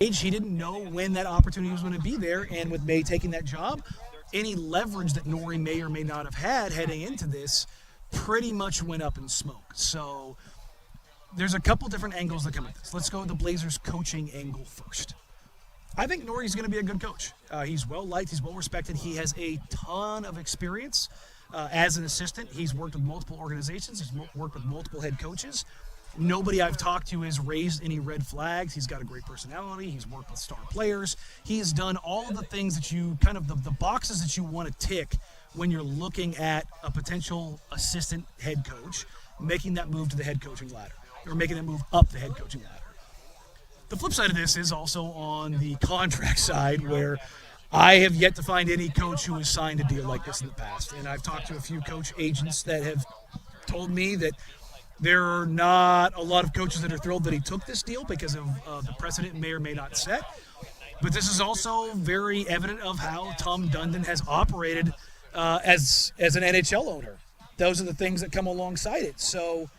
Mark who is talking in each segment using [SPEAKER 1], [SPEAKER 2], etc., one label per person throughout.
[SPEAKER 1] He didn't know when that opportunity was going to be there, and with May taking that job, any leverage that Nori may or may not have had heading into this pretty much went up in smoke. So there's a couple different angles that come at this. Let's go with the Blazers coaching angle first. I think Nori's going to be a good coach. He's well-liked. He's well-respected. He has a ton of experience as an assistant. He's worked with multiple organizations. He's worked with multiple head coaches. Nobody I've talked to has raised any red flags. He's got a great personality. He's worked with star players. He has done all of the things that you kind of the boxes that you want to tick when you're looking at a potential assistant head coach, making that move to the head coaching ladder or making that move up the head coaching ladder. The flip side of this is also on the contract side, where I have yet to find any coach who has signed a deal like this in the past. And I've talked to a few coach agents that have told me that there are not a lot of coaches that are thrilled that he took this deal because of the precedent may or may not set. But this is also very evident of how Tom Dundon has operated as an NHL owner. Those are the things that come alongside it. So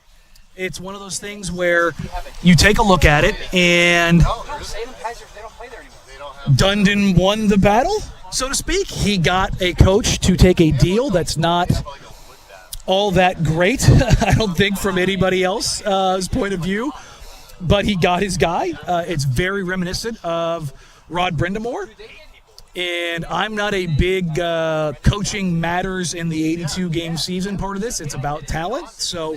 [SPEAKER 1] it's one of those things where you take a look at it, and Dundon won the battle, so to speak. He got a coach to take a deal that's not all that great, I don't think, from anybody else's point of view. But he got his guy. It's very reminiscent of Rod Brindamore. And I'm not a big coaching matters in the 82-game season part of this. It's about talent. So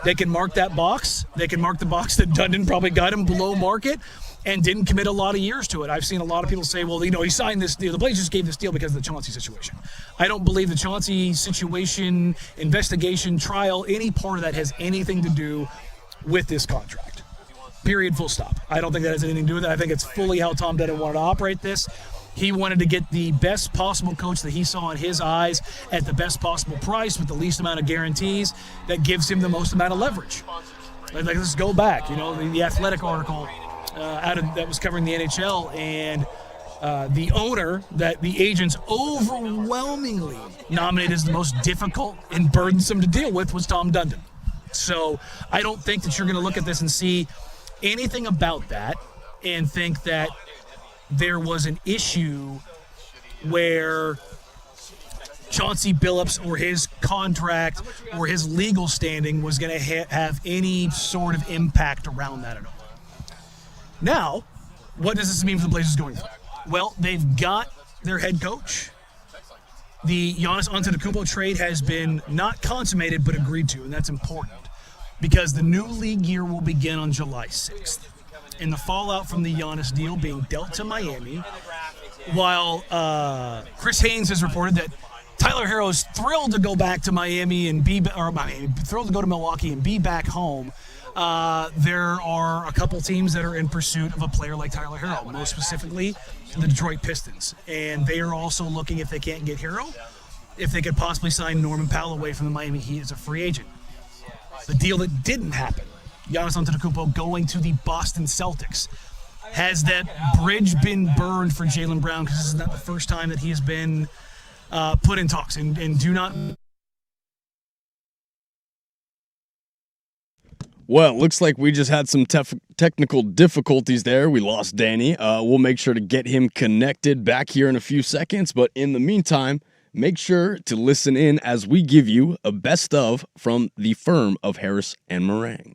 [SPEAKER 1] they can mark that box. They can mark the box that Dundon probably got him below market and didn't commit a lot of years to it. I've seen a lot of people say, well, he signed this deal. The Blazers gave this deal because of the Chauncey situation. I don't believe the Chauncey situation, investigation, trial, any part of that has anything to do with this contract. Period, full stop. I don't think that has anything to do with it. I think it's fully how Tom Dundon wanted to operate this. He wanted to get the best possible coach that he saw in his eyes at the best possible price with the least amount of guarantees that gives him the most amount of leverage. Let's go back, the Athletic article that was covering the NHL, and the owner that the agents overwhelmingly nominated as the most difficult and burdensome to deal with was Tom Dundon. So I don't think that you're going to look at this and see anything about that and think that there was an issue where Chauncey Billups or his contract or his legal standing was going to have any sort of impact around that at all. Now, what does this mean for the Blazers going forward? Well, they've got their head coach. The Giannis Antetokounmpo trade has been not consummated but agreed to, and that's important because the new league year will begin on July 6th. And the fallout from the Giannis deal being dealt to Miami, while Chris Haynes has reported that Tyler Herro is thrilled to go back to Miami and thrilled to go to Milwaukee and be back home. There are a couple teams that are in pursuit of a player like Tyler Herro, most specifically the Detroit Pistons. And they are also looking, if they can't get Herro, if they could possibly sign Norman Powell away from the Miami Heat as a free agent. The deal that didn't happen, Giannis Antetokounmpo going to the Boston Celtics. Has that bridge been burned for Jaylen Brown? Because this is not the first time that he has been put in talks. And do not...
[SPEAKER 2] Well, looks like we just had some technical difficulties there. We lost Danny. We'll make sure to get him connected back here in a few seconds. But in the meantime, make sure to listen in as we give you a best of from the firm of Harris and Marang.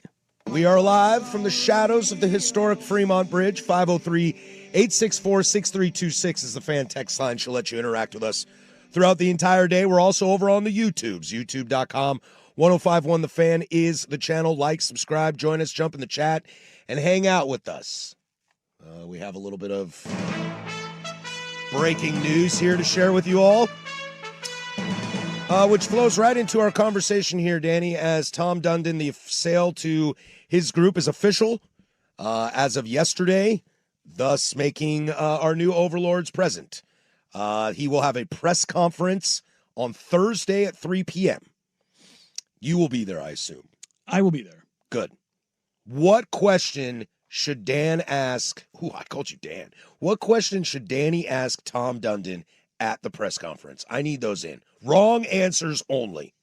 [SPEAKER 3] We are live from the shadows of the historic Fremont Bridge. 503-864-6326 is the fan text line. She'll let you interact with us throughout the entire day. We're also over on the YouTubes, youtube.com. 1051 The Fan is the channel. Like, subscribe, join us, jump in the chat, and hang out with us. We have a little bit of breaking news here to share with you all, which flows right into our conversation here, Danny, as Tom Dundon, the sale to his group is official as of yesterday, thus making our new overlords present. He will have a press conference on Thursday at 3 p.m. You will be there, I assume.
[SPEAKER 1] I will be there.
[SPEAKER 3] Good. What question should Dan ask? Ooh, I called you Dan. What question should Danny ask Tom Dundon at the press conference? I need those in. Wrong answers only.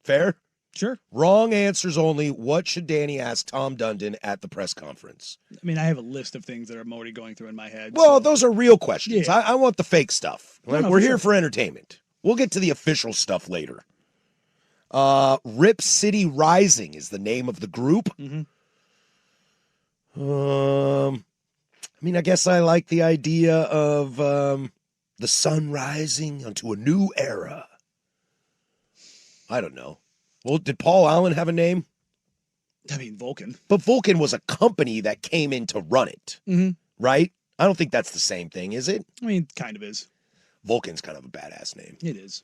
[SPEAKER 3] Fair?
[SPEAKER 4] Sure.
[SPEAKER 3] Wrong answers only. What should Danny ask Tom Dundon at the press conference?
[SPEAKER 4] I mean, I have a list of things that I'm already going through in my head.
[SPEAKER 3] Well,
[SPEAKER 4] so.
[SPEAKER 3] those are real questions.
[SPEAKER 4] Yeah.
[SPEAKER 3] I want the fake stuff.
[SPEAKER 4] No,
[SPEAKER 3] We're
[SPEAKER 4] for
[SPEAKER 3] here
[SPEAKER 4] sure.
[SPEAKER 3] for entertainment. We'll get to the official stuff later. Rip City Rising is the name of the group.
[SPEAKER 4] Mm-hmm.
[SPEAKER 3] I mean, I guess I like the idea of the sun rising onto a new era. I don't know. Well, did Paul Allen have a name?
[SPEAKER 4] I mean, Vulcan.
[SPEAKER 3] But Vulcan was a company that came in to run it, right? I don't think that's the same thing, is it?
[SPEAKER 4] I mean, kind of is.
[SPEAKER 3] Vulcan's kind of a badass name.
[SPEAKER 4] It is.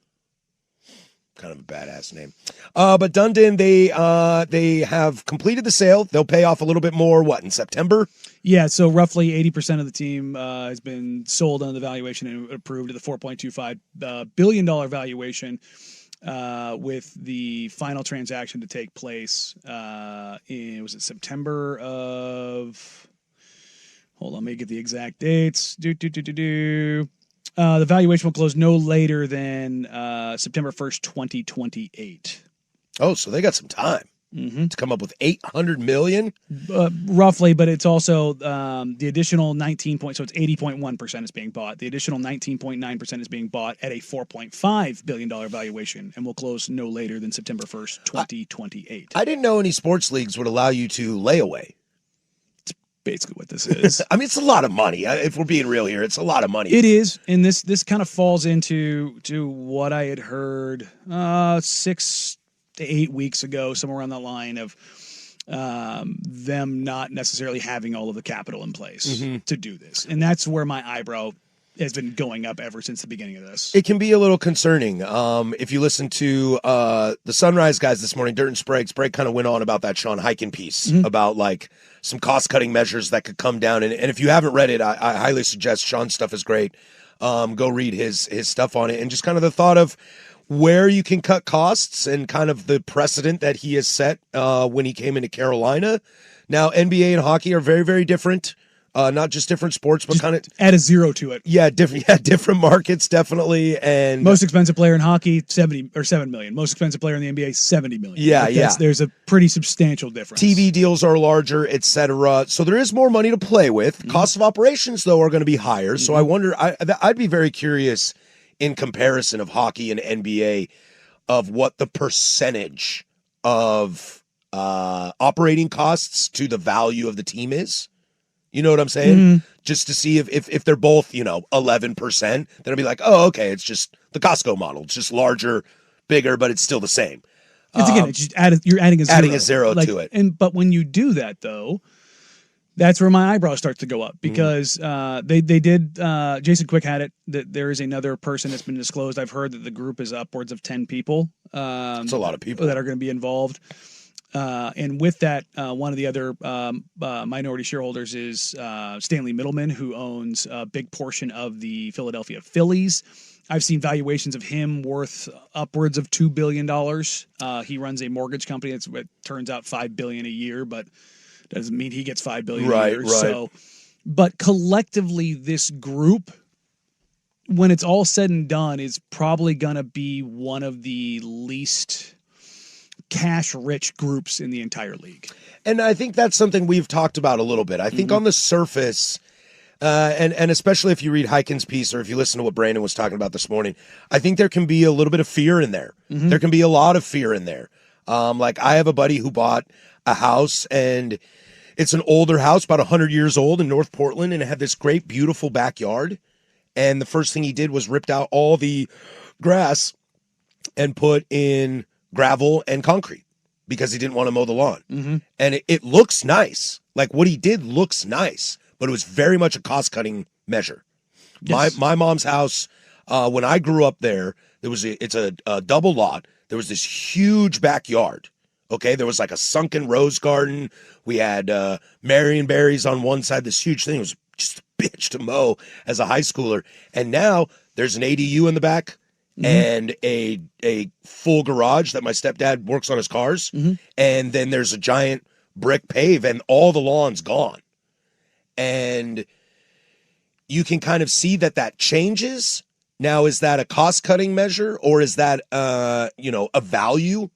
[SPEAKER 3] Kind of a badass name. But Dundon, they have completed the sale. They'll pay off a little bit more, in September?
[SPEAKER 4] Yeah, so roughly 80% of the team has been sold under the valuation and approved at the $4.25 billion valuation, with the final transaction to take place was it September of... Hold on, let me get the exact dates. The valuation will close no later than September 1st, 2028.
[SPEAKER 3] Oh, so they got some time to come up with $800 million?
[SPEAKER 4] Roughly, but it's also the additional 19 so it's 80.1% is being bought. The additional 19.9% is being bought at a $4.5 billion valuation and will close no later than September 1st, 2028.
[SPEAKER 3] I didn't know any sports leagues would allow you to lay away.
[SPEAKER 4] Basically what this is.
[SPEAKER 3] I mean, it's a lot of money. If we're being real here, it's a lot of money.
[SPEAKER 4] It is, and this kind of falls into what I had heard 6 to 8 weeks ago, somewhere around that line of them not necessarily having all of the capital in place to do this. And that's where my eyebrow has been going up ever since the beginning of this.
[SPEAKER 3] It can be a little concerning. If you listen to the Sunrise guys this morning, Dirt and Sprague kind of went on about that Sean Hyken piece about like some cost-cutting measures that could come down. And if you haven't read it, I highly suggest. Sean's stuff is great. Go read his stuff on it. And just kind of the thought of where you can cut costs and kind of the precedent that he has set when he came into Carolina. Now, NBA and hockey are very, very different. Not just different sports, but
[SPEAKER 4] Just
[SPEAKER 3] kind of
[SPEAKER 4] add a zero to it.
[SPEAKER 3] Yeah, different markets, definitely. And
[SPEAKER 4] most expensive player in hockey, $7 million. Most expensive player in the NBA, $70 million.
[SPEAKER 3] Yeah.
[SPEAKER 4] There's a pretty substantial difference.
[SPEAKER 3] TV deals are larger, etc. So there is more money to play with. Costs of operations, though, are going to be higher. So I wonder. I'd be very curious in comparison of hockey and NBA of what the percentage of operating costs to the value of the team is. You know what I'm saying? Just to see if they're both, 11%, then I'll be like, oh, okay, it's just the Costco model. It's just larger, bigger, but it's still the same.
[SPEAKER 4] It's just you're adding a zero.
[SPEAKER 3] Adding a zero to it.
[SPEAKER 4] But when you do that, though, that's where my eyebrows start to go up because they did. Jason Quick had it that there is another person that's been disclosed. I've heard that the group is upwards of 10 people.
[SPEAKER 3] It's a lot of people
[SPEAKER 4] that are going to be involved. And with that, one of the other minority shareholders is Stanley Middleman, who owns a big portion of the Philadelphia Phillies. I've seen valuations of him worth upwards of $2 billion. He runs a mortgage company. It turns out $5 billion a year, but doesn't mean he gets $5 billion a year.
[SPEAKER 3] Right.
[SPEAKER 4] So, but collectively, this group, when it's all said and done, is probably going to be one of the least cash-rich groups in the entire league.
[SPEAKER 3] And I think that's something we've talked about a little bit. I think on the surface, and especially if you read Hyken's piece or if you listen to what Brandon was talking about this morning, I think there can be a little bit of fear in there. There can be a lot of fear in there. Like I have a buddy who bought a house, and it's an older house, about 100 years old in North Portland, and it had this great, beautiful backyard. And the first thing he did was ripped out all the grass and put in gravel and concrete because he didn't want to mow the lawn. And it looks nice. Like what he did looks nice, but it was very much a cost-cutting measure.
[SPEAKER 4] Yes.
[SPEAKER 3] My mom's house, when I grew up there, it's a double lot. There was this huge backyard. Okay, there was like a sunken rose garden. We had Marionberries on one side, this huge thing. It was just a bitch to mow as a high schooler. And now there's an ADU in the back. And a full garage that my stepdad works on his cars. And then there's a giant brick pave and all the lawn's gone. And you can kind of see that changes. Now, is that a cost-cutting measure or is that, a value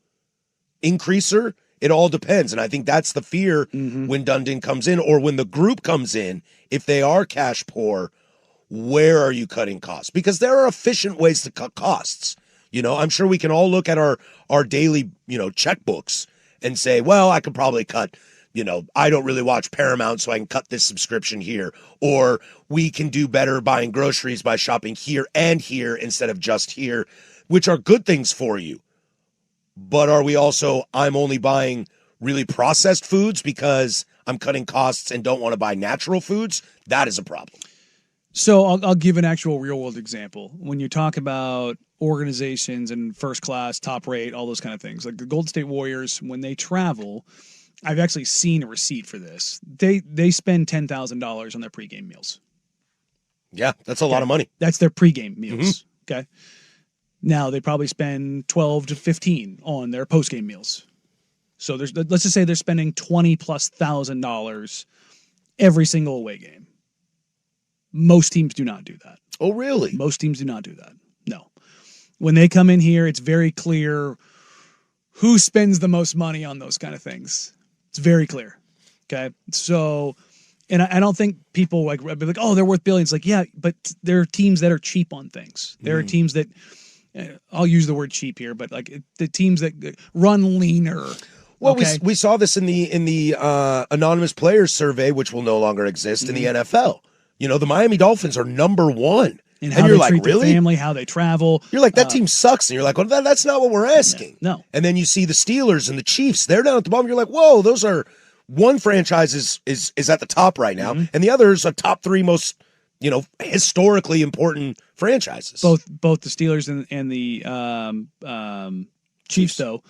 [SPEAKER 3] increaser? It all depends. And I think that's the fear when Dundon comes in, or when the group comes in. If they are cash poor, where are you cutting costs? Because there are efficient ways to cut costs. You know, I'm sure we can all look at our daily, checkbooks and say, well, I could probably cut, I don't really watch Paramount, so I can cut this subscription here. Or we can do better buying groceries by shopping here and here instead of just here, which are good things for you. But are we also, I'm only buying really processed foods because I'm cutting costs and don't want to buy natural foods? That is a problem.
[SPEAKER 4] So I'll give an actual real world example. When you talk about organizations and first class, top rate, all those kind of things, like the Golden State Warriors, when they travel, I've actually seen a receipt for this. They spend $10,000 on their pregame meals.
[SPEAKER 3] Yeah, that's a lot of money.
[SPEAKER 4] That's their pregame meals. Okay. Now they probably spend 12 to 15 on their postgame meals. So let's just say they're spending $20,000+ every single away game. Most teams do not do that.
[SPEAKER 3] Oh, really?
[SPEAKER 4] Most teams do not do that. No. When they come in here, it's very clear who spends the most money on those kind of things. It's very clear. Okay. So, and I don't think people be like, oh, they're worth billions. Like, yeah, but there are teams that are cheap on things. There are teams that, I'll use the word cheap here, but like the teams that run leaner.
[SPEAKER 3] Well,
[SPEAKER 4] okay?
[SPEAKER 3] we saw this in the anonymous players survey, which will no longer exist in the NFL. The Miami Dolphins are number one.
[SPEAKER 4] And how
[SPEAKER 3] you're
[SPEAKER 4] they
[SPEAKER 3] like,
[SPEAKER 4] treat
[SPEAKER 3] really?
[SPEAKER 4] their family, how they travel.
[SPEAKER 3] You're like, that team sucks. And you're like, well, that's not what we're asking.
[SPEAKER 4] No.
[SPEAKER 3] And then you see the Steelers and the Chiefs. They're down at the bottom. You're like, whoa, those are, one franchise is at the top right now. And the other is a top three most, historically important franchises.
[SPEAKER 4] Both the Steelers and the Chiefs, though,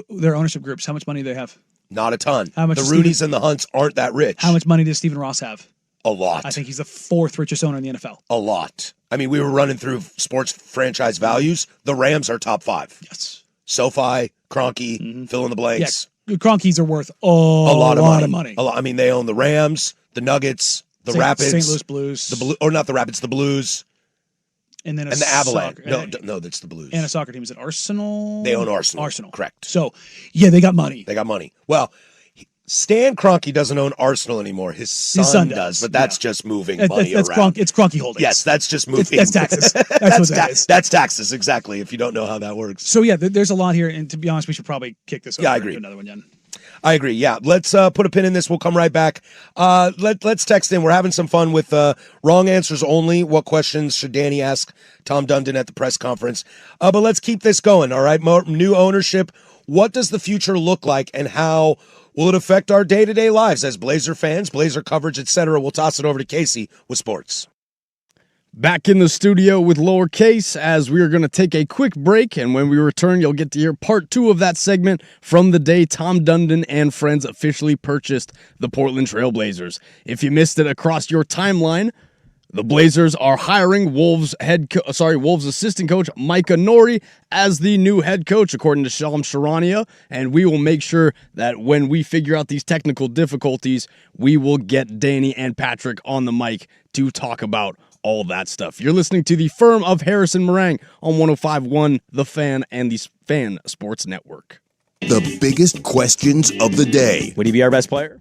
[SPEAKER 4] their ownership groups, how much money do they have?
[SPEAKER 3] Not a ton.
[SPEAKER 4] How much
[SPEAKER 3] the Roonies and the Hunts aren't that rich.
[SPEAKER 4] How much money does Stephen Ross have?
[SPEAKER 3] A lot.
[SPEAKER 4] I think he's the fourth richest owner in the NFL.
[SPEAKER 3] A lot. I mean, we were running through sports franchise values. The Rams are top 5.
[SPEAKER 4] Yes.
[SPEAKER 3] SoFi, Kroenke, fill in the blanks.
[SPEAKER 4] Yeah, Kroenkes are worth a
[SPEAKER 3] lot of money.
[SPEAKER 4] A lot.
[SPEAKER 3] I mean, they own the Rams, the Nuggets, the Rapids,
[SPEAKER 4] St. Louis Blues,
[SPEAKER 3] or not the Rapids, the Blues,
[SPEAKER 4] and then
[SPEAKER 3] the Avalanche. No, that's the Blues.
[SPEAKER 4] And a soccer team. Is it Arsenal?
[SPEAKER 3] They own Arsenal.
[SPEAKER 4] Arsenal,
[SPEAKER 3] correct.
[SPEAKER 4] So, yeah, they got money.
[SPEAKER 3] Well, Stan Kroenke doesn't own Arsenal anymore. His son does, but that's just moving money around.
[SPEAKER 4] It's Kroenke Holdings.
[SPEAKER 3] Yes, that's just moving.
[SPEAKER 4] That's taxes. That's what that is.
[SPEAKER 3] That's taxes, exactly, if you don't know how that works.
[SPEAKER 4] So, yeah, there's a lot here, and to be honest, we should probably kick this over
[SPEAKER 3] I agree.
[SPEAKER 4] to another one, Jen.
[SPEAKER 3] I agree. Yeah, let's put a pin in this. We'll come right back. Let's text in. We're having some fun with wrong answers only. What questions should Danny ask Tom Dundon at the press conference? But let's keep this going. All right, new ownership. What does the future look like, and how will it affect our day-to-day lives as Blazer fans, Blazer coverage, etc.? We'll toss it over to Casey with sports.
[SPEAKER 2] Back in the studio with Lowercase as we are going to take a quick break, and when we return, you'll get to hear part 2 of that segment from the day Tom Dundon and friends officially purchased the Portland Trail Blazers. If you missed it across your timeline, the Blazers are hiring Wolves assistant coach Micah Nori as the new head coach, according to Shams Charania, and we will make sure that when we figure out these technical difficulties, we will get Danny and Patrick on the mic to talk about all that stuff. You're listening to the firm of Harrison Marang on 105.1 The Fan and the Fan Sports Network.
[SPEAKER 5] The biggest questions of the day.
[SPEAKER 6] Would he be our best player?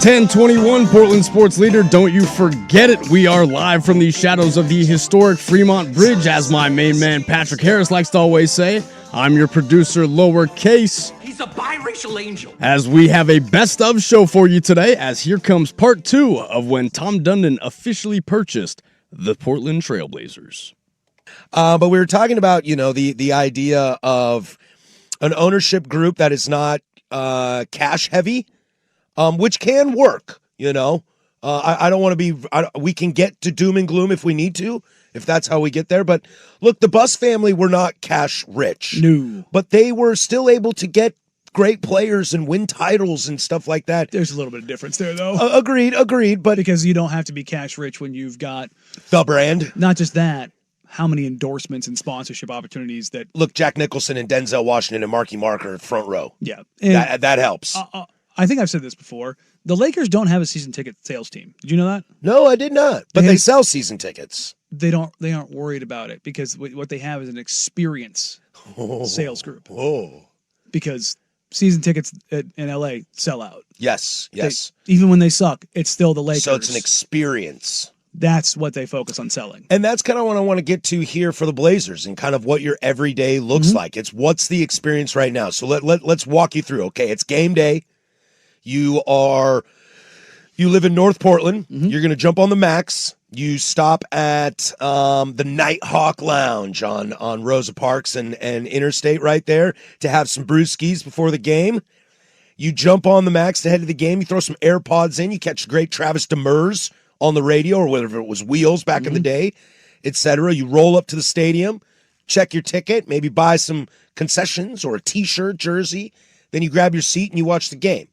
[SPEAKER 2] 10:21, Portland Sports Leader. Don't you forget it. We are live from the shadows of the historic Fremont Bridge, as my main man Patrick Harris likes to always say. I'm your producer, lowercase.
[SPEAKER 6] He's a biracial angel.
[SPEAKER 2] As we have a best of show for you today, as here comes part 2 of when Tom Dundon officially purchased the Portland Trailblazers.
[SPEAKER 3] But we were talking about, the idea of an ownership group that is not cash heavy, which can work, I don't want to be, we can get to doom and gloom if we need to, if that's how we get there. But look, the Buss family were not cash rich.
[SPEAKER 4] No.
[SPEAKER 3] But they were still able to get great players and win titles and stuff like that.
[SPEAKER 4] There's a little bit of difference there, though.
[SPEAKER 3] Agreed. But
[SPEAKER 4] Because you don't have to be cash rich when you've got,
[SPEAKER 3] the brand.
[SPEAKER 4] not just that, how many endorsements and sponsorship opportunities that,
[SPEAKER 3] Look, Jack Nicholson and Denzel Washington and Marky Mark are front row.
[SPEAKER 4] yeah. And
[SPEAKER 3] That helps.
[SPEAKER 4] I think I've said this before. The Lakers don't have a season ticket sales team. Did you know that?
[SPEAKER 3] No, I did not. But they sell season tickets.
[SPEAKER 4] They aren't worried about it because what they have is an experience sales group.
[SPEAKER 3] Oh.
[SPEAKER 4] Because season tickets in LA sell out.
[SPEAKER 3] Yes.
[SPEAKER 4] Even when they suck, it's still the Lakers.
[SPEAKER 3] So it's an experience.
[SPEAKER 4] That's what they focus on selling.
[SPEAKER 3] And that's kind of what I want to get to here for the Blazers and kind of what your everyday looks like. It's what's the experience right now. So let's walk you through. Okay, it's game day. You live in North Portland. You're going to jump on the Max. You stop at the Nighthawk Lounge on Rosa Parks and Interstate right there to have some brewskis before the game. You jump on the Max to head to the game. You throw some AirPods in. You catch great Travis Demers on the radio, or whatever it was, Wheels back in the day, etc. You roll up to the stadium, check your ticket, maybe buy some concessions or a T-shirt, jersey. Then you grab your seat and you watch the game.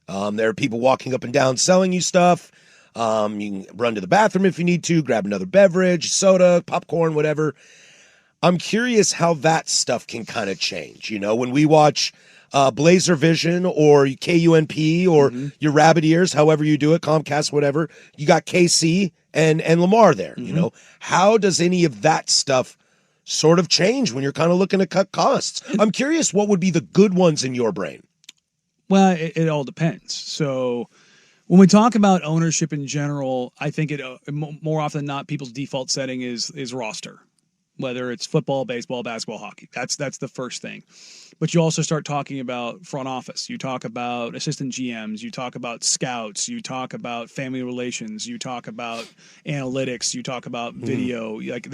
[SPEAKER 3] There are people walking up and down selling you stuff. You can run to the bathroom if you need to, grab another beverage, soda, popcorn, whatever. I'm curious how that stuff can kind of change. When we watch Blazer Vision or KUNP or your Rabbit Ears, however you do it, Comcast, whatever, you got KC and Lamar there. How does any of that stuff sort of change when you're kind of looking to cut costs? I'm curious what would be the good ones in your brain.
[SPEAKER 4] Well, it all depends. So when we talk about ownership in general, I think it more often than not, people's default setting is roster, whether it's football, baseball, basketball, hockey. That's the first thing. But you also start talking about front office. You talk about assistant GMs. You talk about scouts. You talk about family relations. You talk about analytics. You talk about video. Like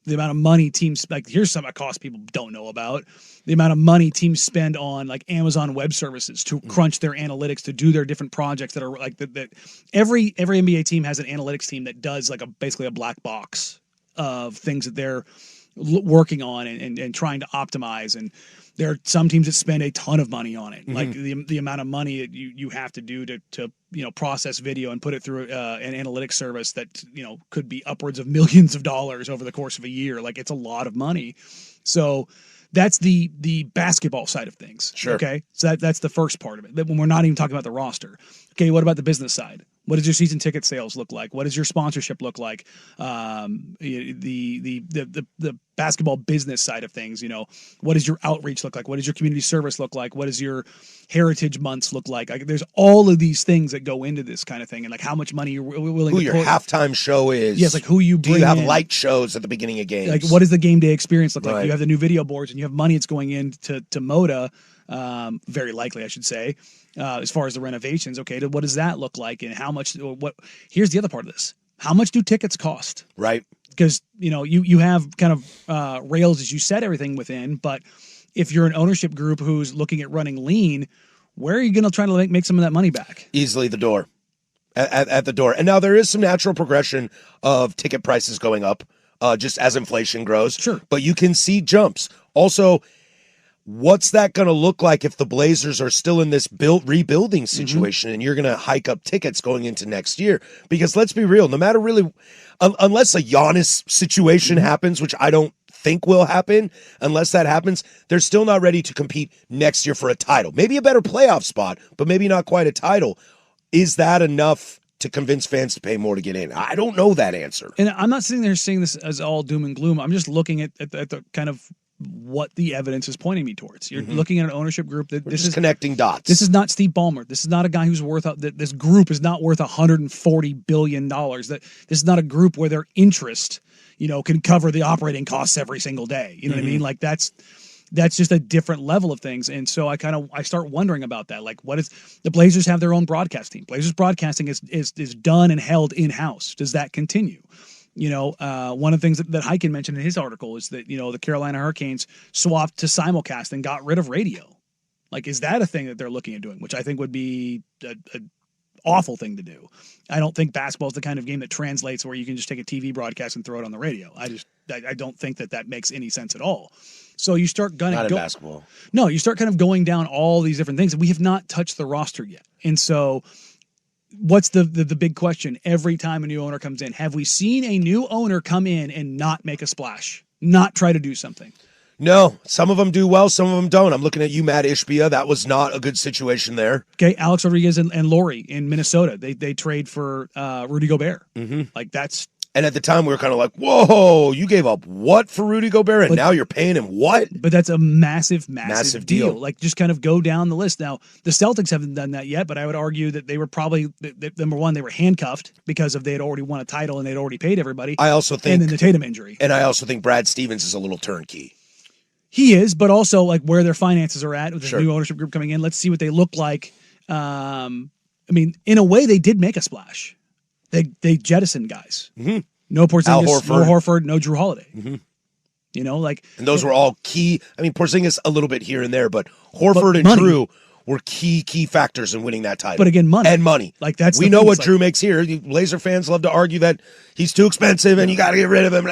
[SPEAKER 4] the amount of money teams, like, here's some cost people don't know about. The amount of money teams spend on like Amazon Web Services to crunch their analytics, to do their different projects that are like that. Every NBA team has an analytics team that does like basically a black box of things that they're working on and trying to optimize. And there are some teams that spend a ton of money on it. Like the amount of money that you have to do to process video and put it through an analytics service that, could be upwards of millions of dollars over the course of a year. Like, it's a lot of money. So that's the basketball side of things.
[SPEAKER 3] Sure.
[SPEAKER 4] Okay. So that's the first part of it. When we're not even talking about the roster. Okay. What about the business side? What does your season ticket sales look like? What does your sponsorship look like? The basketball business side of things, what does your outreach look like? What does your community service look like? What does your heritage months look like? There's all of these things that go into this kind of thing, and like how much money you're willing
[SPEAKER 3] Who
[SPEAKER 4] to
[SPEAKER 3] your
[SPEAKER 4] put.
[SPEAKER 3] halftime show is.
[SPEAKER 4] Yes, like who you bring
[SPEAKER 3] Do you have
[SPEAKER 4] in.
[SPEAKER 3] light shows at the beginning of games?
[SPEAKER 4] Like, what does the game day experience look like?
[SPEAKER 3] Right.
[SPEAKER 4] You have the new video boards, and you have money that's going into Moda, very likely, I should say. As far as the renovations, okay, what does that look like, and how much? Here's the other part of this: how much do tickets cost?
[SPEAKER 3] Right.
[SPEAKER 4] Because you have kind of rails as you set everything within, but if you're an ownership group who's looking at running lean, where are you going to try to make some of that money back?
[SPEAKER 3] Easily the door. At the door. And now there is some natural progression of ticket prices going up just as inflation grows.
[SPEAKER 4] Sure.
[SPEAKER 3] But you can see jumps. Also, what's that going to look like if the Blazers are still in this rebuilding situation and you're going to hike up tickets going into next year? Because let's be real, no matter really, unless a Giannis situation happens, which I don't think will happen, unless that happens, they're still not ready to compete next year for a title. Maybe a better playoff spot, but maybe not quite a title. Is that enough to convince fans to pay more to get in? I don't know that answer.
[SPEAKER 4] And I'm not sitting there saying this as all doom and gloom. I'm just looking at the kind of what the evidence is pointing me towards. You're looking at an ownership group that
[SPEAKER 3] This is connecting dots.
[SPEAKER 4] This is not Steve Ballmer. This is not a guy who's worth this group is not worth $140 billion. This is not a group where their interest, can cover the operating costs every single day. You know what I mean? Like that's just a different level of things. And so I start wondering about that. Like, what is the Blazers have their own broadcast team? Blazers broadcasting is done and held in-house. Does that continue? One of the things that Heiken mentioned in his article is that, the Carolina Hurricanes swapped to simulcast and got rid of radio. Like, is that a thing that they're looking at doing? Which I think would be an awful thing to do. I don't think basketball is the kind of game that translates where you can just take a TV broadcast and throw it on the radio. I don't think that makes any sense at all. So you start
[SPEAKER 3] Not in basketball.
[SPEAKER 4] No, you start kind of going down all these different things. We have not touched the roster yet. And so what's the big question every time a new owner comes in? Have we seen a new owner come in and not make a splash, not try to do something?
[SPEAKER 3] No, some of them do well, some of them don't. I'm looking at you, Matt Ishbia. That was not a good situation there.
[SPEAKER 4] Okay, Alex Rodriguez and Laurie in Minnesota, they trade for Rudy Gobert. Like that's.
[SPEAKER 3] And at the time, we were kind of like, whoa, you gave up what for Rudy Gobert? And now you're paying him what?
[SPEAKER 4] But that's a massive deal.
[SPEAKER 3] deal.
[SPEAKER 4] Like, just kind of go down the list. Now, the Celtics haven't done that yet, but I would argue that they were probably, number one, they were handcuffed because they had already won a title and they'd already paid everybody.
[SPEAKER 3] I also think.
[SPEAKER 4] And then the Tatum injury.
[SPEAKER 3] And I also think Brad Stevens is a little turnkey.
[SPEAKER 4] He is, but also like where their finances are at with this new ownership group coming in. Let's see what they look like. In a way, they did make a splash. They jettisoned guys. No Porzingis, no Horford, no Drew Holiday.
[SPEAKER 3] Mm-hmm.
[SPEAKER 4] And
[SPEAKER 3] those were all key. I mean, Porzingis a little bit here and there, but Horford and Drew were key factors in winning that title.
[SPEAKER 4] But again, money.
[SPEAKER 3] And money.
[SPEAKER 4] Like that's
[SPEAKER 3] we know what Drew makes here. Laser fans love to argue that he's too expensive and you got to get rid of him.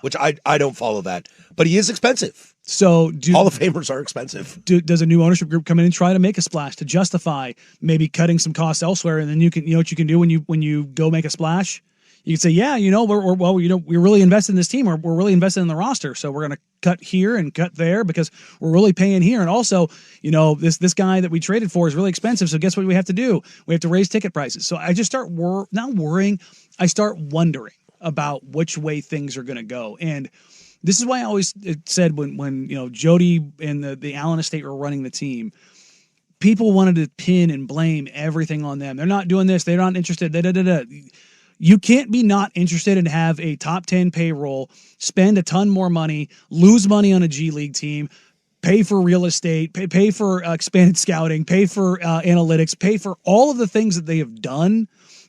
[SPEAKER 3] Which I don't follow that. But he is expensive.
[SPEAKER 4] So
[SPEAKER 3] Hall of Famers are expensive.
[SPEAKER 4] Does a new ownership group come in and try to make a splash to justify maybe cutting some costs elsewhere, and then you know what you can do when you go make a splash? You can say, we're really invested in this team. We're really invested in the roster, so we're going to cut here and cut there because we're really paying here. And also, this guy that we traded for is really expensive. So guess what we have to do? We have to raise ticket prices. So I just start not worrying. I start wondering about which way things are going to go. And this is why I always said when Jody and the Allen estate were running the team, people wanted to pin and blame everything on them. They're not doing this. They're not interested. You can't be not interested and have a top 10 payroll, spend a ton more money, lose money on a G League team, pay for real estate, pay for expanded scouting, pay for analytics, pay for all of the things that they have done,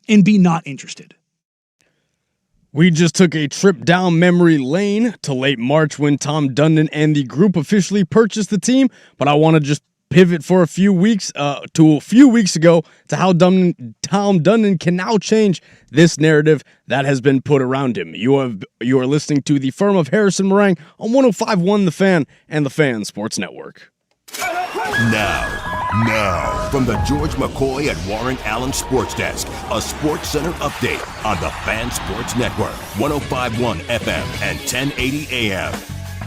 [SPEAKER 4] and be not interested.
[SPEAKER 2] We just took a trip down memory lane to late March when Tom Dundon and the group officially purchased the team, but I want to just pivot for a few weeks to a few weeks ago to how Tom Dundon can now change this narrative that has been put around him. You are listening to the firm of Harrison Marang on 105.1 The Fan and The Fan Sports Network.
[SPEAKER 5] Now, from the George McCoy at Warren Allen Sports Desk, a Sports Center update on the Fan Sports Network, 105.1 FM and 1080 AM.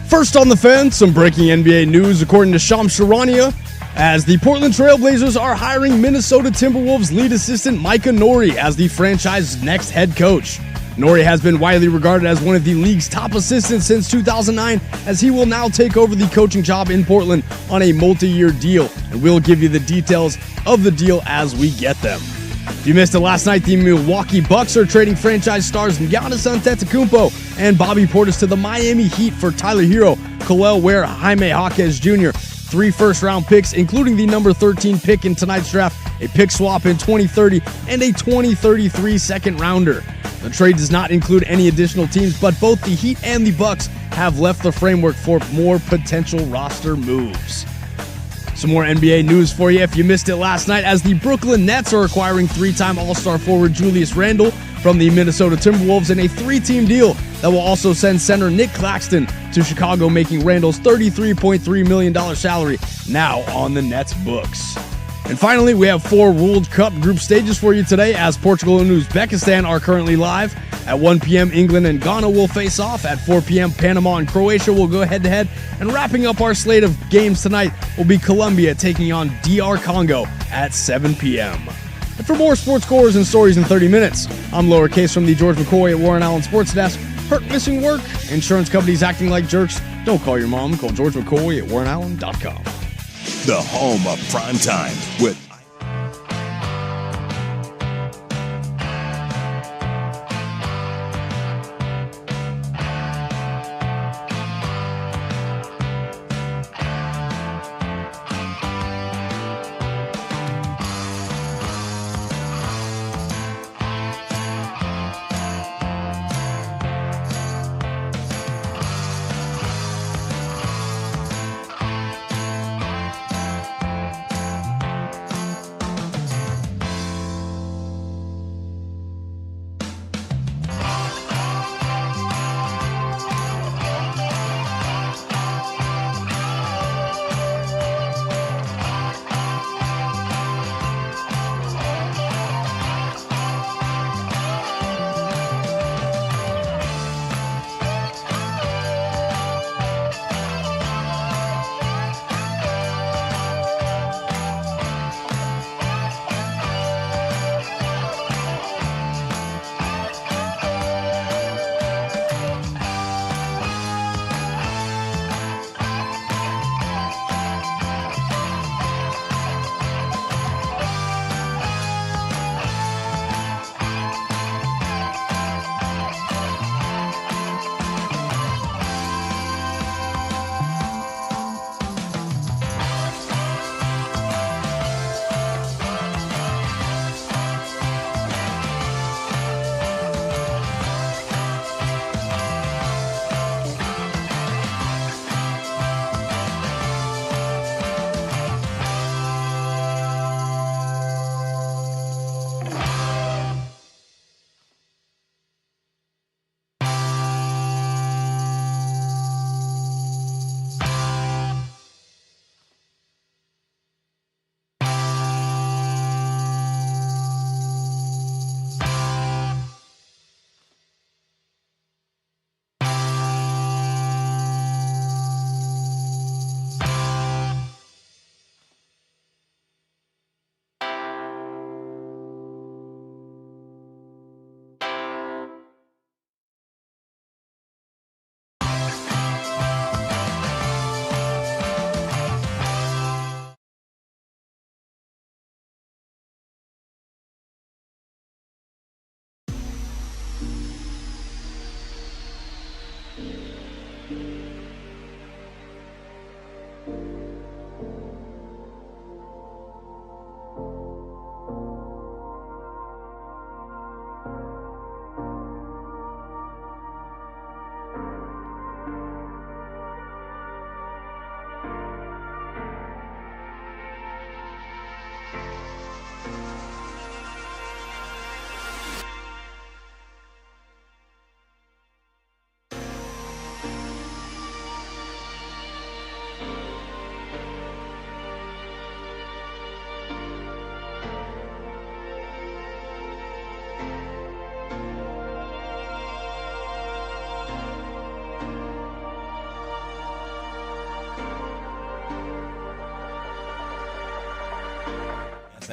[SPEAKER 2] First on The Fan, some breaking NBA news according to Shams Charania, as the Portland Trail Blazers are hiring Minnesota Timberwolves lead assistant Micah Nori as the franchise's next head coach. Nori has been widely regarded as one of the league's top assistants since 2009, as he will now take over the coaching job in Portland on a multi-year deal, and we'll give you the details of the deal as we get them. If you missed it last night, the Milwaukee Bucks are trading franchise stars Giannis Antetokounmpo and Bobby Portis to the Miami Heat for Tyler Hero, Khalil Ware, Jaime Jaquez Jr., 3 first-round picks, including the number 13 pick in tonight's draft, a pick swap in 2030, and a 2033 second-rounder. The trade does not include any additional teams, but both the Heat and the Bucks have left the framework for more potential roster moves. Some more NBA news for you if you missed it last night, as the Brooklyn Nets are acquiring 3-time All-Star forward Julius Randle from the Minnesota Timberwolves in a 3-team deal that will also send center Nick Claxton to Chicago, making Randle's $33.3 million salary now on the Nets' books. And finally, we have 4 World Cup group stages for you today, as Portugal and Uzbekistan are currently live. At 1 p.m., England and Ghana will face off. At 4 p.m., Panama and Croatia will go head-to-head. And wrapping up our slate of games tonight will be Colombia taking on DR Congo at 7 p.m. And for more sports scores and stories in 30 minutes, I'm Lowercase from the George McCoy at Warren Allen Sports Desk. Hurt missing work? Insurance companies acting like jerks? Don't call your mom. Call George McCoy at WarrenAllen.com.
[SPEAKER 5] The home of prime time with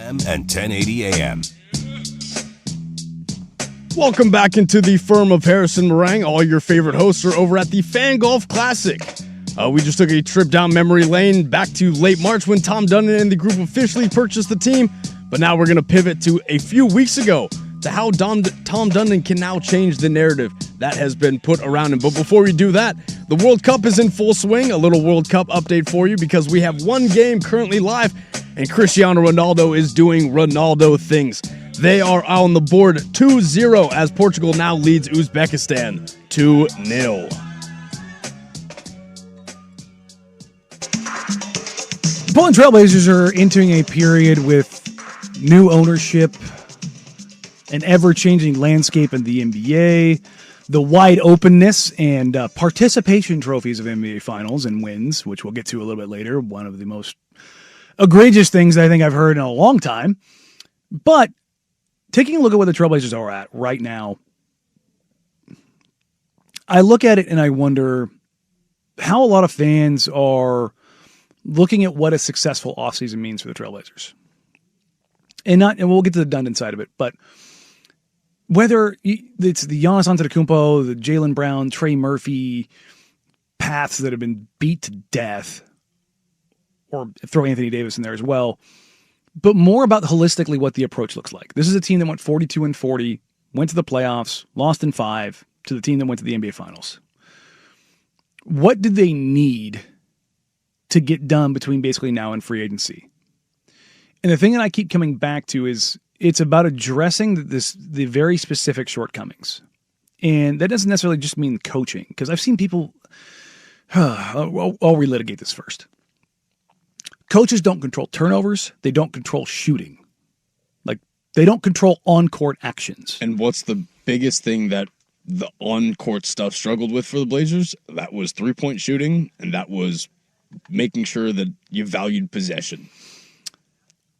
[SPEAKER 5] FM and 1080 AM.
[SPEAKER 2] Welcome back into the firm of Harrison Marang. All your favorite hosts are over at the Fan Golf Classic. We just took a trip down memory lane back to late March when Tom Dundon and the group officially purchased the team. But now we're going to pivot to a few weeks ago to how Tom Dundon can now change the narrative that has been put around him. But before we do that, the World Cup is in full swing. A little World Cup update for you because we have one game currently live and Cristiano Ronaldo is doing Ronaldo things. They are on the board 2-0 as Portugal now leads Uzbekistan 2-0.
[SPEAKER 4] The Portland Trailblazers are entering a period with new ownership, an ever-changing landscape in the NBA, the wide openness and participation trophies of NBA Finals and wins, which we'll get to a little bit later, one of the most egregious things I think I've heard in a long time. But taking a look at where the Trailblazers are at right now, I look at it and I wonder how a lot of fans are looking at what a successful offseason means for the Trailblazers. And we'll get to the Dundon side of it, but whether it's the Giannis Antetokounmpo, the Jaylen Brown, Trey Murphy paths that have been beat to death, or throw Anthony Davis in there as well, but more about holistically what the approach looks like. This is a team that went 42-40, went to the playoffs, lost in 5 to the team that went to the NBA Finals. What did they need to get done between basically now and free agency? And the thing that I keep coming back to is it's about addressing the very specific shortcomings. And that doesn't necessarily just mean coaching, because I've seen people... I'll relitigate this first. Coaches don't control turnovers. They don't control shooting. Like, they don't control on-court actions.
[SPEAKER 2] And what's the biggest thing that the on-court stuff struggled with for the Blazers? That was three-point shooting, and that was making sure that you valued possession.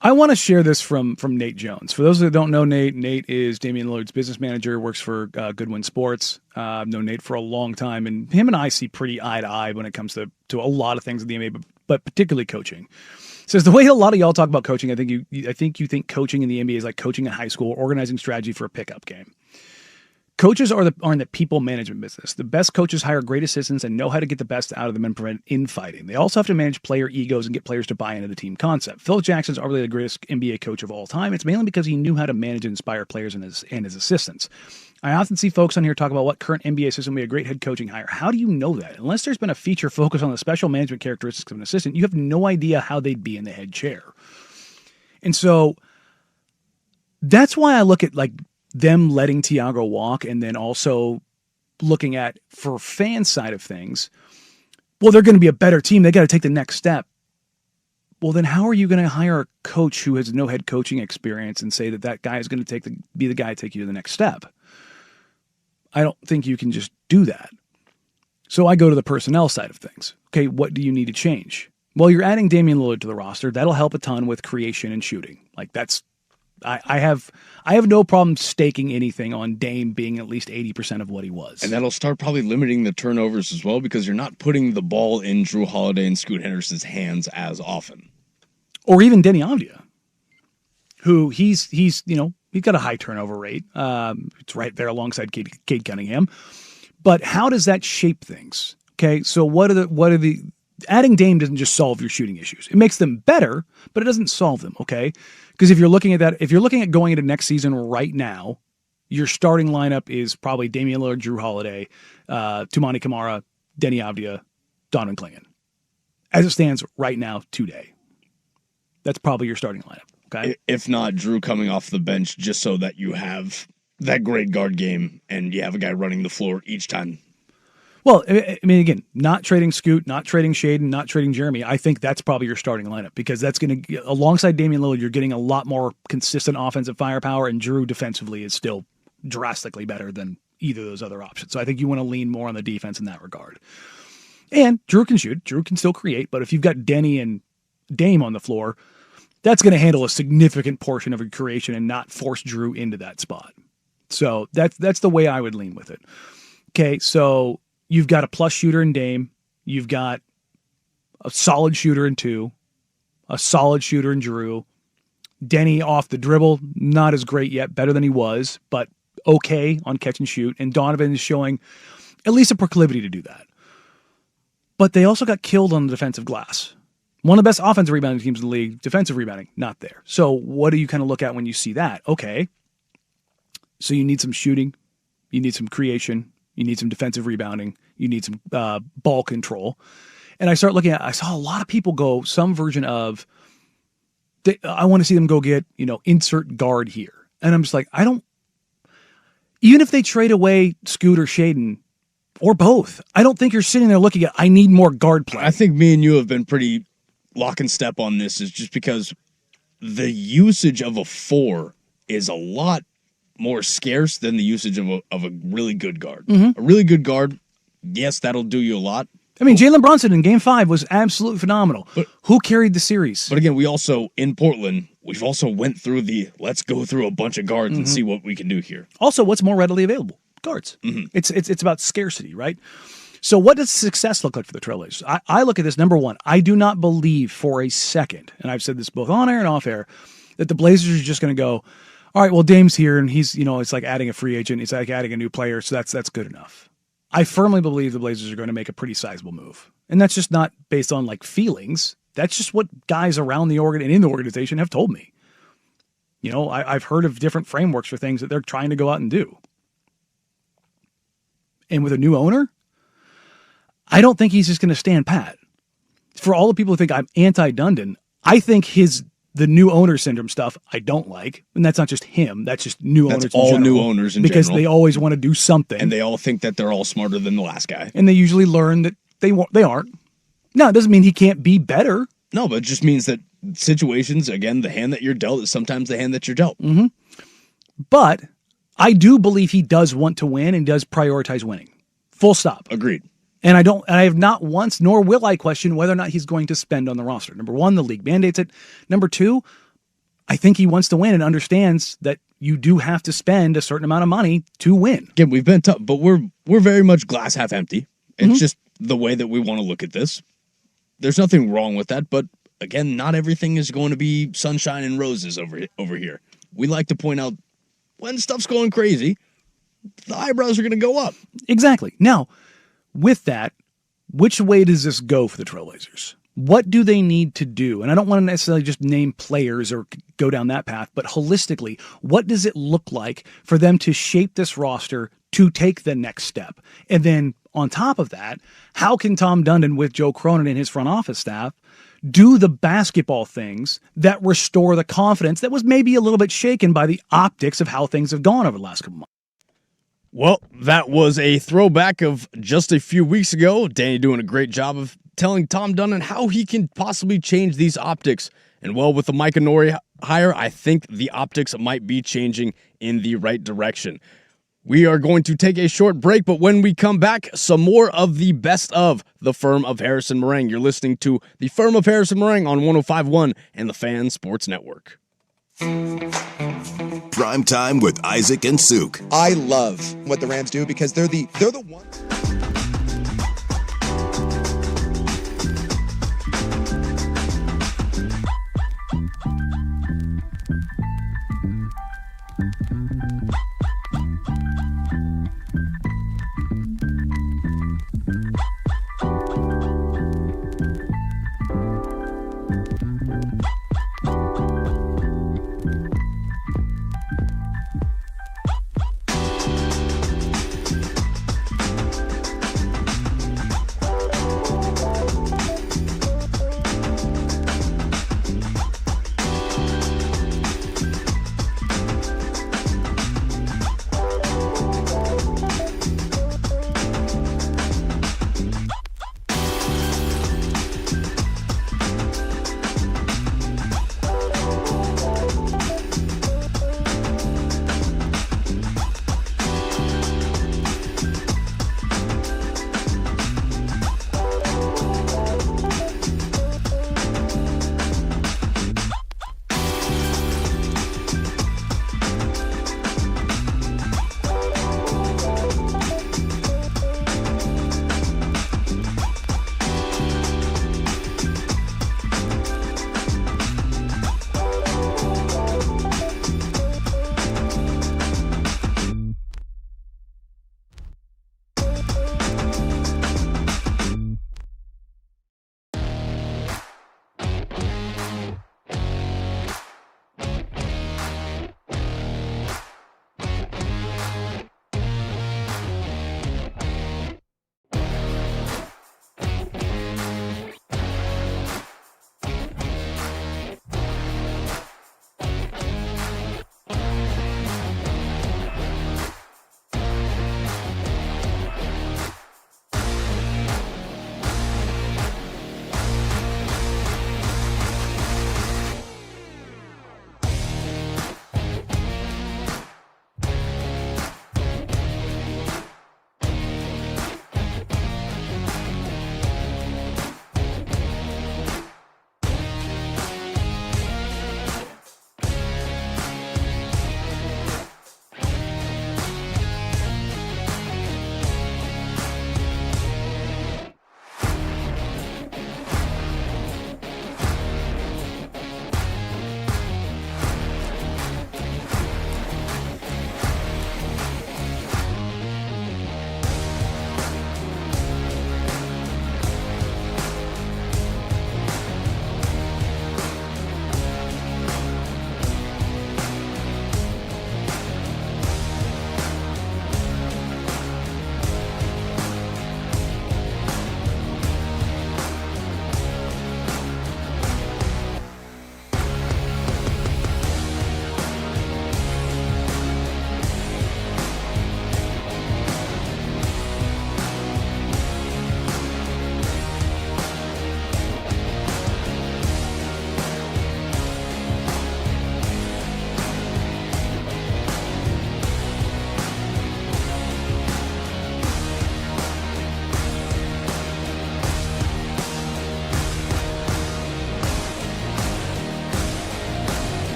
[SPEAKER 4] I want to share this from Nate Jones. For those that don't know Nate is Damian Lillard's business manager, works for Goodwin Sports. I've known Nate for a long time, and him and I see pretty eye to eye when it comes to a lot of things in the NBA, but particularly coaching. Says the way a lot of y'all talk about coaching, I think you think coaching in the NBA is like coaching in high school, organizing strategy for a pickup game. Coaches are in the people management business. The best coaches hire great assistants and know how to get the best out of them and prevent infighting. They also have to manage player egos and get players to buy into the team concept. Phil Jackson's arguably the greatest NBA coach of all time. It's mainly because he knew how to manage and inspire players and his assistants. I often see folks on here talk about what current NBA system would be a great head coaching hire. How do you know that? Unless there's been a feature focused on the special management characteristics of an assistant, you have no idea how they'd be in the head chair. And so that's why I look at like them letting Tiago walk, and then also looking at, for fan side of things, well, they're going to be a better team. They got to take the next step. Well, then how are you going to hire a coach who has no head coaching experience and say that guy is going to be the guy to take you to the next step? I don't think you can just do that. So I go to the personnel side of things. Okay, what do you need to change? Well, you're adding Damian Lillard to the roster. That'll help a ton with creation and shooting. Like that's, I have no problem staking anything on Dame being at least 80% of what he was.
[SPEAKER 2] And that'll start probably limiting the turnovers as well, because you're not putting the ball in Drew Holiday and Scoot Henderson's hands as often.
[SPEAKER 4] Or even Denny Avdia, who he's got a high turnover rate. It's right there alongside Cade Cunningham. But how does that shape things? Okay, so what are the adding Dame doesn't just solve your shooting issues. It makes them better, but it doesn't solve them, okay? Because if you're looking at going into next season right now, your starting lineup is probably Damian Lillard, Drew Holiday, Toumani Camara, Denny Avdia, Donovan Clingan. As it stands right now today. That's probably your starting lineup, okay?
[SPEAKER 2] If not, Drew coming off the bench just so that you have that great guard game and you have a guy running the floor each time.
[SPEAKER 4] Well, I mean, again, not trading Scoot, not trading Shaden, not trading Jeremy. I think that's probably your starting lineup, because that's going to, alongside Damian Lillard, you're getting a lot more consistent offensive firepower, and Drew defensively is still drastically better than either of those other options. So I think you want to lean more on the defense in that regard. And Drew can shoot. Drew can still create. But if you've got Denny and Dame on the floor, that's going to handle a significant portion of your creation and not force Drew into that spot. So that's the way I would lean with it. Okay, so you've got a plus shooter in Dame. You've got a solid shooter in 2, a solid shooter in Drew. Denny off the dribble, not as great yet, better than he was, but okay on catch and shoot. And Donovan is showing at least a proclivity to do that. But they also got killed on the defensive glass. One of the best offensive rebounding teams in the league, defensive rebounding, not there. So what do you kind of look at when you see that? Okay, so you need some shooting, you need some creation, you need some defensive rebounding, you need some ball control. And I start looking at, I saw a lot of people go some version of, I want to see them go get, insert guard here. And I'm just like, even if they trade away Scoot or Shaden, or both, I don't think you're sitting there looking at, I need more guard play.
[SPEAKER 2] I think me and you have been pretty lock and step on this, is just because the usage of a 4 is a lot more scarce than the usage of a really good guard. Mm-hmm. A really good guard, yes, that'll do you a lot.
[SPEAKER 4] I mean, Jalen Brunson in Game 5 was absolutely phenomenal. But who carried the series?
[SPEAKER 2] But again, we also, in Portland, we've also went through let's go through a bunch of guards and see what we can do here.
[SPEAKER 4] Also, what's more readily available? Guards. Mm-hmm. It's about scarcity, right? So what does success look like for the Trailblazers? I look at this, number one, I do not believe for a second, and I've said this both on air and off air, that the Blazers are just going to go, all right, well, Dame's here, and he's, it's like adding a free agent. It's like adding a new player, so that's good enough. I firmly believe the Blazers are going to make a pretty sizable move. And that's just not based on, like, feelings. That's just what guys around the organ and in the organization have told me. I've heard of different frameworks for things that they're trying to go out and do. And with a new owner, I don't think he's just going to stand pat. For all the people who think I'm anti-Dundon, I think the new owner syndrome stuff I don't like. And that's not just him. That's just new owners in general.
[SPEAKER 2] That's all new owners in
[SPEAKER 4] because
[SPEAKER 2] general.
[SPEAKER 4] They always want to do something.
[SPEAKER 2] And they all think that they're all smarter than the last guy.
[SPEAKER 4] And they usually learn that they aren't. No, it doesn't mean he can't be better.
[SPEAKER 2] No, but it just means that situations, again, the hand that you're dealt is sometimes the hand that you're dealt.
[SPEAKER 4] Mm-hmm. But I do believe he does want to win and does prioritize winning. Full stop.
[SPEAKER 2] Agreed.
[SPEAKER 4] And I have not once, nor will I question whether or not he's going to spend on the roster. Number one, the league mandates it. Number two, I think he wants to win and understands that you do have to spend a certain amount of money to win.
[SPEAKER 2] Again, we've been tough, but we're very much glass half empty. It's just the way that we want to look at this. There's nothing wrong with that, but again, not everything is going to be sunshine and roses over here. We like to point out when stuff's going crazy, the eyebrows are going to go up.
[SPEAKER 4] Exactly. Now, with that, which way does this go for the Trailblazers? What do they need to do? And I don't want to necessarily just name players or go down that path, but holistically, what does it look like for them to shape this roster to take the next step? And then on top of that, how can Tom Dundon with Joe Cronin and his front office staff do the basketball things that restore the confidence that was maybe a little bit shaken by the optics of how things have gone over the last couple months?
[SPEAKER 2] Well, that was a throwback of just a few weeks ago. Danny doing a great job of telling Tom Dundon how he can possibly change these optics. And well, with the Mike Nori hire, I think the optics might be changing in the right direction. We are going to take a short break, but when we come back, some more of the best of the Firm of Harrison Marang. You're listening to the Firm of Harrison Marang on 105.1 and the Fan Sports Network.
[SPEAKER 5] Prime Time with Isaac and Suk.
[SPEAKER 6] I love what the Rams do because they're the ones.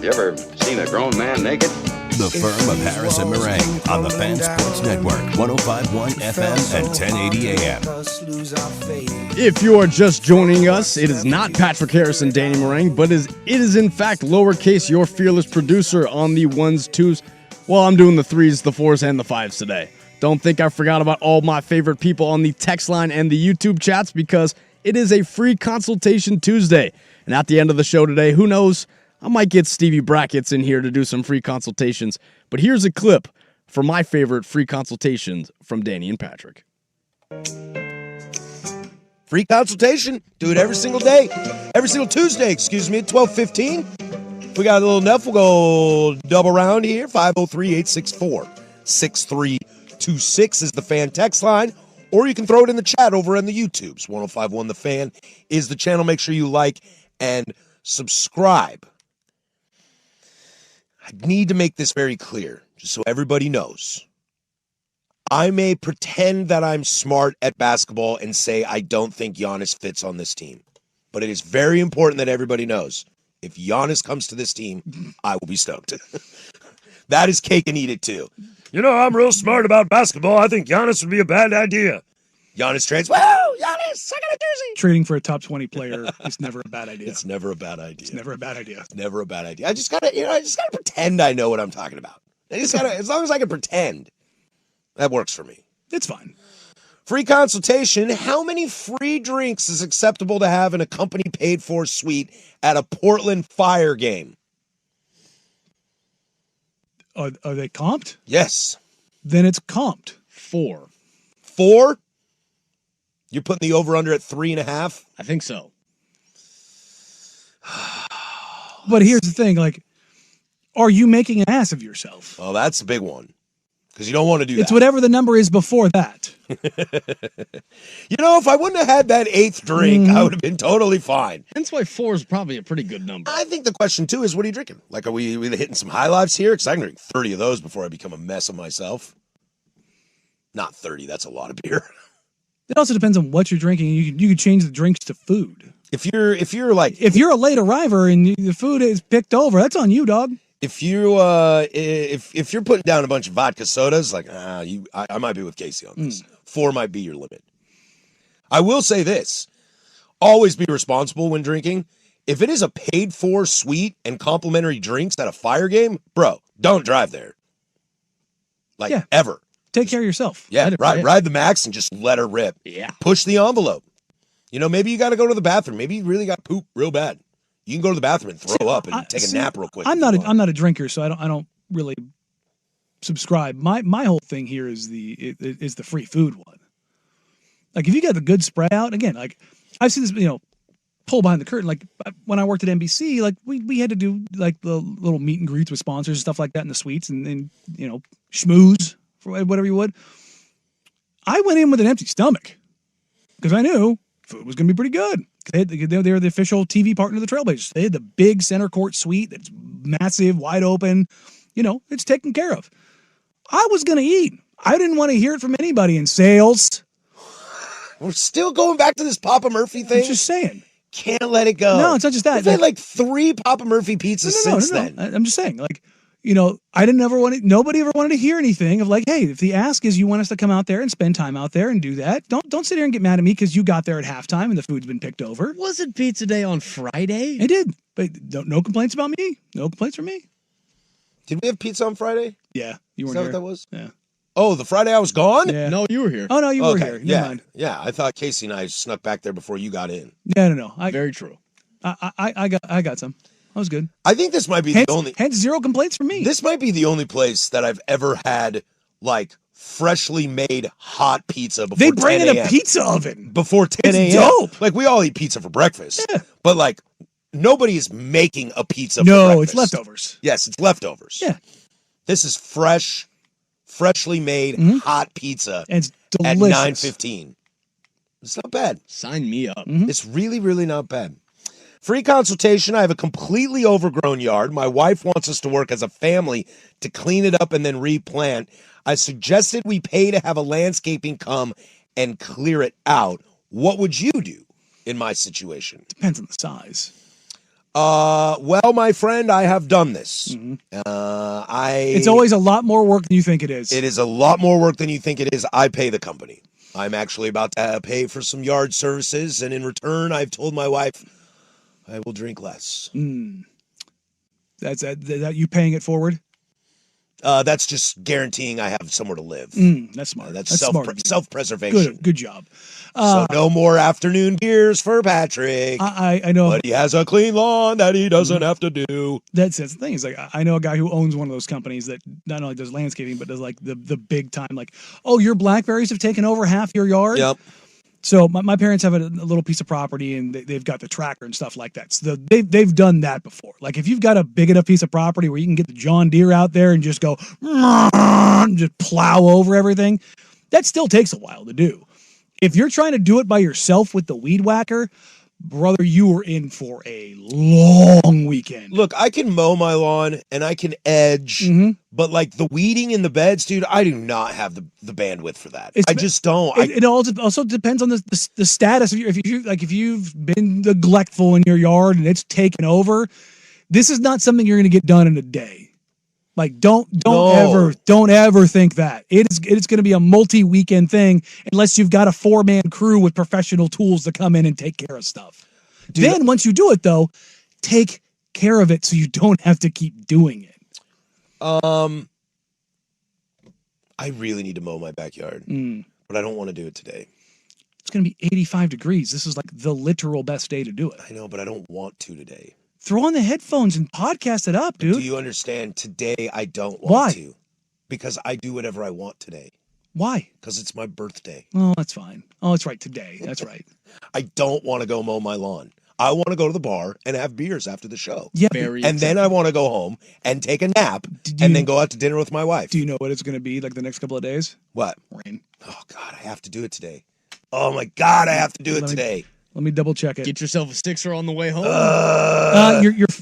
[SPEAKER 7] You ever seen a grown man naked?
[SPEAKER 5] The Firm of Harris and Marang on the Fan Sports Network, 105.1 FM and 1080 AM.
[SPEAKER 2] If you are just joining us, it is not Patrick Harris and Danny Marang, but it is in fact lowercase your fearless producer on the ones, twos. Well, I'm doing the threes, the fours, and the fives today. Don't think I forgot about all my favorite people on the text line and the YouTube chats because it is a free consultation Tuesday. And at the end of the show today, who knows? I might get Stevie Brackets in here to do some free consultations. But here's a clip for my favorite free consultations from Danny and Patrick.
[SPEAKER 3] Free consultation. Do it every single day. Every single Tuesday, at 12:15. If we got a little enough, we'll go double round here. 503-864-6326 is the fan text line. Or you can throw it in the chat over on the YouTubes. 105.1 The Fan is the channel. Make sure you like and subscribe. I need to make this very clear, just so everybody knows. I may pretend that I'm smart at basketball and say I don't think Giannis fits on this team. But it is very important that everybody knows, if Giannis comes to this team, I will be stoked. That is cake and eat it too. You know, I'm real smart about basketball. I think Giannis would be a bad idea. Giannis trades. Woo! Giannis, I got a jersey.
[SPEAKER 4] Trading for a top 20 player is never a bad idea.
[SPEAKER 3] It's never a bad idea.
[SPEAKER 4] It's never a bad idea.
[SPEAKER 3] It's never a bad idea. I just gotta pretend I know what I'm talking about. As long as I can pretend, that works for me.
[SPEAKER 4] It's fine.
[SPEAKER 3] Free consultation. How many free drinks is acceptable to have in a company paid for suite at a Portland Fire game?
[SPEAKER 4] Are they comped?
[SPEAKER 3] Yes.
[SPEAKER 4] Then it's comped.
[SPEAKER 2] 4.
[SPEAKER 3] 4? You're putting the over-under at 3.5?
[SPEAKER 2] I think so.
[SPEAKER 4] But here's the thing, like, are you making an ass of yourself?
[SPEAKER 3] Oh, that's a big one. Because you don't want to do that.
[SPEAKER 4] It's whatever the number is before that.
[SPEAKER 3] You know, if I wouldn't have had that 8th drink, I would have been totally fine.
[SPEAKER 2] That's why 4 is probably a pretty good number.
[SPEAKER 3] I think the question, too, is what are you drinking? Like, are we hitting some high lives here? Because I can drink 30 of those before I become a mess of myself. Not 30. That's a lot of beer.
[SPEAKER 4] It also depends on what you're drinking. You could change the drinks to food.
[SPEAKER 3] If you're a late arriver and the food is picked over, that's on you, dog. If you're putting down a bunch of vodka sodas, like I might be with Casey on this. 4 might be your limit. I will say this: always be responsible when drinking. If it is a paid-for suite and complimentary drinks at a Fire game, bro, don't drive there. Ever.
[SPEAKER 4] Take care of yourself.
[SPEAKER 3] Yeah, ride the max and just let her rip.
[SPEAKER 2] Yeah.
[SPEAKER 3] Push the envelope. You know, maybe you got to go to the bathroom. Maybe you really got poop real bad. You can go to the bathroom and throw up and take a nap real quick.
[SPEAKER 4] I'm not a drinker, so I don't really subscribe. My whole thing here is the free food one. Like, if you got the good spread out, again, like I've seen this, pull behind the curtain. Like when I worked at NBC, like we had to do like the little meet and greets with sponsors and stuff like that in the suites and schmooze for whatever you would. I went in with an empty stomach because I knew food was going to be pretty good. They were the official TV partner of the Trailblazers. They had the big center court suite that's massive, wide open. It's taken care of. I was going to eat. I didn't want to hear it from anybody in sales.
[SPEAKER 3] We're still going back to this Papa Murphy thing.
[SPEAKER 4] I'm just saying.
[SPEAKER 3] Can't let it go.
[SPEAKER 4] No, it's not just that.
[SPEAKER 3] We've had like 3 Papa Murphy pizzas since then.
[SPEAKER 4] I'm just saying, like, nobody ever wanted to hear anything of like, hey, if the ask is you want us to come out there and spend time out there and do that, don't sit here and get mad at me because you got there at halftime and the food's been picked over.
[SPEAKER 2] Wasn't pizza day on Friday?
[SPEAKER 4] It did, but no complaints about me. No complaints from me.
[SPEAKER 3] Did we have pizza on Friday?
[SPEAKER 4] Yeah, you weren't
[SPEAKER 3] Is that
[SPEAKER 4] here.
[SPEAKER 3] what that was?
[SPEAKER 4] Yeah.
[SPEAKER 3] Oh, the Friday I was gone?
[SPEAKER 4] Yeah.
[SPEAKER 2] No, you were here.
[SPEAKER 4] Oh no, you were here. Never
[SPEAKER 3] Yeah,
[SPEAKER 4] mind.
[SPEAKER 3] yeah. I thought Casey and I snuck back there before you got in.
[SPEAKER 4] No.
[SPEAKER 2] Very true.
[SPEAKER 4] I got some. That was good.
[SPEAKER 3] I think this might be the only.
[SPEAKER 4] Hence 0 complaints from me.
[SPEAKER 3] This might be the only place that I've ever had like freshly made hot pizza before.
[SPEAKER 4] They bring
[SPEAKER 3] 10
[SPEAKER 4] in
[SPEAKER 3] a.m.
[SPEAKER 4] a pizza oven
[SPEAKER 3] before 10
[SPEAKER 4] It's
[SPEAKER 3] a.m.
[SPEAKER 4] dope.
[SPEAKER 3] Like we all eat pizza for breakfast.
[SPEAKER 4] Yeah.
[SPEAKER 3] But like nobody is making a pizza for
[SPEAKER 4] No,
[SPEAKER 3] breakfast.
[SPEAKER 4] it's leftovers.
[SPEAKER 3] Yes, it's leftovers.
[SPEAKER 4] Yeah.
[SPEAKER 3] This is freshly made hot pizza
[SPEAKER 4] And it's
[SPEAKER 3] at
[SPEAKER 4] delicious.
[SPEAKER 3] 9:15. It's not bad.
[SPEAKER 2] Sign me up.
[SPEAKER 3] It's really, really not bad. Free consultation. I have a completely overgrown yard. My wife wants us to work as a family to clean it up and then replant. I suggested we pay to have a landscaping come and clear it out. What would you do in my situation?
[SPEAKER 4] Depends on the size.
[SPEAKER 3] Well, my friend, I have done this.
[SPEAKER 4] Mm-hmm.
[SPEAKER 3] It's
[SPEAKER 4] It's always a lot more work than you think it is.
[SPEAKER 3] It is a lot more work than you think it is. I pay the company. I'm actually about to pay for some yard services, and in return, I've told my wife I will drink less.
[SPEAKER 4] That's that you paying it forward?
[SPEAKER 3] That's just guaranteeing I have somewhere to live.
[SPEAKER 4] That's smart.
[SPEAKER 3] That's
[SPEAKER 4] smart.
[SPEAKER 3] self-preservation.
[SPEAKER 4] Good job.
[SPEAKER 3] So no more afternoon beers for Patrick.
[SPEAKER 4] I know,
[SPEAKER 3] but he has a clean lawn that he doesn't have to do.
[SPEAKER 4] That's the thing. Is like I know a guy who owns one of those companies that not only does landscaping but does like the big time. Like, oh, your blackberries have taken over half your yard.
[SPEAKER 3] Yep.
[SPEAKER 4] So my parents have a little piece of property and they've got the tracker and stuff like that. So they've done that before. Like if you've got a big enough piece of property where you can get the John Deere out there and just go and just plow over everything, that still takes a while to do. If you're trying to do it by yourself with the weed whacker, brother, you are in for a long weekend.
[SPEAKER 3] Look, I can mow my lawn and I can edge, but like the weeding in the beds, dude, I do not have the bandwidth for that. I just don't.
[SPEAKER 4] It also depends on the status of if you've been neglectful in your yard and it's taken over. This is not something you're going to get done in a day. Like don't ever think that it's going to be a multi-weekend thing unless you've got a 4-man crew with professional tools to come in and take care of stuff. Dude, then once you do it though, take care of it so you don't have to keep doing it.
[SPEAKER 3] I really need to mow my backyard, but I don't want to do it today.
[SPEAKER 4] It's going to be 85 degrees. This is like the literal best day to do it.
[SPEAKER 3] I know, but I don't want to today.
[SPEAKER 4] Throw on the headphones and podcast it up, dude.
[SPEAKER 3] Do you understand? Today I don't want to. Because I do whatever I want today.
[SPEAKER 4] Why?
[SPEAKER 3] Because it's my birthday.
[SPEAKER 4] Oh, that's fine. Oh, that's right. Today. That's right.
[SPEAKER 3] I don't want to go mow my lawn. I want to go to the bar and have beers after the show.
[SPEAKER 4] Yeah.
[SPEAKER 3] And then I want to go home and take a nap and then go out to dinner with my wife.
[SPEAKER 4] Do you know what it's going to be like the next couple of days?
[SPEAKER 3] What?
[SPEAKER 4] Rain.
[SPEAKER 3] Oh, God, I have to do it today. Oh, my God, I have to do it today.
[SPEAKER 4] Let me double check it.
[SPEAKER 2] Get yourself a Stixer on the way home.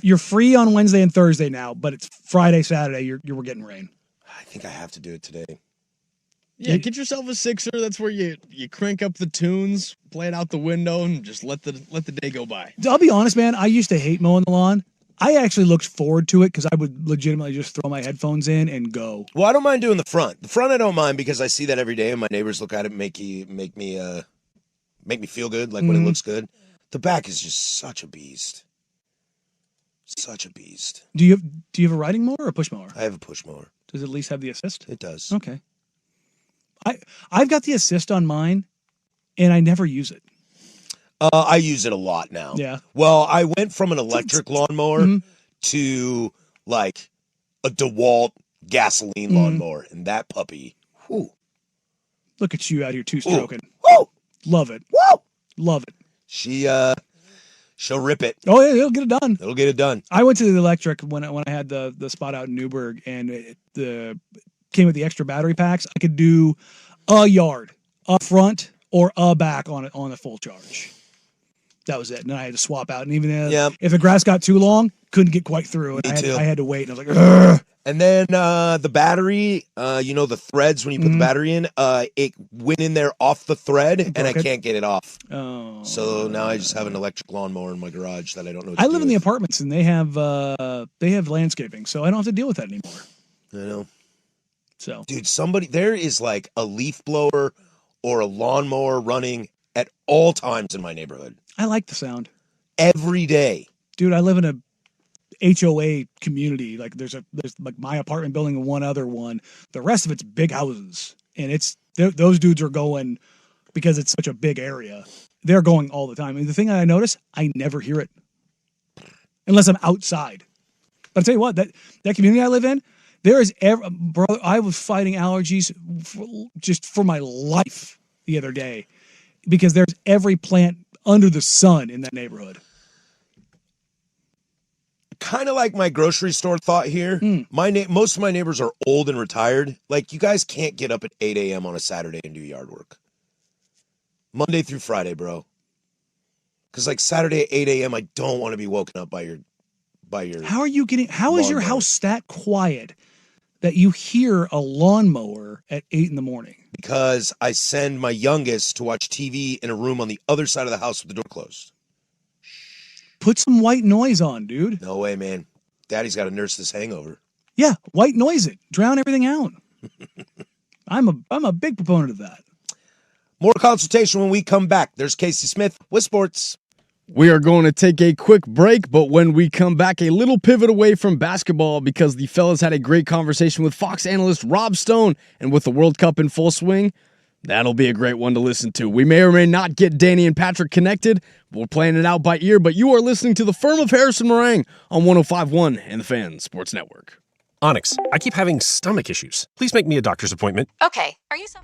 [SPEAKER 4] You're free on Wednesday and Thursday now, but it's Friday, Saturday. We're getting rain.
[SPEAKER 3] I think I have to do it today.
[SPEAKER 2] Yeah, get yourself a Sixer. That's where you crank up the tunes, play it out the window, and just let the day go by.
[SPEAKER 4] I'll be honest, man. I used to hate mowing the lawn. I actually looked forward to it because I would legitimately just throw my headphones in and go.
[SPEAKER 3] Well, I don't mind doing the front. The front I don't mind because I see that every day, and my neighbors look at it and make me feel good, like when it looks good. The back is just such a beast. Such a beast.
[SPEAKER 4] Do you have a riding mower or a push mower?
[SPEAKER 3] I have a push mower.
[SPEAKER 4] Does it at least have the assist?
[SPEAKER 3] It does.
[SPEAKER 4] Okay. I've got the assist on mine, and I never use it.
[SPEAKER 3] I use it a lot now.
[SPEAKER 4] Yeah.
[SPEAKER 3] Well, I went from an electric lawnmower to like a DeWalt gasoline lawnmower, and that puppy. Whew.
[SPEAKER 4] Look at you out here two-stroking.
[SPEAKER 3] Woo!
[SPEAKER 4] Love it.
[SPEAKER 3] Woo!
[SPEAKER 4] Love it.
[SPEAKER 3] She'll rip it.
[SPEAKER 4] Oh yeah, it'll get it done.
[SPEAKER 3] It'll get it done.
[SPEAKER 4] I went to the electric when I had the spot out in Newburgh, and it came with the extra battery packs. I could do a yard, a front or a back on a full charge. That was it. And then I had to swap out, and even if the grass got too long, couldn't get quite through, and I had to wait. And I was like, ugh.
[SPEAKER 3] And then the battery, the threads when you put the battery in, it went in there off the thread, and I can't get it off.
[SPEAKER 4] Oh.
[SPEAKER 3] So now I just have an electric lawnmower in my garage that I don't know what
[SPEAKER 4] I
[SPEAKER 3] to do
[SPEAKER 4] live in the
[SPEAKER 3] with.
[SPEAKER 4] apartments, and they have landscaping, so I don't have to deal with that anymore.
[SPEAKER 3] I know.
[SPEAKER 4] So,
[SPEAKER 3] dude, there is like a leaf blower or a lawnmower running at all times in my neighborhood.
[SPEAKER 4] I like the sound.
[SPEAKER 3] Every day.
[SPEAKER 4] Dude, I live in a HOA community. Like there's like my apartment building and one other one. The rest of it's big houses, and those dudes are going because it's such a big area. They're going all the time. And the thing that I notice, I never hear it unless I'm outside. But I'll tell you what, that community I live in, there is brother. I was fighting allergies for my life the other day because there's every plant under the sun in that neighborhood.
[SPEAKER 3] Kind of like my grocery store thought here. Most of my neighbors are old and retired. Like, you guys can't get up at 8 a.m. on a Saturday and do yard work. Monday through Friday, bro. Because like Saturday at 8 a.m., I don't want to be woken up by your. How
[SPEAKER 4] is your house that quiet that you hear a lawnmower at 8 in the morning?
[SPEAKER 3] Because I send my youngest to watch TV in a room on the other side of the house with the door closed.
[SPEAKER 4] Put some white noise on, dude.
[SPEAKER 3] No way, man. Daddy's got to nurse this hangover.
[SPEAKER 4] Yeah, white noise it. Drown everything out. I'm a big proponent of that.
[SPEAKER 3] More consultation when we come back. There's Casey Smith with sports.
[SPEAKER 2] We are going to take a quick break, but when we come back, a little pivot away from basketball because the fellas had a great conversation with Fox analyst Rob Stone, and with the World Cup in full swing, that'll be a great one to listen to. We may or may not get Danny and Patrick connected. We're playing it out by ear, but you are listening to the Firm of Harrison Marang on 105.1 and the Fan Sports Network.
[SPEAKER 8] Onyx, I keep having stomach issues. Please make me a doctor's appointment.
[SPEAKER 9] Okay, are you so...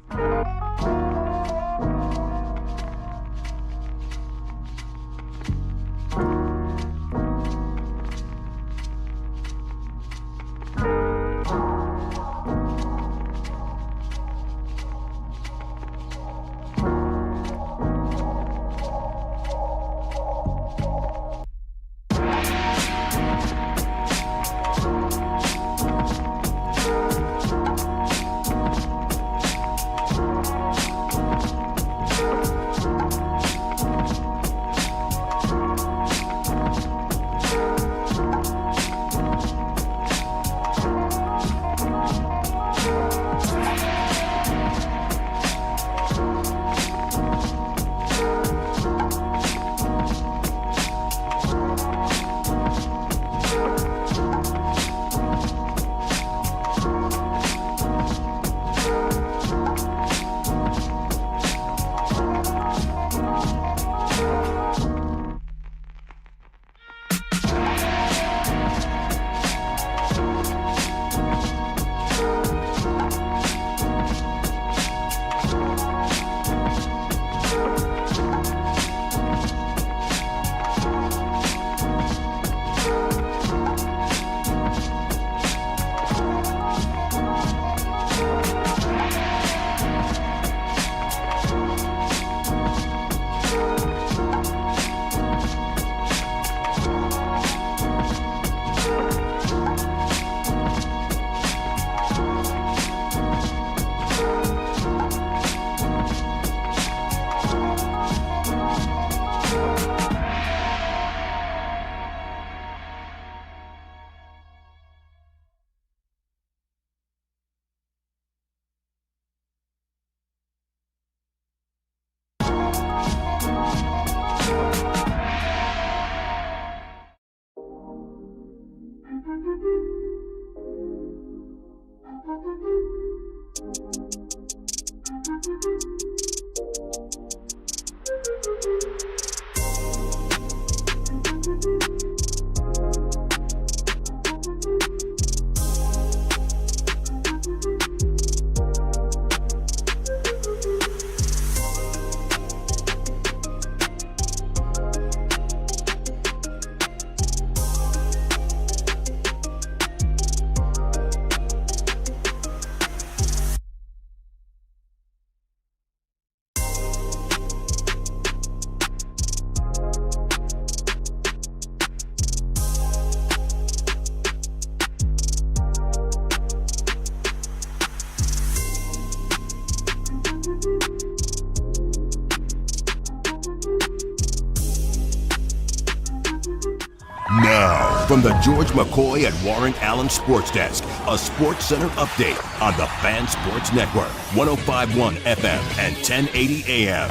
[SPEAKER 5] Now, from the George McCoy and Warren Allen Sports Desk, a Sports Center update on the Fan Sports Network, 105.1 FM and 1080 AM.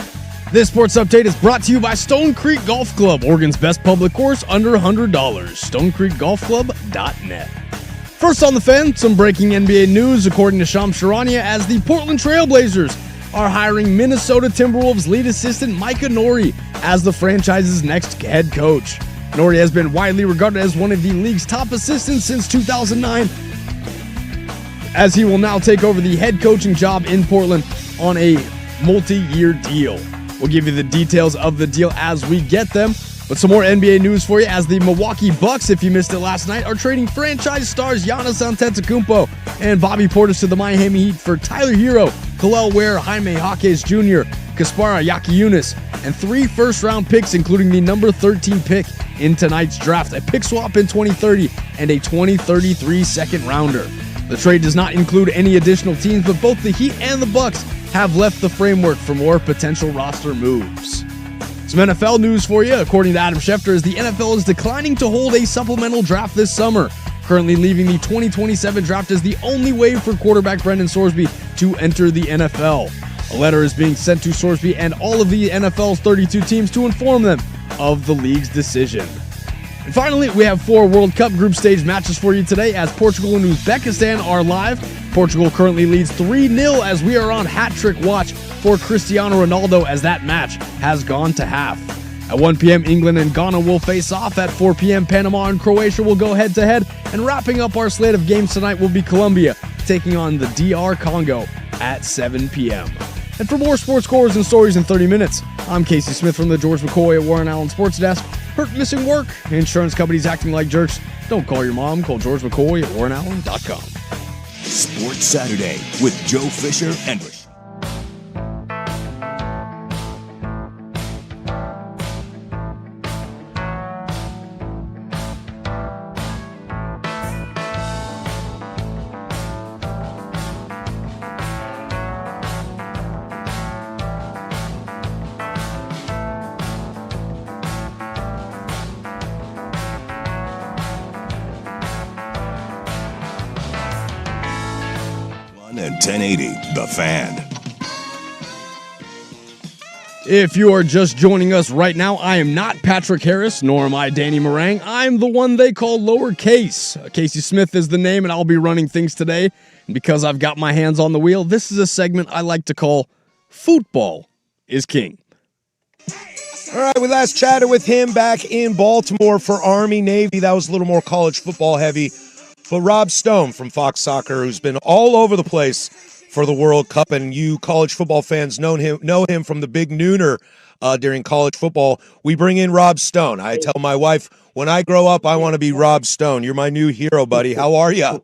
[SPEAKER 2] This sports update is brought to you by Stone Creek Golf Club, Oregon's best public course under $100. StoneCreekGolfClub.net. First on the Fan, some breaking NBA news according to Shams Charania, as the Portland Trailblazers are hiring Minnesota Timberwolves lead assistant Micah Nori as the franchise's next head coach. Nori has been widely regarded as one of the league's top assistants since 2009, as he will now take over the head coaching job in Portland on a multi-year deal. We'll give you the details of the deal as we get them. But some more NBA news for you, as the Milwaukee Bucks, if you missed it last night, are trading franchise stars Giannis Antetokounmpo and Bobby Portis to the Miami Heat for Tyler Hero, Khalil Ware, Jaime Jaquez Jr., Kaspara Yakiunis, and 3 first-round picks, including the number 13 pick in tonight's draft, a pick swap in 2030, and a 2033 second-rounder. The trade does not include any additional teams, but both the Heat and the Bucks have left the framework for more potential roster moves. Some NFL news for you. According to Adam Schefter, the NFL is declining to hold a supplemental draft this summer, currently leaving the 2027 draft as the only way for quarterback Brendan Sorsby to enter the NFL. A letter is being sent to Sorsby and all of the NFL's 32 teams to inform them of the league's decision. And finally, we have 4 World Cup group stage matches for you today as Portugal and Uzbekistan are live. Portugal currently leads 3-0 as we are on hat-trick watch for Cristiano Ronaldo as that match has gone to half. At 1 p.m., England and Ghana will face off. At 4 p.m., Panama and Croatia will go head-to-head. And wrapping up our slate of games tonight will be Colombia taking on the DR Congo at 7 p.m. And for more sports scores and stories in 30 minutes, I'm Casey Smith from the George McCoy at Warren Allen Sports Desk. Hurt, missing work, insurance companies acting like jerks. Don't call your mom. Call George McCoy at warrenallen.com.
[SPEAKER 5] Sports Saturday with Joe Fisher and and 1080 The Fan.
[SPEAKER 2] If you are just joining us right now, I am not Patrick Harris, nor am I Danny Marang. I'm the one they call lowercase. Casey Smith is the name, and I'll be running things today. And because I've got my hands on the wheel, this is a segment I like to call Football is King.
[SPEAKER 3] All right, we last chatted with him back in Baltimore for Army Navy. That was a little more college football heavy. But Rob Stone from Fox Soccer, who's been all over the place for the World Cup, and you college football fans know him from the Big Nooner during college football. We bring in Rob Stone. I tell my wife, when I grow up, I want to be Rob Stone. You're my new hero, buddy. How are you?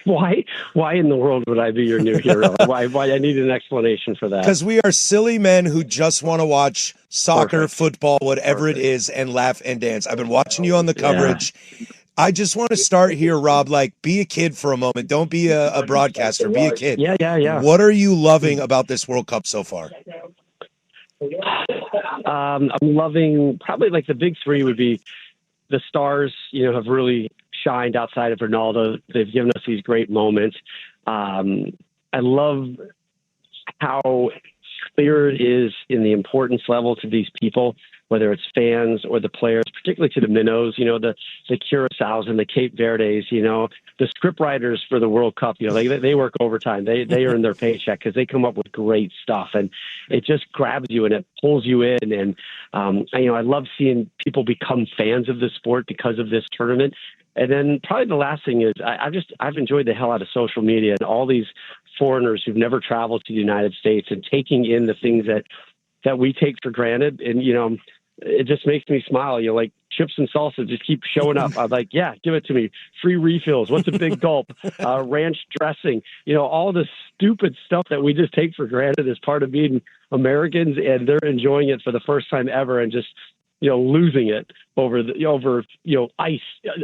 [SPEAKER 9] Why in the world would I be your new hero? Why I need an explanation for that.
[SPEAKER 3] Because we are silly men who just want to watch soccer,
[SPEAKER 9] Perfect.
[SPEAKER 3] football, whatever it is, and laugh and dance. I've been watching you on the coverage. Yeah. I just want to start here, Rob. Be a kid for a moment. Don't be a broadcaster. Be a kid.
[SPEAKER 9] Yeah.
[SPEAKER 3] What are you loving about this World Cup so far?
[SPEAKER 9] I'm loving probably the big three would be the stars, have really shined outside of Ronaldo. They've given us these great moments. I love how clear it is in the importance level to these people, whether it's fans or the players, particularly to the minnows, the Curaçaos and the Cape Verdes, the script writers for the World Cup, they work overtime. They earn their paycheck because they come up with great stuff, and it just grabs you and it pulls you in. And, I love seeing people become fans of the sport because of this tournament. And then probably the last thing is I've enjoyed the hell out of social media and all these foreigners who've never traveled to the United States and taking in the things that we take for granted. And, it just makes me smile. Chips and salsa just keep showing up. I'm like, yeah, give it to me. Free refills. What's a big gulp? Ranch dressing. All the stupid stuff that we just take for granted as part of being Americans, and they're enjoying it for the first time ever and just, losing it over ice,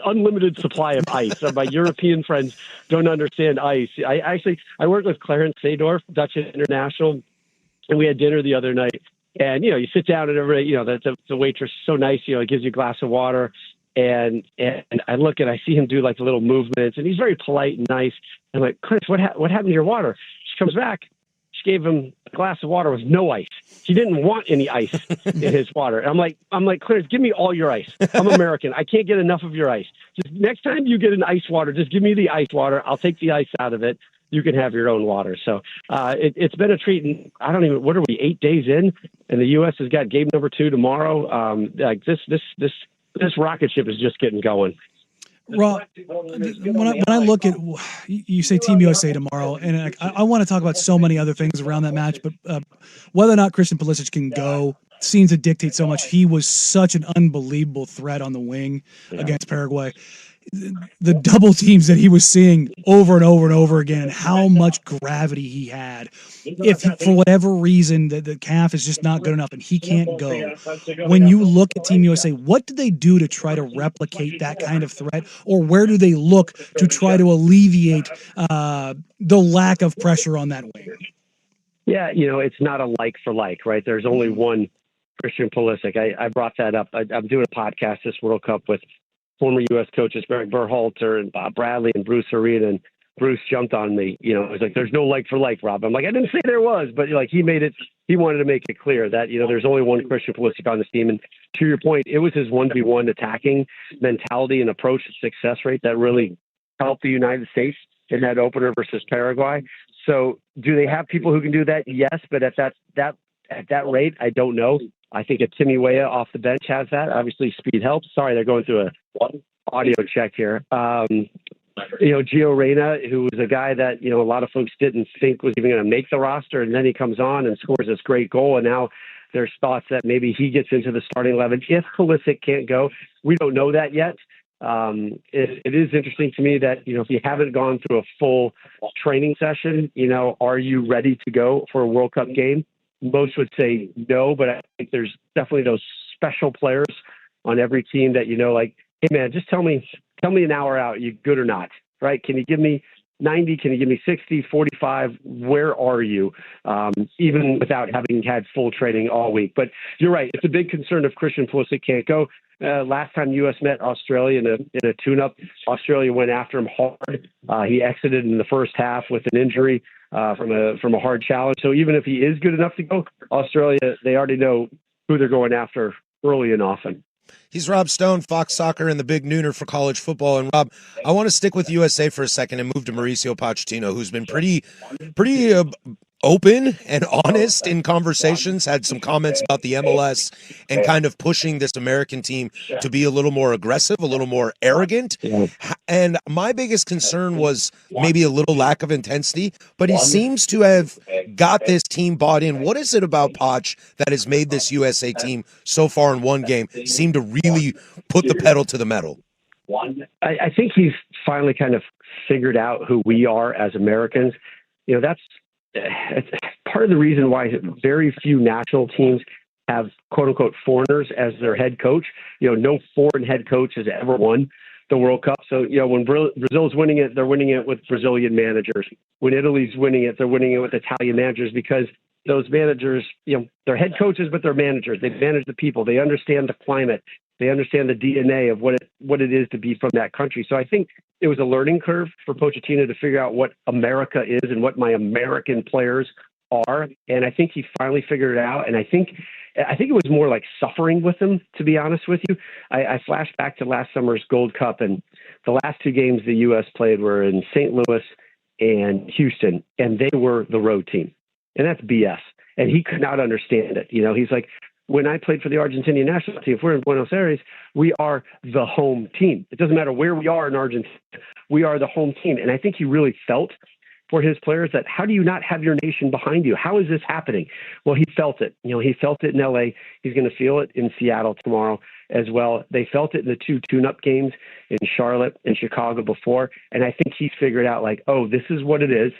[SPEAKER 9] unlimited supply of ice. My European friends don't understand ice. I worked with Clarence Seedorf, Dutch International, and we had dinner the other night. And, you sit down and everybody, the waitress is so nice, it gives you a glass of water. And I look and I see him do the little movements, and he's very polite and nice. I'm like, Clarence, what happened to your water? She comes back. She gave him a glass of water with no ice. He didn't want any ice in his water. And I'm like, Clarence, give me all your ice. I'm American. I can't get enough of your ice. Just next time you get an ice water, just give me the ice water. I'll take the ice out of it. You can have your own water. So it's been a treat. And what are we, 8 days in? And the U.S. has got game number 2 tomorrow. This rocket ship is just getting going.
[SPEAKER 4] Rob, when I look at, you say Team USA tomorrow, and I want to talk about so many other things around that match, but whether or not Christian Pulisic can go seems to dictate so much. He was such an unbelievable threat on the wing against Paraguay. The double teams that he was seeing over and over and over again, and how much gravity he had. If for whatever reason the calf is just not good enough and he can't go, when you look at Team USA, what do they do to try to replicate that kind of threat, or where do they look to try to alleviate the lack of pressure on that wing?
[SPEAKER 9] Yeah, it's not a like for like, right? There's only one Christian Pulisic. I brought that up. I'm doing a podcast this World Cup with former U.S. coaches Greg Berhalter and Bob Bradley and Bruce Arena, and Bruce jumped on me. You know, it was like, there's no like for like, Rob. I'm like, I didn't say there was, but like he wanted to make it clear that, you know, there's only one Christian Pulisic on this team. And to your point, it was his 1v1 attacking mentality and approach to success rate that really helped the United States in that opener versus Paraguay. So do they have people who can do that? Yes, but at that rate, I don't know. I think a Timmy Weah off the bench has that. Obviously, speed helps. Sorry, they're going through a audio check here. You know, Gio Reyna, who was a guy that, you know, a lot of folks didn't think was even going to make the roster, and then he comes on and scores this great goal, and now there's thoughts that maybe he gets into the starting 11 if Pulisic can't go. We don't know that yet. It is interesting to me that, you know, if you haven't gone through a full training session, you know, are you ready to go for a World Cup game? Most would say no, but I think there's definitely those special players on every team that, you know, like, hey man, just tell me an hour out, you good or not, right? Can you give me 90? Can you give me 60, 45? Where are you? Even without having had full training all week. But you're right. It's a big concern if Christian Pulisic can't go. Last time U.S. met Australia in a tune-up, Australia went after him hard. He exited in the first half with an injury from a hard challenge. So even if he is good enough to go, Australia, they already know who they're going after early and often.
[SPEAKER 3] He's Rob Stone, Fox Soccer, and the big nooner for college football. And Rob, I want to stick with USA for a second and move to Mauricio Pochettino, who's been pretty open and honest in conversations, had some comments about the MLS and kind of pushing this American team to be a little more aggressive, a little more arrogant. And my biggest concern was maybe a little lack of intensity, but he seems to have got this team bought in. What is it about Poch that has made this USA team so far in one game seem to really put the pedal to the metal?
[SPEAKER 9] I think he's finally kind of figured out who we are as Americans. You know, it's part of the reason why very few national teams have quote unquote foreigners as their head coach. You know, no foreign head coach has ever won the World Cup. So, you know, when Brazil's winning it, they're winning it with Brazilian managers. When Italy's winning it, they're winning it with Italian managers, because those managers, you know, they're head coaches, but they're managers. They manage the people. They understand the climate. They understand the DNA of what it is to be from that country. So I think it was a learning curve for Pochettino to figure out what America is and what my American players are. And I think he finally figured it out. And I think it was more like suffering with him, to be honest with you. I flashed back to last summer's Gold Cup, and the last two games the U.S. played were in St. Louis and Houston, and they were the road team. And that's BS. And he could not understand it. You know, he's like, when I played for the Argentinian national team, if we're in Buenos Aires, we are the home team. It doesn't matter where we are in Argentina. We are the home team. And I think he really felt for his players that, how do you not have your nation behind you? How is this happening? Well, he felt it. You know, he felt it in LA. He's going to feel it in Seattle tomorrow as well. They felt it in the two tune-up games in Charlotte and Chicago before. And I think he's figured out, like, oh, this is what it is.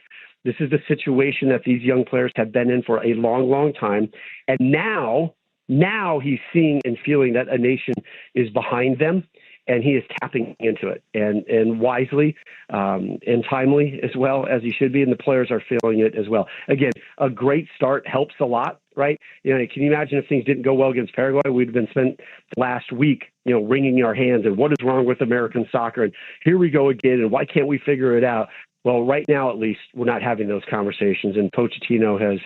[SPEAKER 9] This is the situation that these young players have been in for a long, long time. And now he's seeing and feeling that a nation is behind them, and he is tapping into it, and wisely and timely as well as he should be. And the players are feeling it as well. Again, a great start helps a lot, right? You know, can you imagine if things didn't go well against Paraguay? We'd have been spent the last week, you know, wringing our hands and what is wrong with American soccer? And here we go again. And why can't we figure it out? Well, right now, at least, we're not having those conversations, and Pochettino has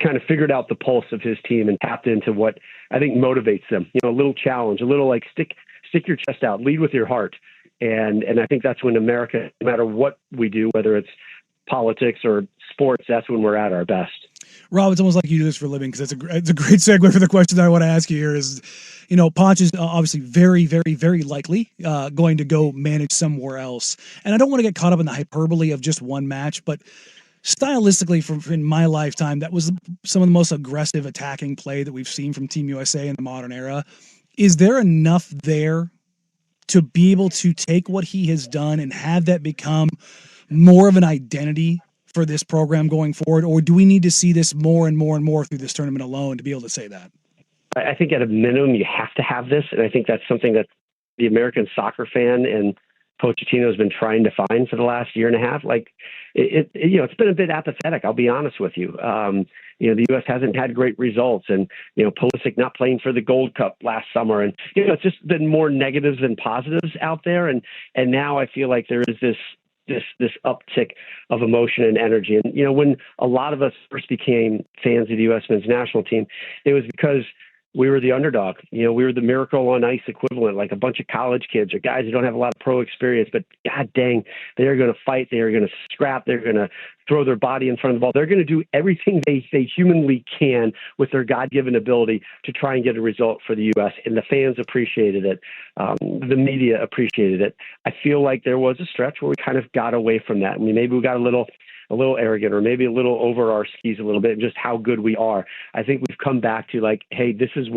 [SPEAKER 9] kind of figured out the pulse of his team and tapped into what I think motivates them. You know, a little challenge, a little like stick your chest out, lead with your heart. And I think that's when America, no matter what we do, whether it's politics or sports, that's when we're at our best.
[SPEAKER 4] Rob, it's almost like you do this for a living, because it's a great segue for the question that I want to ask you here is, you know, Poch is obviously very, very, very likely going to go manage somewhere else. And I don't want to get caught up in the hyperbole of just one match, but stylistically, in my lifetime, that was some of the most aggressive attacking play that we've seen from Team USA in the modern era. Is there enough there to be able to take what he has done and have that become more of an identity for this program going forward? Or do we need to see this more and more and more through this tournament alone to be able to say that?
[SPEAKER 9] I think at a minimum, you have to have this. And I think that's something that the American soccer fan and Pochettino has been trying to find for the last year and a half. Like it's been a bit apathetic. I'll be honest with you. The U.S. hasn't had great results, and Pulisic not playing for the Gold Cup last summer, and it's just been more negatives than positives out there. And now I feel like there is this uptick of emotion and energy. And when a lot of us first became fans of the U.S. men's national team, it was because we were the underdog. We were the miracle on ice equivalent, like a bunch of college kids or guys who don't have a lot of pro experience, but god dang, they are going to fight. They are going to scrap. They're going to throw their body in front of the ball. They're going to do everything they humanly can with their God-given ability to try and get a result for the U.S. And the fans appreciated it. The media appreciated it. I feel like there was a stretch where we kind of got away from that. I mean, maybe we got a little arrogant, or maybe a little over our skis a little bit, just how good we are. I think we've come back to like, hey, this is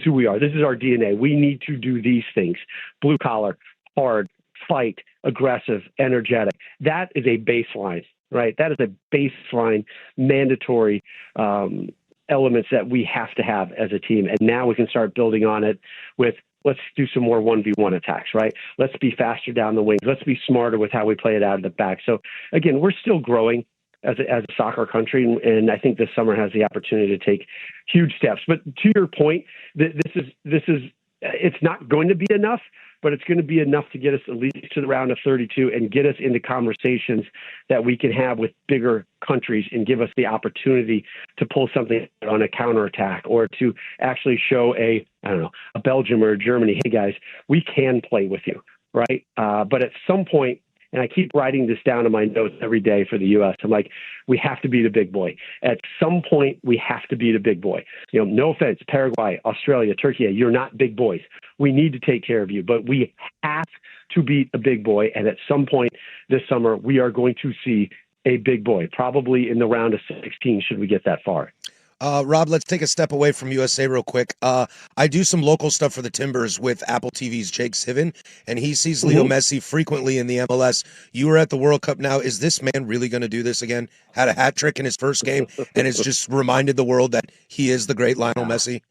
[SPEAKER 9] who we are. This is our DNA. We need to do these things. Blue collar, hard, fight, aggressive, energetic. That is a baseline, right? That is a baseline mandatory elements that we have to have as a team. And now we can start building on it with, let's do some more 1v1 attacks, right? Let's be faster down the wings. Let's be smarter with how we play it out of the back. So again, we're still growing as a soccer country, and I think this summer has the opportunity to take huge steps. But to your point, this is it's not going to be enough, but it's going to be enough to get us at least to the round of 32 and get us into conversations that we can have with bigger countries and give us the opportunity to pull something on a counterattack, or to actually show a Belgium or a Germany, hey guys, we can play with you, right? But at some point, and I keep writing this down in my notes every day for the U.S. I'm like, we have to be the big boy. At some point, we have to be the big boy. No offense, Paraguay, Australia, Turkey, you're not big boys. We need to take care of you, but we have to beat a big boy. And at some point this summer, we are going to see a big boy, probably in the round of 16, should we get that far.
[SPEAKER 3] Rob, let's take a step away from USA real quick. I do some local stuff for the Timbers with Apple TV's Jake Sivan, and he sees Leo Messi frequently in the MLS. You were at the World Cup now. Is this man really going to do this again? Had a hat trick in his first game and has just reminded the world that he is the great Lionel Messi?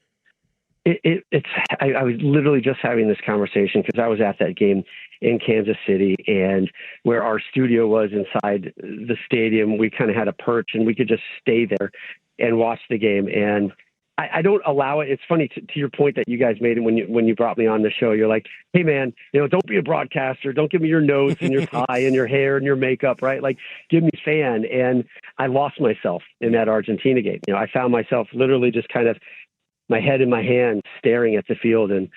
[SPEAKER 9] I was literally just having this conversation because I was at that game in Kansas City, and where our studio was inside the stadium, we kind of had a perch and we could just stay there and watch the game. And I don't allow it. It's funny to your point that you guys made it when you brought me on the show. You're like, hey man, don't be a broadcaster. Don't give me your notes and your tie and your hair and your makeup, right? Like, give me fan. And I lost myself in that Argentina game. I found myself literally just kind of my head in my hand, staring at the field and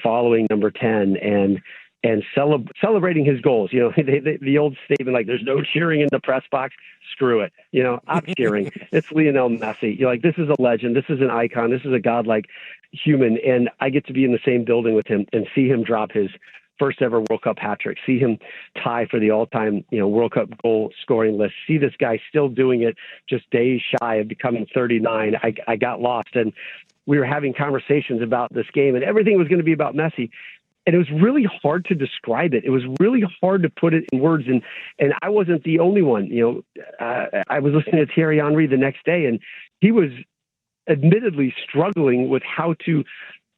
[SPEAKER 9] following number 10 and celebrating his goals. The old statement, like, there's no cheering in the press box. Screw it. I'm cheering. It's Lionel Messi. You're like, this is a legend. This is an icon. This is a godlike human. And I get to be in the same building with him and see him drop his first ever World Cup hat trick, see him tie for the all-time, World Cup goal scoring list, see this guy still doing it just days shy of becoming 39. I got lost, and we were having conversations about this game, and everything was going to be about Messi. And it was really hard to describe it. It was really hard to put it in words. And I wasn't the only one. I was listening to Thierry Henry the next day, and he was admittedly struggling with how to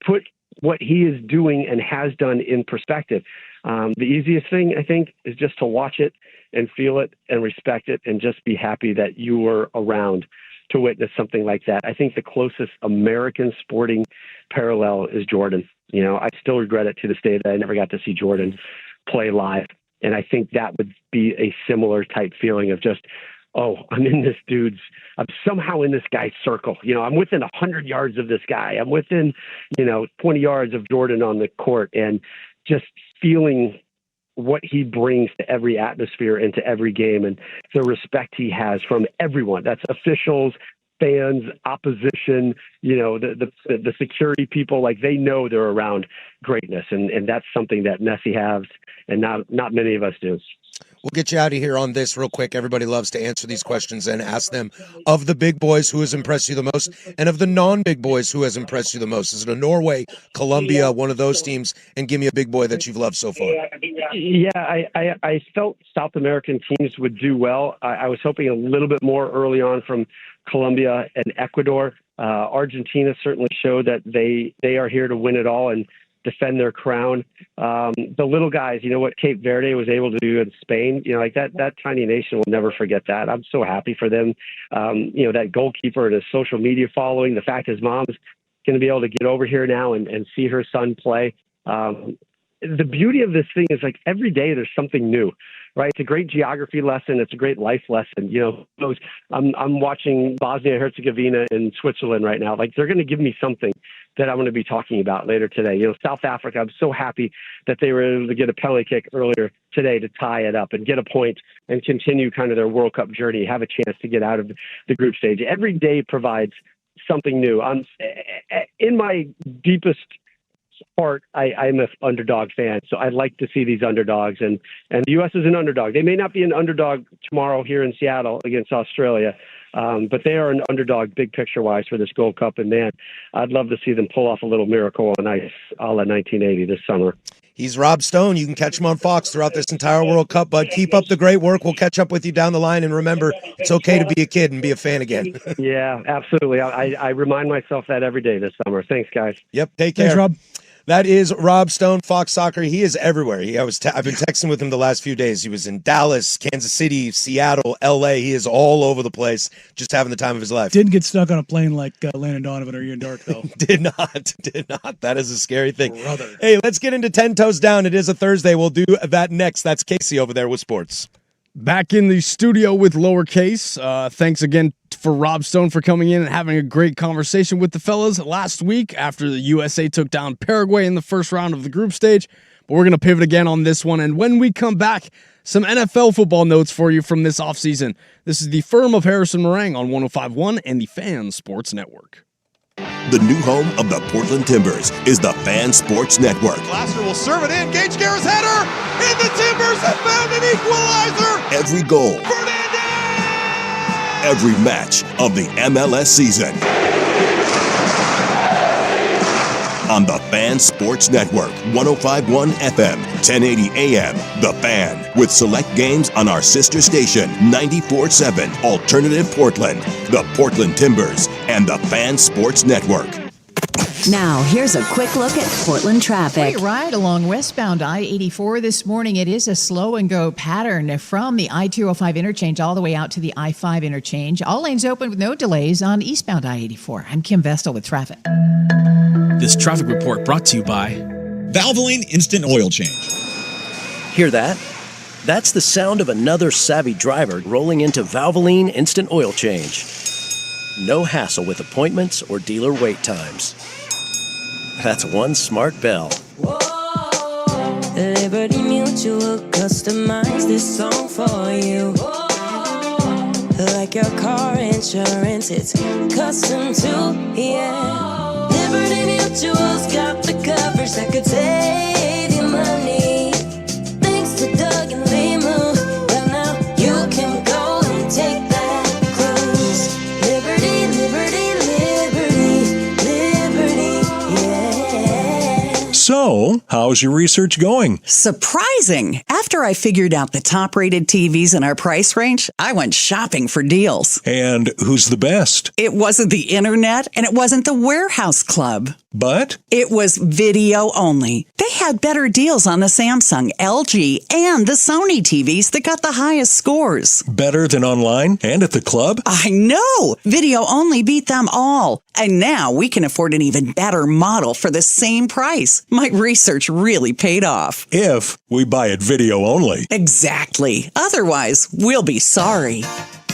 [SPEAKER 9] put what he is doing and has done in perspective. The easiest thing, I think, is just to watch it and feel it and respect it and just be happy that you were around to witness something like that. I think the closest American sporting parallel is Jordan. I still regret it to this day that I never got to see Jordan play live. And I think that would be a similar type feeling of just, I'm somehow in this guy's circle. I'm within 100 yards of this guy. I'm within, 20 yards of Jordan on the court, and just feeling what he brings to every atmosphere and to every game, and the respect he has from everyone. That's officials, fans, opposition, the security people. Like, they know they're around greatness, and that's something that Messi has, and not many of us do.
[SPEAKER 3] We'll get you out of here on this real quick. Everybody loves to answer these questions and ask them, of the big boys, who has impressed you the most? And of the non-big boys, who has impressed you the most? Is it a Norway, Colombia, one of those teams? And give me a big boy that you've loved so far.
[SPEAKER 9] Yeah, I felt South American teams would do well. I was hoping a little bit more early on from Colombia and Ecuador. Argentina certainly showed that they are here to win it all. And defend their crown. The little guys, what Cape Verde was able to do in Spain, like that tiny nation will never forget that. I'm so happy for them. That goalkeeper and his social media following, the fact his mom's going to be able to get over here now and see her son play. The beauty of this thing is like every day there's something new, right? It's a great geography lesson. It's a great life lesson. I'm watching Bosnia and Herzegovina in Switzerland right now. Like they're going to give me something that I'm going to be talking about later today. South Africa, I'm so happy that they were able to get a penalty kick earlier today to tie it up and get a point and continue kind of their World Cup journey, have a chance to get out of the group stage. Every day provides something new. In my deepest heart, I'm an underdog fan, so I like to see these underdogs, and the U.S. is an underdog. They may not be an underdog tomorrow here in Seattle against Australia, but they are an underdog big picture-wise for this Gold Cup, and man, I'd love to see them pull off a little miracle on ice a la 1980 this summer.
[SPEAKER 3] He's Rob Stone. You can catch him on Fox throughout this entire World Cup, but keep up the great work. We'll catch up with you down the line, and remember, it's okay to be a kid and be a fan again.
[SPEAKER 9] Yeah, absolutely. I remind myself that every day this summer. Thanks, guys.
[SPEAKER 3] Yep, take care.
[SPEAKER 4] Thanks, Rob.
[SPEAKER 3] That is Rob Stone, Fox Soccer. He is everywhere. I've been texting with him the last few days. He was in Dallas, Kansas City, Seattle, L.A. He is all over the place, just having the time of his life.
[SPEAKER 4] Didn't get stuck on a plane like Landon Donovan or Ian Dark, though.
[SPEAKER 3] Did not. That is a scary thing.
[SPEAKER 4] Brother.
[SPEAKER 3] Hey, let's get into 10 Toes Down. It is a Thursday. We'll do that next. That's Casey over there with sports.
[SPEAKER 2] Back in the studio with Lowercase. Thanks again for Rob Stone for coming in and having a great conversation with the fellas last week after the USA took down Paraguay in the first round of the group stage. But we're going to pivot again on this one. And when we come back, some NFL football notes for you from this offseason. This is the firm of Harrison Marang on 105.1 and the Fan Sports Network.
[SPEAKER 5] The new home of the Portland Timbers is the Fan Sports Network.
[SPEAKER 10] Glasser will serve it in. Gage Garrett's header, and the Timbers have found an equalizer.
[SPEAKER 5] Every goal.
[SPEAKER 10] Fernandez!
[SPEAKER 5] Every match of the MLS season. On the Fan Sports Network, 105.1 FM, 1080 AM, The Fan, with select games on our sister station, 94.7 Alternative Portland, the Portland Timbers, and the Fan Sports Network.
[SPEAKER 11] Now, here's a quick look at Portland traffic.
[SPEAKER 12] Great ride along westbound I-84 this morning. It is a slow and go pattern from the I-205 interchange all the way out to the I-5 interchange. All lanes open with no delays on eastbound I-84. I'm Kim Vestal with traffic.
[SPEAKER 13] This traffic report brought to you by Valvoline Instant Oil Change.
[SPEAKER 14] Hear that? That's the sound of another savvy driver rolling into Valvoline Instant Oil Change. No hassle with appointments or dealer wait times. That's one smart bell.
[SPEAKER 15] Whoa, Liberty Mutual customized this song for you. Whoa, like your car insurance, it's custom too, yeah. Liberty Mutual's got the coverage that could save you money. Thanks to Doug and Limu, well now you can go and take that cruise. Liberty, yeah.
[SPEAKER 16] So, how's your research going?
[SPEAKER 17] Surprising! After I figured out the top-rated TVs in our price range, I went shopping for deals.
[SPEAKER 16] And who's the best?
[SPEAKER 17] It wasn't the internet, and it wasn't the warehouse club.
[SPEAKER 16] But?
[SPEAKER 17] It was video only. They had better deals on the Samsung, LG, and the Sony TVs that got the highest scores.
[SPEAKER 16] Better than online and at the club?
[SPEAKER 17] I know! Video only beat them all. And now we can afford an even better model for the same price. My research really paid off.
[SPEAKER 16] If we buy it video only.
[SPEAKER 17] Exactly. Otherwise, we'll be sorry.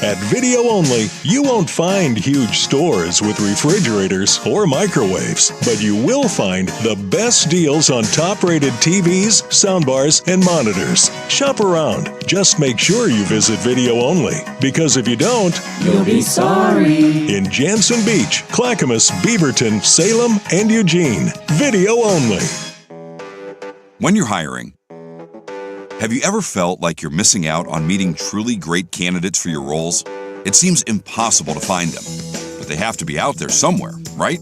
[SPEAKER 16] At Video Only, you won't find huge stores with refrigerators or microwaves, but you will find the best deals on top-rated TVs, soundbars, and monitors. Shop around. Just make sure you visit Video Only, because if you don't,
[SPEAKER 15] you'll be sorry.
[SPEAKER 16] In Jansen Beach, Clackamas, Beaverton, Salem, and Eugene. Video Only.
[SPEAKER 18] When you're hiring, have you ever felt like you're missing out on meeting truly great candidates for your roles? It seems impossible to find them, but they have to be out there somewhere, right?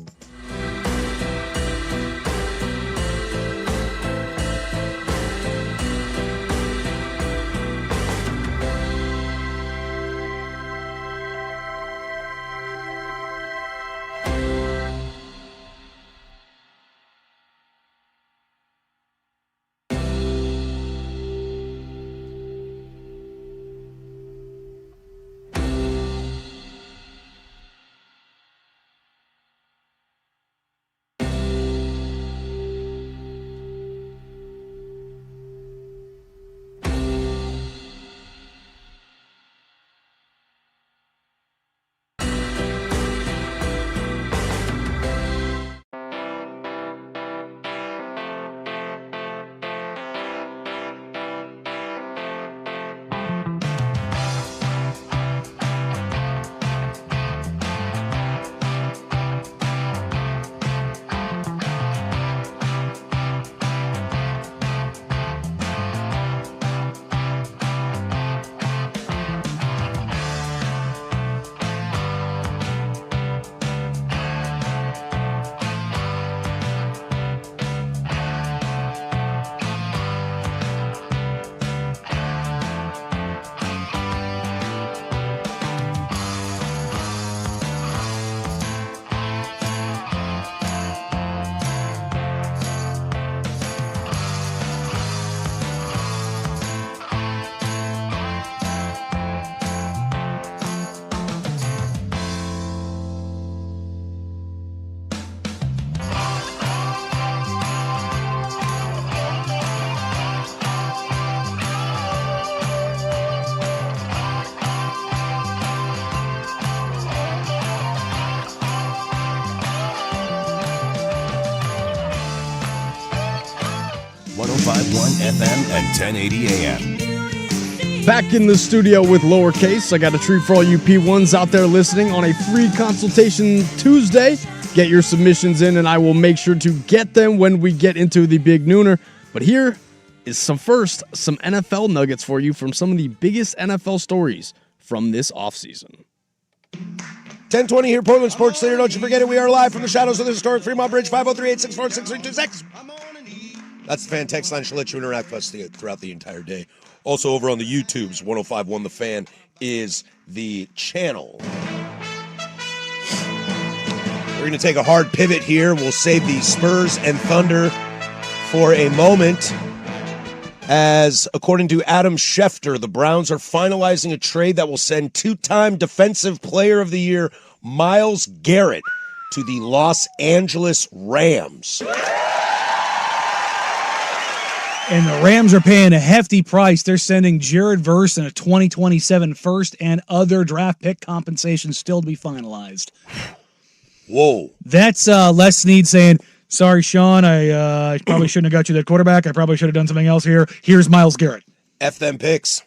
[SPEAKER 5] 105.1 FM and 1080 AM.
[SPEAKER 2] Back in the studio with Lowercase. I got a treat for all you P1s out there listening on a free consultation Tuesday. Get your submissions in, and I will make sure to get them when we get into the Big Nooner. But here is some NFL nuggets for you from some of the biggest NFL stories from this offseason.
[SPEAKER 3] 1020 here, Portland Sports Leader. Don't you forget it. We are live from the shadows of the historic Fremont Bridge, 503-864-6326. That's the fan text line. She'll let you interact with us throughout the entire day. Also over on the YouTubes, 105.1 The Fan is the channel. We're going to take a hard pivot here. We'll save the Spurs and Thunder for a moment. As, according to Adam Schefter, the Browns are finalizing a trade that will send two-time Defensive Player of the Year Myles Garrett to the Los Angeles Rams.
[SPEAKER 4] And the Rams are paying a hefty price. They're sending Jared Verse and a 2027 first and other draft pick compensation still to be finalized.
[SPEAKER 3] Whoa.
[SPEAKER 4] That's Les Snead saying, sorry, Sean, I probably shouldn't have got you that quarterback. I probably should have done something else here. Here's Myles Garrett.
[SPEAKER 3] F them picks.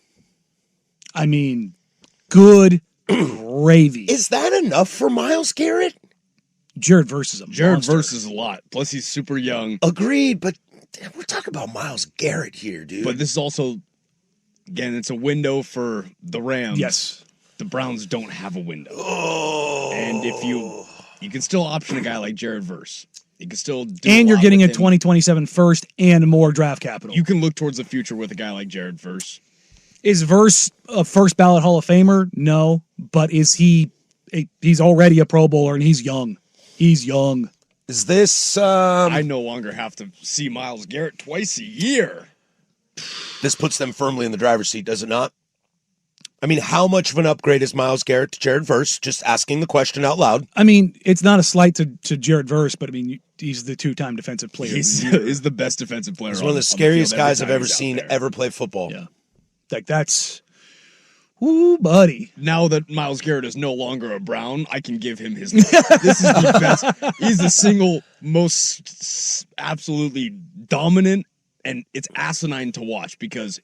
[SPEAKER 4] I mean, good gravy.
[SPEAKER 3] Is that enough for Myles Garrett?
[SPEAKER 4] Jared Verse is a monster.
[SPEAKER 2] Verse is a lot. Plus, he's super young.
[SPEAKER 3] Agreed, but we're talking about Myles Garrett here, dude.
[SPEAKER 2] But this is also, again, it's a window for the Rams.
[SPEAKER 4] Yes.
[SPEAKER 2] The Browns don't have a window.
[SPEAKER 3] Oh.
[SPEAKER 2] And if you can still option a guy like Jared Verse. You can still do
[SPEAKER 4] and you're getting a
[SPEAKER 2] him.
[SPEAKER 4] 2027 first and more draft capital.
[SPEAKER 2] You can look towards the future with a guy like Jared Verse.
[SPEAKER 4] Is Verse a first ballot Hall of Famer? No. But is he's already a Pro Bowler and he's young. He's young.
[SPEAKER 3] Is this
[SPEAKER 2] I no longer have to see Myles Garrett twice a year.
[SPEAKER 3] This puts them firmly in the driver's seat, does it not? I mean, how much of an upgrade is Myles Garrett to Jared Verse? Just asking the question out loud.
[SPEAKER 4] I mean, it's not a slight to Jared Verse, but I mean, he's the two-time defensive player.
[SPEAKER 2] He's the best defensive player.
[SPEAKER 3] He's one of the scariest guys I've ever seen ever play football.
[SPEAKER 4] Yeah. Like, that's... Ooh, buddy.
[SPEAKER 2] Now that Myles Garrett is no longer a Brown, I can give him his life. This is the best. He's the single most absolutely dominant, and it's asinine to watch because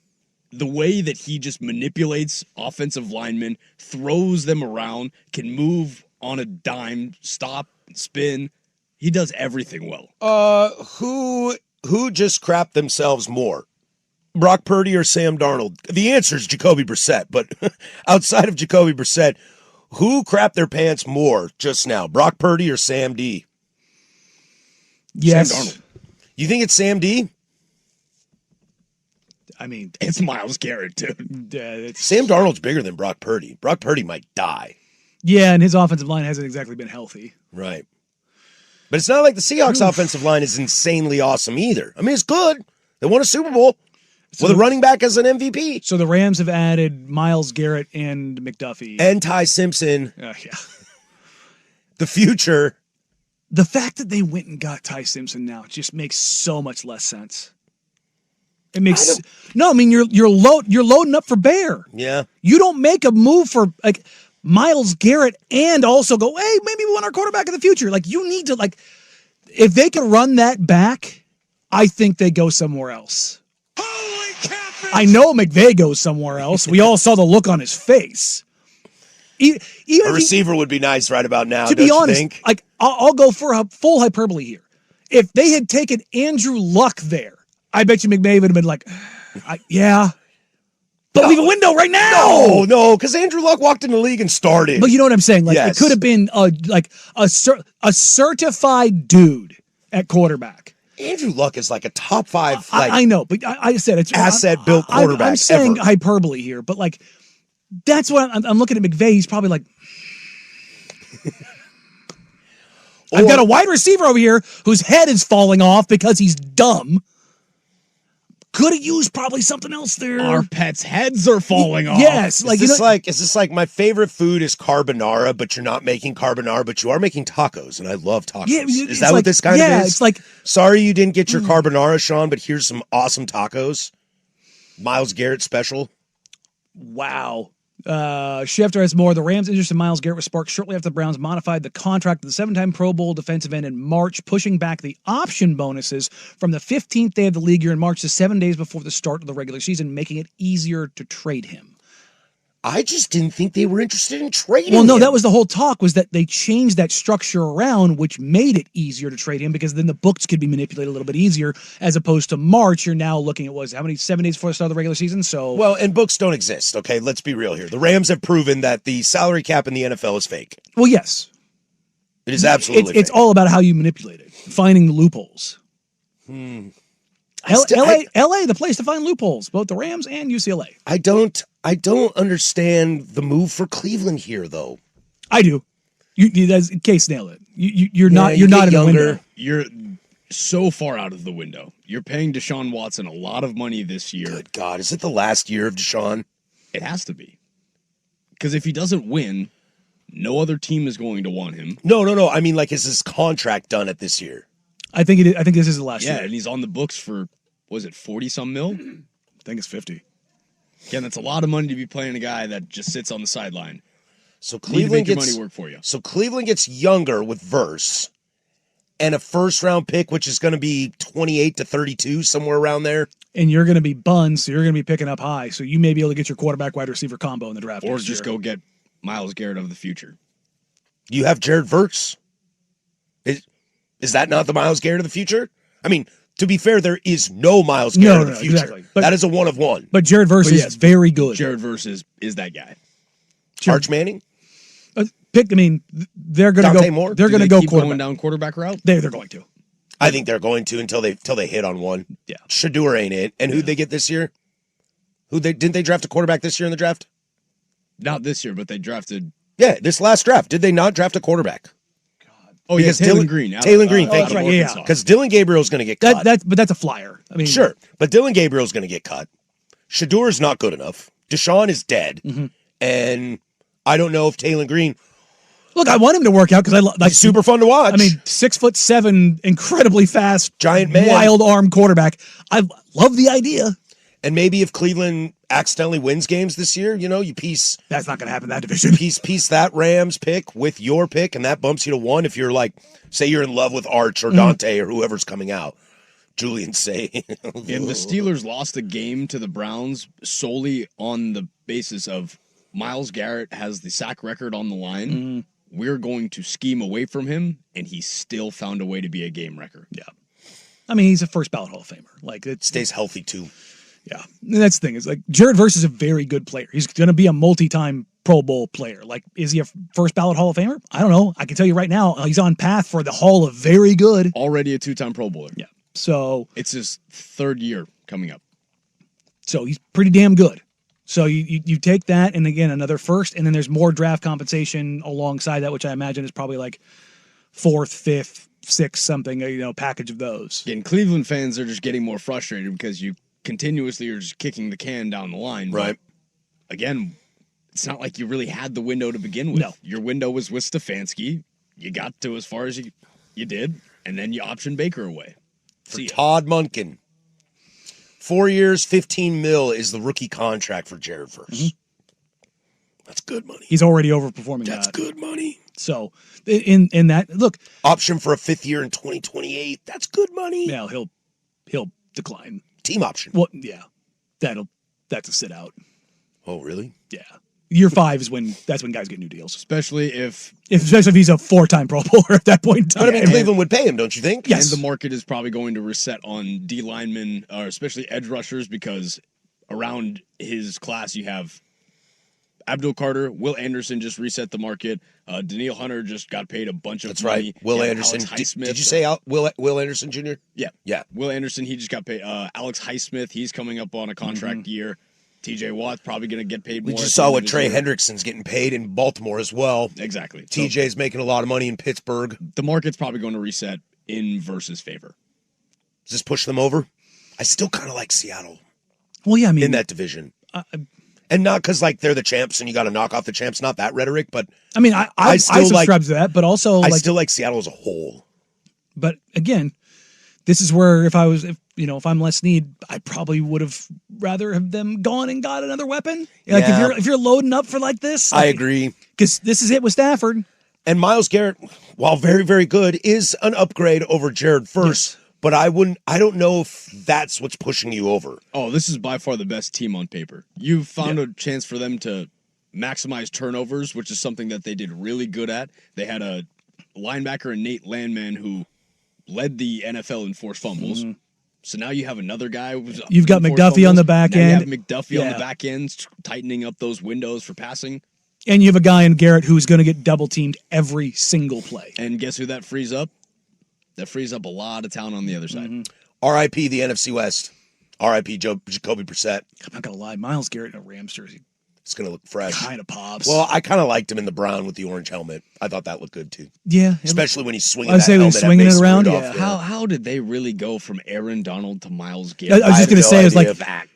[SPEAKER 2] the way that he just manipulates offensive linemen, throws them around, can move on a dime, stop, spin. He does everything well.
[SPEAKER 3] Who just crapped themselves more? Brock Purdy or Sam Darnold? The answer is Jacoby Brissett, but outside of Jacoby Brissett, who crapped their pants more just now? Brock Purdy or Sam D?
[SPEAKER 4] Yes.
[SPEAKER 3] Sam Darnold. You think it's Sam D?
[SPEAKER 4] I mean,
[SPEAKER 2] it's Myles Garrett, dude.
[SPEAKER 3] Sam Darnold's bigger than Brock Purdy. Brock Purdy might die.
[SPEAKER 4] Yeah, and his offensive line hasn't exactly been healthy.
[SPEAKER 3] Right. But it's not like the Seahawks offensive line is insanely awesome either. I mean, it's good. They won a Super Bowl with a running back as an MVP.
[SPEAKER 4] So the Rams have added Myles Garrett and McDuffie.
[SPEAKER 3] And Ty Simpson.
[SPEAKER 4] Yeah.
[SPEAKER 3] The future.
[SPEAKER 4] The fact that they went and got Ty Simpson now just makes so much less sense. It makes no. I mean, you're loading up for Bear.
[SPEAKER 3] Yeah.
[SPEAKER 4] You don't make a move for like Myles Garrett and also go, hey, maybe we want our quarterback in the future. Like you need to if they can run that back, I think they go somewhere else.
[SPEAKER 10] Holy catfish!
[SPEAKER 4] I know McVay goes somewhere else. We all saw the look on his face. Even
[SPEAKER 3] a receiver would be nice right about now.
[SPEAKER 4] To be honest, like I'll go for a full hyperbole here. If they had taken Andrew Luck there, I bet you McVay would have been like, yeah. But leave a window right now.
[SPEAKER 3] No, because Andrew Luck walked in the league and started.
[SPEAKER 4] But you know what I'm saying? Like
[SPEAKER 3] Yes.
[SPEAKER 4] it could have been a certified dude at quarterback.
[SPEAKER 3] Andrew Luck is like a top 5.
[SPEAKER 4] I know, but I said it's
[SPEAKER 3] asset-built quarterback
[SPEAKER 4] I'm saying
[SPEAKER 3] ever.
[SPEAKER 4] hyperbole here, but like that's what I'm looking at McVay. He's probably like, I've got a wide receiver over here whose head is falling off because he's dumb. Could have used probably something else there.
[SPEAKER 2] Our pets' heads are falling off.
[SPEAKER 4] Yes.
[SPEAKER 3] Is this like my favorite food is carbonara, but you're not making carbonara, but you are making tacos, and I love tacos.
[SPEAKER 4] Yeah,
[SPEAKER 3] is that what this kind of is?
[SPEAKER 4] It's like,
[SPEAKER 3] sorry you didn't get your carbonara, Sean, but here's some awesome tacos. Myles Garrett special.
[SPEAKER 4] Wow. Schefter has more. The Rams' interest in Myles Garrett was sparked shortly after the Browns modified the contract of the 7-time Pro Bowl defensive end in March, pushing back the option bonuses from the 15th day of the league year in March to 7 days before the start of the regular season, making it easier to trade him.
[SPEAKER 3] I just didn't think they were interested in trading
[SPEAKER 4] Well, no,
[SPEAKER 3] him.
[SPEAKER 4] that was the whole talk, was that they changed that structure around, which made it easier to trade him because then the books could be manipulated a little bit easier, as opposed to March. You're now looking at, how many, 7 days before the start of the regular season? So,
[SPEAKER 3] Well, and books don't exist, okay? Let's be real here. The Rams have proven that the salary cap in the NFL is fake.
[SPEAKER 4] well, yes.
[SPEAKER 3] It is absolutely
[SPEAKER 4] It's
[SPEAKER 3] fake.
[SPEAKER 4] all about how you manipulate it, finding the loopholes. LA, the place to find loopholes, both the Rams and UCLA.
[SPEAKER 3] I don't understand the move for Cleveland here, though.
[SPEAKER 4] I do. That's Case nailed it. You're
[SPEAKER 3] Yeah,
[SPEAKER 4] not
[SPEAKER 3] you
[SPEAKER 4] not
[SPEAKER 3] get
[SPEAKER 4] in the
[SPEAKER 3] younger.
[SPEAKER 4] window.
[SPEAKER 2] You're so far out of the window. You're paying Deshaun Watson a lot of money this year.
[SPEAKER 3] Good God, is it the last year of Deshaun?
[SPEAKER 2] It has to be. Because if he doesn't win, no other team is going to want him.
[SPEAKER 3] No. I mean, like, is his contract done at this year?
[SPEAKER 4] I think this is the last
[SPEAKER 2] Yeah,
[SPEAKER 4] year.
[SPEAKER 2] and he's on the books for, was it 40-some mil?
[SPEAKER 4] I think it's 50.
[SPEAKER 2] Again, that's a lot of money to be playing a guy that just sits on the sideline.
[SPEAKER 3] So
[SPEAKER 2] Need to
[SPEAKER 3] Cleveland
[SPEAKER 2] make your
[SPEAKER 3] gets
[SPEAKER 2] money work for you.
[SPEAKER 3] So Cleveland gets younger with Verse and a first-round pick, which is going to be 28 to 32, somewhere around there.
[SPEAKER 4] And you're going to be buns, so you're going to be picking up high. So you may be able to get your quarterback wide receiver combo in the draft.
[SPEAKER 2] Or
[SPEAKER 4] next
[SPEAKER 2] just
[SPEAKER 4] year.
[SPEAKER 2] go get Myles Garrett of the future.
[SPEAKER 3] You have Jared Verse. Is that not the Myles Garrett of the future? I mean, to be fair, there is no Myles Garrett of the future.
[SPEAKER 4] Exactly. But,
[SPEAKER 3] that is a one of one.
[SPEAKER 4] But Jared Verse is very good.
[SPEAKER 2] Jared Verse is that guy.
[SPEAKER 3] Arch Manning?
[SPEAKER 4] They're going to
[SPEAKER 3] Dante
[SPEAKER 4] go.
[SPEAKER 3] Moore?
[SPEAKER 4] They're
[SPEAKER 2] Do
[SPEAKER 4] going to
[SPEAKER 2] they
[SPEAKER 4] go
[SPEAKER 2] keep
[SPEAKER 4] quarterback.
[SPEAKER 2] going down quarterback route?
[SPEAKER 4] They're going to.
[SPEAKER 3] I think they're going to until they hit on one.
[SPEAKER 4] Yeah.
[SPEAKER 3] Shador ain't it. And who'd they get this year? Didn't they draft a quarterback this year in the draft?
[SPEAKER 2] Not this year, but they drafted.
[SPEAKER 3] Yeah, this last draft. Did they not draft a quarterback?
[SPEAKER 2] Oh,
[SPEAKER 3] Because
[SPEAKER 2] yeah, Taylor
[SPEAKER 3] Dylan
[SPEAKER 2] Green.
[SPEAKER 3] Taylor Green, thank
[SPEAKER 4] that's
[SPEAKER 3] you.
[SPEAKER 4] right, yeah.
[SPEAKER 3] Because Dylan Gabriel's going to get cut.
[SPEAKER 4] But that's a flyer. I mean,
[SPEAKER 3] Sure, but Dylan Gabriel's going to get cut. Shador's not good enough. Deshaun is dead.
[SPEAKER 4] Mm-hmm.
[SPEAKER 3] And I don't know if Taylor Green...
[SPEAKER 4] Look, I want him to work out because
[SPEAKER 3] He's super fun to watch.
[SPEAKER 4] I mean, 6'7", incredibly fast,
[SPEAKER 3] giant man,
[SPEAKER 4] wild arm quarterback. I love the idea.
[SPEAKER 3] And maybe if Cleveland accidentally wins games this year, you piece...
[SPEAKER 4] That's not going to happen in that division.
[SPEAKER 3] Piece that Rams pick with your pick, and that bumps you to one if you're like, say you're in love with Arch or Dante or whoever's coming out. Julian say.
[SPEAKER 2] And the Steelers lost a game to the Browns solely on the basis of Myles Garrett has the sack record on the line.
[SPEAKER 4] Mm-hmm.
[SPEAKER 2] We're going to scheme away from him, and he still found a way to be a game wrecker.
[SPEAKER 4] Yeah. I mean, he's a first ballot Hall of Famer. Like, it
[SPEAKER 3] stays healthy too.
[SPEAKER 4] Yeah. And that's the thing. Is like Jared Verse is a very good player. He's going to be a multi-time Pro Bowl player. Like, is he a first ballot Hall of Famer? I don't know. I can tell you right now, he's on path for the Hall of Very Good.
[SPEAKER 2] Already a 2-time Pro Bowler.
[SPEAKER 4] Yeah. So
[SPEAKER 2] it's his third year coming up.
[SPEAKER 4] So he's pretty damn good. So you take that, and again, another first, and then there's more draft compensation alongside that, which I imagine is probably like 4th, 5th, 6th, something, package of those.
[SPEAKER 2] And Cleveland fans are just getting more frustrated because you continuously are just kicking the can down the line.
[SPEAKER 3] Right.
[SPEAKER 2] But again, it's not like you really had the window to begin with.
[SPEAKER 4] No.
[SPEAKER 2] Your window was with Stefanski. You got to as far as you did, and then you optioned Baker away.
[SPEAKER 3] For Todd Monken. 4 years, $15 million is the rookie contract for Jared Verse.
[SPEAKER 4] Mm-hmm.
[SPEAKER 3] That's good money.
[SPEAKER 4] He's already overperforming
[SPEAKER 3] That's
[SPEAKER 4] that.
[SPEAKER 3] good money.
[SPEAKER 4] So in that, look,
[SPEAKER 3] option for a 5th year in 2028. That's good money.
[SPEAKER 4] Yeah, he'll decline.
[SPEAKER 3] Team option.
[SPEAKER 4] Well, yeah, that's a sit out.
[SPEAKER 3] Oh, really?
[SPEAKER 4] Yeah. Year 5 is that's when guys get new deals.
[SPEAKER 2] Especially if
[SPEAKER 4] he's a 4-time Pro Bowler at that point in time.
[SPEAKER 3] But I mean, Cleveland would pay him, don't you think?
[SPEAKER 4] Yes.
[SPEAKER 2] And the market is probably going to reset on D linemen, or especially edge rushers, because around his class you have Abdul Carter, Will Anderson just reset the market. Daniil Hunter just got paid a bunch of money.
[SPEAKER 3] Right. Will
[SPEAKER 2] Yeah,
[SPEAKER 3] Anderson.
[SPEAKER 2] Alex Highsmith,
[SPEAKER 3] Did you say Will Anderson Jr.?
[SPEAKER 2] Yeah.
[SPEAKER 3] Yeah.
[SPEAKER 2] Will Anderson, he just got paid. Alex Highsmith, he's coming up on a contract year. TJ Watt's probably going to get paid more.
[SPEAKER 3] We just saw what Trey Hendrickson's getting paid in Baltimore as well.
[SPEAKER 2] Exactly.
[SPEAKER 3] TJ's making a lot of money in Pittsburgh.
[SPEAKER 2] The market's probably going to reset in Verse's favor.
[SPEAKER 3] Does this push them over? I still kind of like Seattle.
[SPEAKER 4] Well, yeah, I mean,
[SPEAKER 3] in that division. And not because they're the champs and you got to knock off the champs, not that rhetoric, but
[SPEAKER 4] I mean, I subscribe to that, but also
[SPEAKER 3] I still like Seattle as a whole.
[SPEAKER 4] But again, this is where if I'm Les Snead, I probably would have rather have them gone and got another weapon. Like if you're loading up for like this,
[SPEAKER 3] I agree,
[SPEAKER 4] because this is it with Stafford.
[SPEAKER 3] And Myles Garrett, while very, very good, is an upgrade over Jared Verse. Yes. But I don't know if that's what's pushing you over.
[SPEAKER 2] Oh, this is by far the best team on paper. You've found a chance for them to maximize turnovers, which is something that they did really good at. They had a linebacker in Nate Landman who led the NFL in forced fumbles. Mm-hmm. So now you have another guy.
[SPEAKER 4] You've got McDuffie on the back end.
[SPEAKER 2] You have McDuffie on the back end, tightening up those windows for passing.
[SPEAKER 4] And you have a guy in Garrett who's going to get double teamed every single play.
[SPEAKER 2] And guess who that frees up? That frees up a lot of talent on the other side.
[SPEAKER 3] Mm-hmm. R.I.P. the NFC West. R.I.P. Jacoby Brissett.
[SPEAKER 4] I'm not going to lie. Myles Garrett in a Rams jersey.
[SPEAKER 3] It's going to look fresh.
[SPEAKER 4] Kind of pops.
[SPEAKER 3] Well, I kind of liked him in the brown with the orange helmet. I thought that looked good, too.
[SPEAKER 4] Yeah.
[SPEAKER 3] Especially when he's swinging that helmet
[SPEAKER 4] swinging it around.
[SPEAKER 3] Rudolph,
[SPEAKER 4] yeah.
[SPEAKER 2] How did they really go from Aaron Donald to Myles Garrett?
[SPEAKER 4] I was just going to say, it's like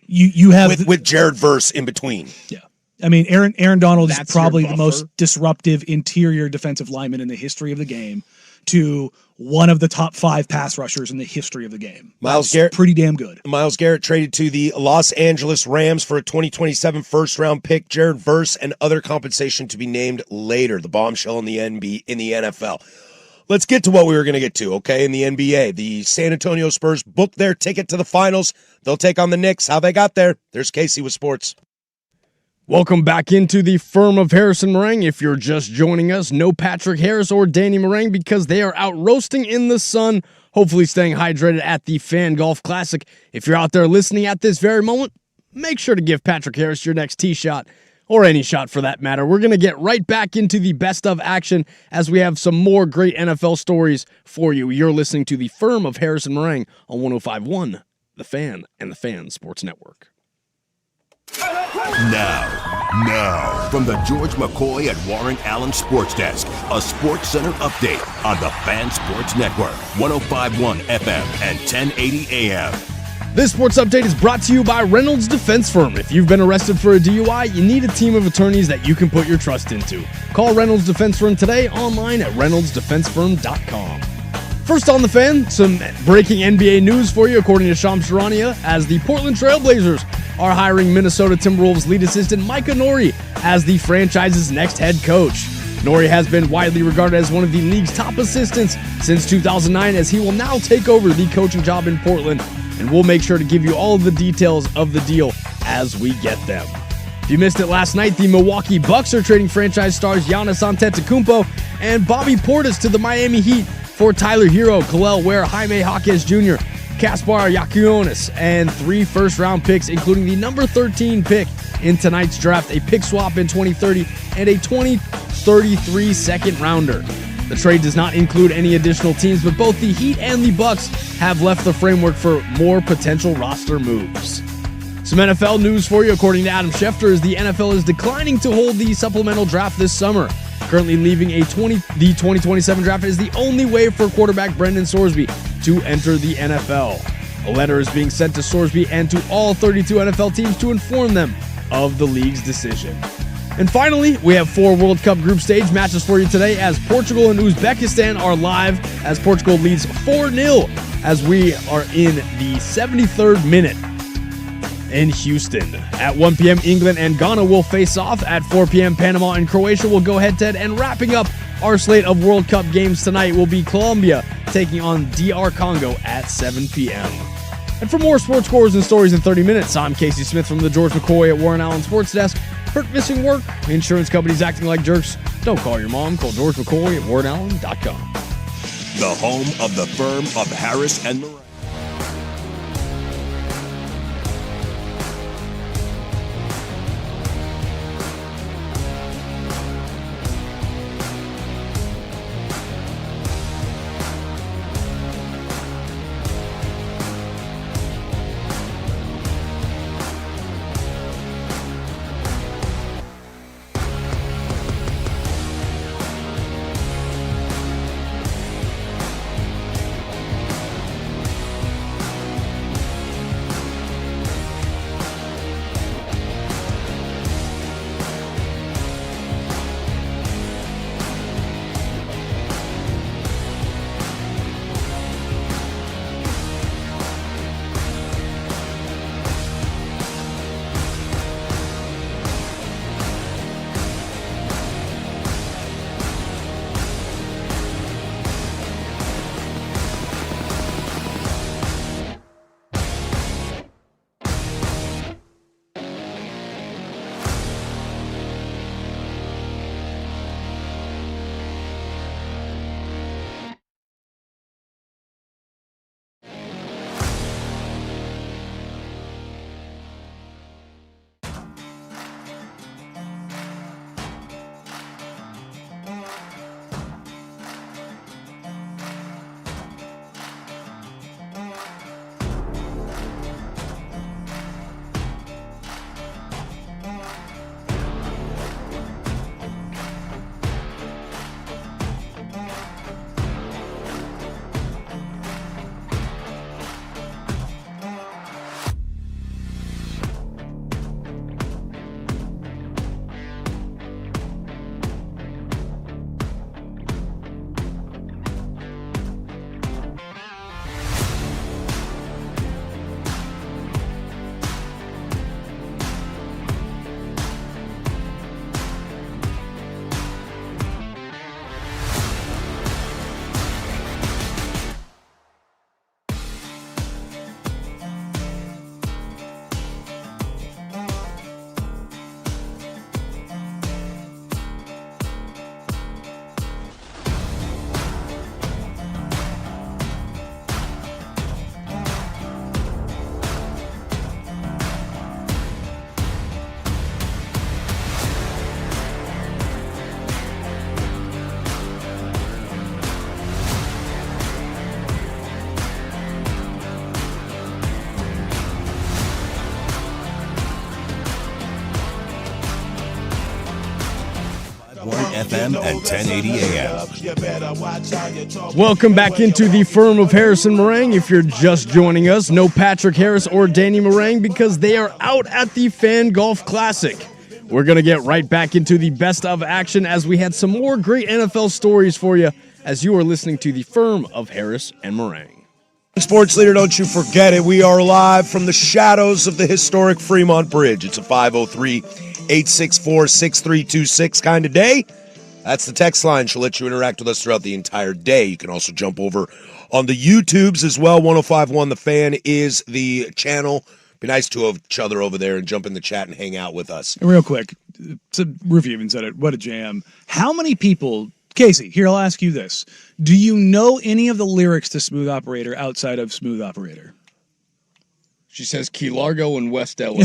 [SPEAKER 4] you have...
[SPEAKER 3] With Jared Verse in between.
[SPEAKER 4] Yeah. I mean, Aaron Donald is probably the most disruptive interior defensive lineman in the history of the game to one of the top 5 pass rushers in the history of the game.
[SPEAKER 3] Myles Garrett,
[SPEAKER 4] pretty damn good.
[SPEAKER 3] Myles Garrett traded to the Los Angeles Rams for a 2027 first-round pick, Jared Verse, and other compensation to be named later. The bombshell in the NFL. Let's get to what we were going to get to, okay? In the NBA, the San Antonio Spurs booked their ticket to the finals. They'll take on the Knicks. How they got there? There's Casey with sports.
[SPEAKER 2] Welcome back into the firm of Harrison Marang. If you're just joining us, no Patrick Harris or Danny Marang because they are out roasting in the sun, hopefully staying hydrated at the Fan Golf Classic. If you're out there listening at this very moment, make sure to give Patrick Harris your next tee shot, or any shot for that matter. We're going to get right back into the best of action as we have some more great NFL stories for you. You're listening to the firm of Harrison Marang on 105.1, The Fan and the Fan Sports Network.
[SPEAKER 5] Now, from the George McCoy at Warren Allen Sports Desk, a Sports Center update on the Fan Sports Network, 105.1 FM and 1080 AM.
[SPEAKER 2] This sports update is brought to you by Reynolds Defense Firm. If you've been arrested for a DUI, you need a team of attorneys that you can put your trust into. Call Reynolds Defense Firm today online at reynoldsdefensefirm.com. First on the Fan, some breaking NBA news for you according to Shams Charania, as the Portland Trailblazers are hiring Minnesota Timberwolves lead assistant Micah Nori as the franchise's next head coach. Nori has been widely regarded as one of the league's top assistants since 2009, as he will now take over the coaching job in Portland, and we'll make sure to give you all of the details of the deal as we get them. If you missed it last night, the Milwaukee Bucks are trading franchise stars Giannis Antetokounmpo and Bobby Portis to the Miami Heat for Tyler Hero, Khalil Ware, Jaime Jaquez Jr., Kaspar Yakionis, and 3 first-round picks, including the number 13 pick in tonight's draft, a pick swap in 2030, and a 2033 second-rounder. The trade does not include any additional teams, but both the Heat and the Bucks have left the framework for more potential roster moves. Some NFL news for you, according to Adam Schefter, is the NFL is declining to hold the supplemental draft this summer. Currently leaving the 2027 draft is the only way for quarterback Brendan Sorsby to enter the NFL. A letter is being sent to Sorsby and to all 32 NFL teams to inform them of the league's decision. And finally, we have 4 World Cup group stage matches for you today, as Portugal and Uzbekistan are live, as Portugal leads 4-0 as we are in the 73rd minute in Houston. At 1 p.m., England and Ghana will face off. At 4 p.m., Panama and Croatia will go head-to-head. And wrapping up our slate of World Cup games tonight will be Colombia taking on DR Congo at 7 p.m. And for more sports scores and stories in 30 minutes, I'm Casey Smith from the George McCoy at Warren Allen Sports Desk. Hurt, missing work, insurance companies acting like jerks. Don't call your mom. Call George McCoy at warrenallen.com.
[SPEAKER 5] The home of the firm of Harris and Marang. FM and 1080 AM.
[SPEAKER 2] Welcome back into the firm of Harris and Marang. If you're just joining us, no Patrick Harris or Danny Marang because they are out at the Fan Golf Classic. We're going to get right back into the best of action as we had some more great NFL stories for you as you are listening to the firm of Harris and Marang.
[SPEAKER 3] Sports leader, don't you forget it. We are live from the shadows of the historic Fremont Bridge. It's a 503-864-6326 kind of day. That's the text line. She'll let you interact with us throughout the entire day. You can also jump over on the YouTubes as well. 105.1 The Fan is the channel. Be nice to each other over there and jump in the chat and hang out with us.
[SPEAKER 4] Real quick, Rufy even said it. What a jam. How many people, Casey, here, I'll ask you this. Do you know any of the lyrics to Smooth Operator outside of Smooth Operator?
[SPEAKER 2] She says Key Largo and West LA.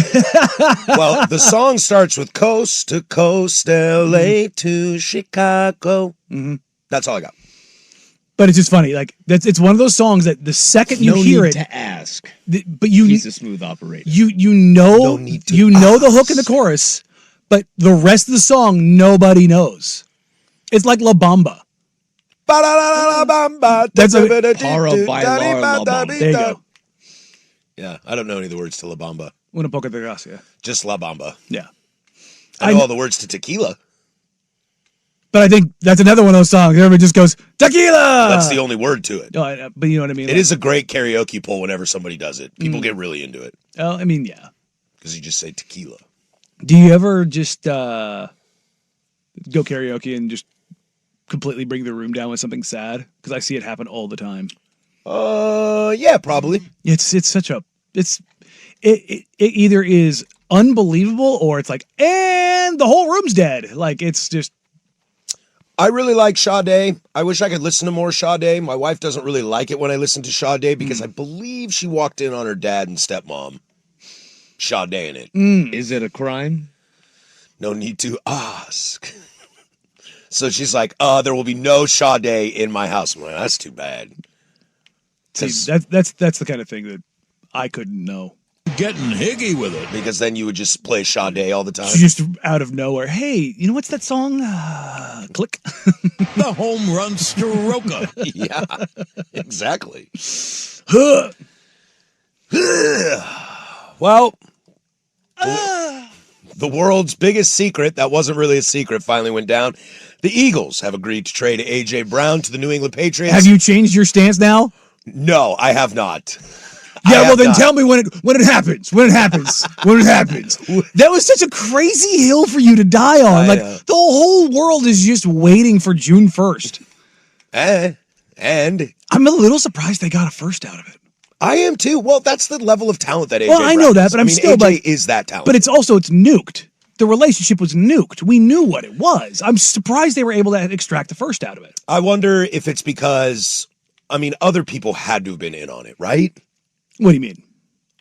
[SPEAKER 3] Well, the song starts with coast to coast, LA to Chicago.
[SPEAKER 4] Mm-hmm.
[SPEAKER 3] That's all I got.
[SPEAKER 4] But it's just funny. Like it's one of those songs that the second you hear it,
[SPEAKER 2] to ask.
[SPEAKER 4] But he's
[SPEAKER 2] a Smooth Operator.
[SPEAKER 4] You know the hook and the chorus, but the rest of the song nobody knows. It's like La Bamba. That's
[SPEAKER 3] There
[SPEAKER 4] you go.
[SPEAKER 3] Yeah, I don't know any of the words to La Bamba.
[SPEAKER 4] Una poca de gracia.
[SPEAKER 3] Just La Bamba.
[SPEAKER 4] Yeah.
[SPEAKER 3] I know all the words to Tequila.
[SPEAKER 4] But I think that's another one of those songs. Everybody just goes, tequila!
[SPEAKER 3] That's the only word to it.
[SPEAKER 4] Oh, but you know what I mean?
[SPEAKER 3] It is a great karaoke poll whenever somebody does it. People get really into it.
[SPEAKER 4] Oh, I mean, yeah.
[SPEAKER 3] Because you just say tequila.
[SPEAKER 4] Do you ever just go karaoke and just completely bring the room down with something sad? Because I see it happen all the time.
[SPEAKER 3] Yeah, probably.
[SPEAKER 4] It either is unbelievable or it's like, and the whole room's dead. Like, it's just.
[SPEAKER 3] I really like Sade. I wish I could listen to more Sade. My wife doesn't really like it when I listen to Sade because I believe she walked in on her dad and stepmom Sade in it.
[SPEAKER 2] Is it a crime?
[SPEAKER 3] No need to ask. So she's like, there will be no Sade in my house. I'm like, that's too bad.
[SPEAKER 4] See, that's the kind of thing that I couldn't know.
[SPEAKER 10] Getting higgy with it.
[SPEAKER 3] Because then you would just play Sade all the time.
[SPEAKER 4] Just out of nowhere. Hey, you know what's that song? Click.
[SPEAKER 10] The home run stroker.
[SPEAKER 3] Yeah, exactly. Well, the world's biggest secret, that wasn't really a secret, finally went down. The Eagles have agreed to trade A.J. Brown to the New England Patriots.
[SPEAKER 4] Have you changed your stance now?
[SPEAKER 3] No, I have not.
[SPEAKER 4] Yeah, well then tell me when it happens. When it happens. That was such a crazy hill for you to die on. Like the whole world is just waiting for June 1st.
[SPEAKER 3] And
[SPEAKER 4] I'm a little surprised they got a first out of it.
[SPEAKER 3] I am too. Well, that's the level of talent that AJ
[SPEAKER 4] Well, I know that, but I'm still
[SPEAKER 3] AJ
[SPEAKER 4] like,
[SPEAKER 3] is that talent.
[SPEAKER 4] But it's nuked. The relationship was nuked. We knew what it was. I'm surprised they were able to extract the first out of it.
[SPEAKER 3] I wonder if it's because, other people had to have been in on it, right?
[SPEAKER 4] What do you mean?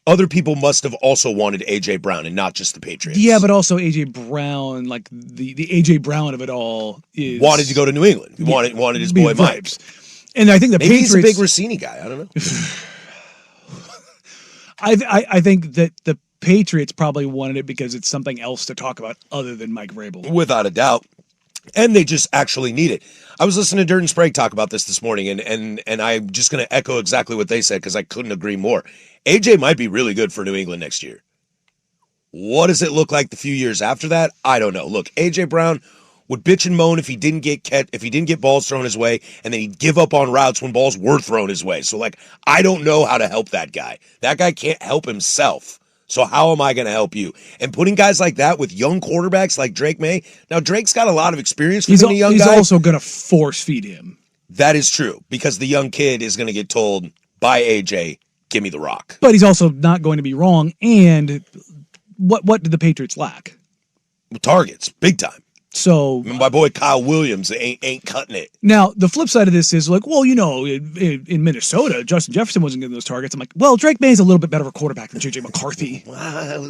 [SPEAKER 3] Other people must have also wanted A.J. Brown and not just the Patriots.
[SPEAKER 4] Yeah, but also A.J. Brown, like the A.J. Brown of it all is...
[SPEAKER 3] Wanted to go to New England. He wanted his boy Mike.
[SPEAKER 4] And I think the
[SPEAKER 3] Maybe
[SPEAKER 4] Patriots...
[SPEAKER 3] he's a big Rossini guy. I don't know.
[SPEAKER 4] I think that the Patriots probably wanted it because it's something else to talk about other than Mike Vrabel.
[SPEAKER 3] Without a doubt. And they just actually need it. I was listening to Dirt and Sprague talk about this morning, and I'm just going to echo exactly what they said because I couldn't agree more. AJ might be really good for New England next year. What does it look like the few years after that? I don't know. Look, AJ Brown would bitch and moan if he didn't get balls thrown his way, and then he'd give up on routes when balls were thrown his way. So, I don't know how to help that guy. That guy can't help himself. So how am I going to help you? And putting guys like that with young quarterbacks like Drake May. Now, Drake's got a lot of experience for being a young guy.
[SPEAKER 4] He's also going to force feed him.
[SPEAKER 3] That is true, because the young kid is going to get told by AJ, give me the rock.
[SPEAKER 4] But he's also not going to be wrong. And what did the Patriots lack?
[SPEAKER 3] Targets, big time.
[SPEAKER 4] So
[SPEAKER 3] my boy Kyle Williams ain't cutting it.
[SPEAKER 4] Now, the flip side of this is like, well, in Minnesota, Justin Jefferson wasn't getting those targets. I'm like, well, Drake May is a little bit better of a quarterback than J.J. McCarthy.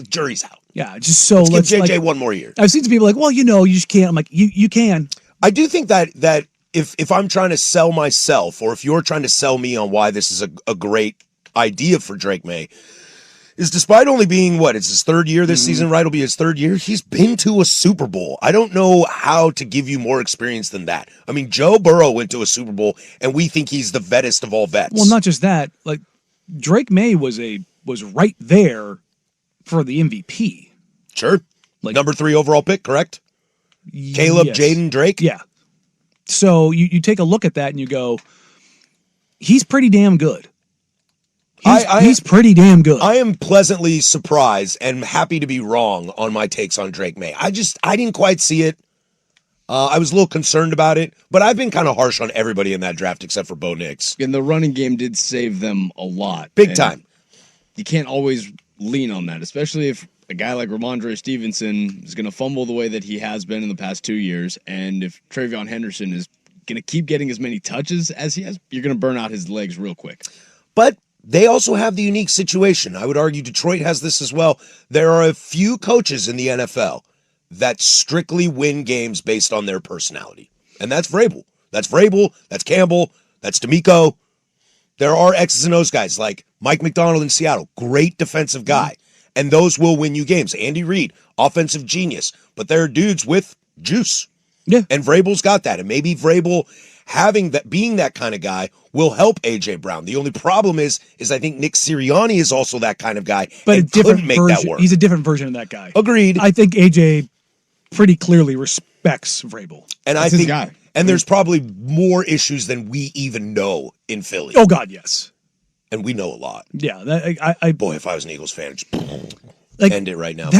[SPEAKER 3] Jury's out.
[SPEAKER 4] Yeah, just so
[SPEAKER 3] let's give J.J. one more year.
[SPEAKER 4] I've seen some people like, well, you just can't. I'm like, you can.
[SPEAKER 3] I do think that if I'm trying to sell myself, or if you're trying to sell me on why this is a great idea for Drake May, is despite only being, it's his third year this season, right? It'll be his third year. He's been to a Super Bowl. I don't know how to give you more experience than that. I mean, Joe Burrow went to a Super Bowl, and we think he's the vettest of all vets.
[SPEAKER 4] Well, not just that. Like, Drake May was right there for the MVP.
[SPEAKER 3] Sure. Like, number 3 overall pick, correct? Caleb,
[SPEAKER 4] yes.
[SPEAKER 3] Jaden, Drake?
[SPEAKER 4] Yeah. So you take a look at that and you go, he's pretty damn good. He's pretty damn good.
[SPEAKER 3] I am pleasantly surprised and happy to be wrong on my takes on Drake May. I didn't quite see it. I was a little concerned about it, but I've been kind of harsh on everybody in that draft except for Bo Nix.
[SPEAKER 2] And the running game did save them a lot.
[SPEAKER 3] Big time.
[SPEAKER 2] You can't always lean on that, especially if a guy like Ramondre Stevenson is going to fumble the way that he has been in the past 2 years, and if Travion Henderson is going to keep getting as many touches as he has, you're going to burn out his legs real quick.
[SPEAKER 3] But they also have the unique situation. I would argue Detroit has this as well. There are a few coaches in the NFL that strictly win games based on their personality. And that's Vrabel. That's Campbell. That's D'Amico. There are X's and O's guys like Mike McDonald in Seattle. Great defensive guy. And those will win you games. Andy Reid, offensive genius. But there are dudes with juice.
[SPEAKER 4] Yeah.
[SPEAKER 3] And Vrabel's got that. And maybe Vrabel being that kind of guy will help A.J. Brown. The only problem is I think Nick Sirianni is also that kind of guy,
[SPEAKER 4] but
[SPEAKER 3] and couldn't make that work.
[SPEAKER 4] He's a different version of that guy.
[SPEAKER 3] Agreed.
[SPEAKER 4] I think A.J. pretty clearly respects Vrabel.
[SPEAKER 3] And
[SPEAKER 2] That's his guy.
[SPEAKER 3] And there's probably more issues than we even know in Philly.
[SPEAKER 4] Oh, God, yes.
[SPEAKER 3] And we know a lot.
[SPEAKER 4] Yeah.
[SPEAKER 3] Boy, if I was an Eagles fan, just end it right now.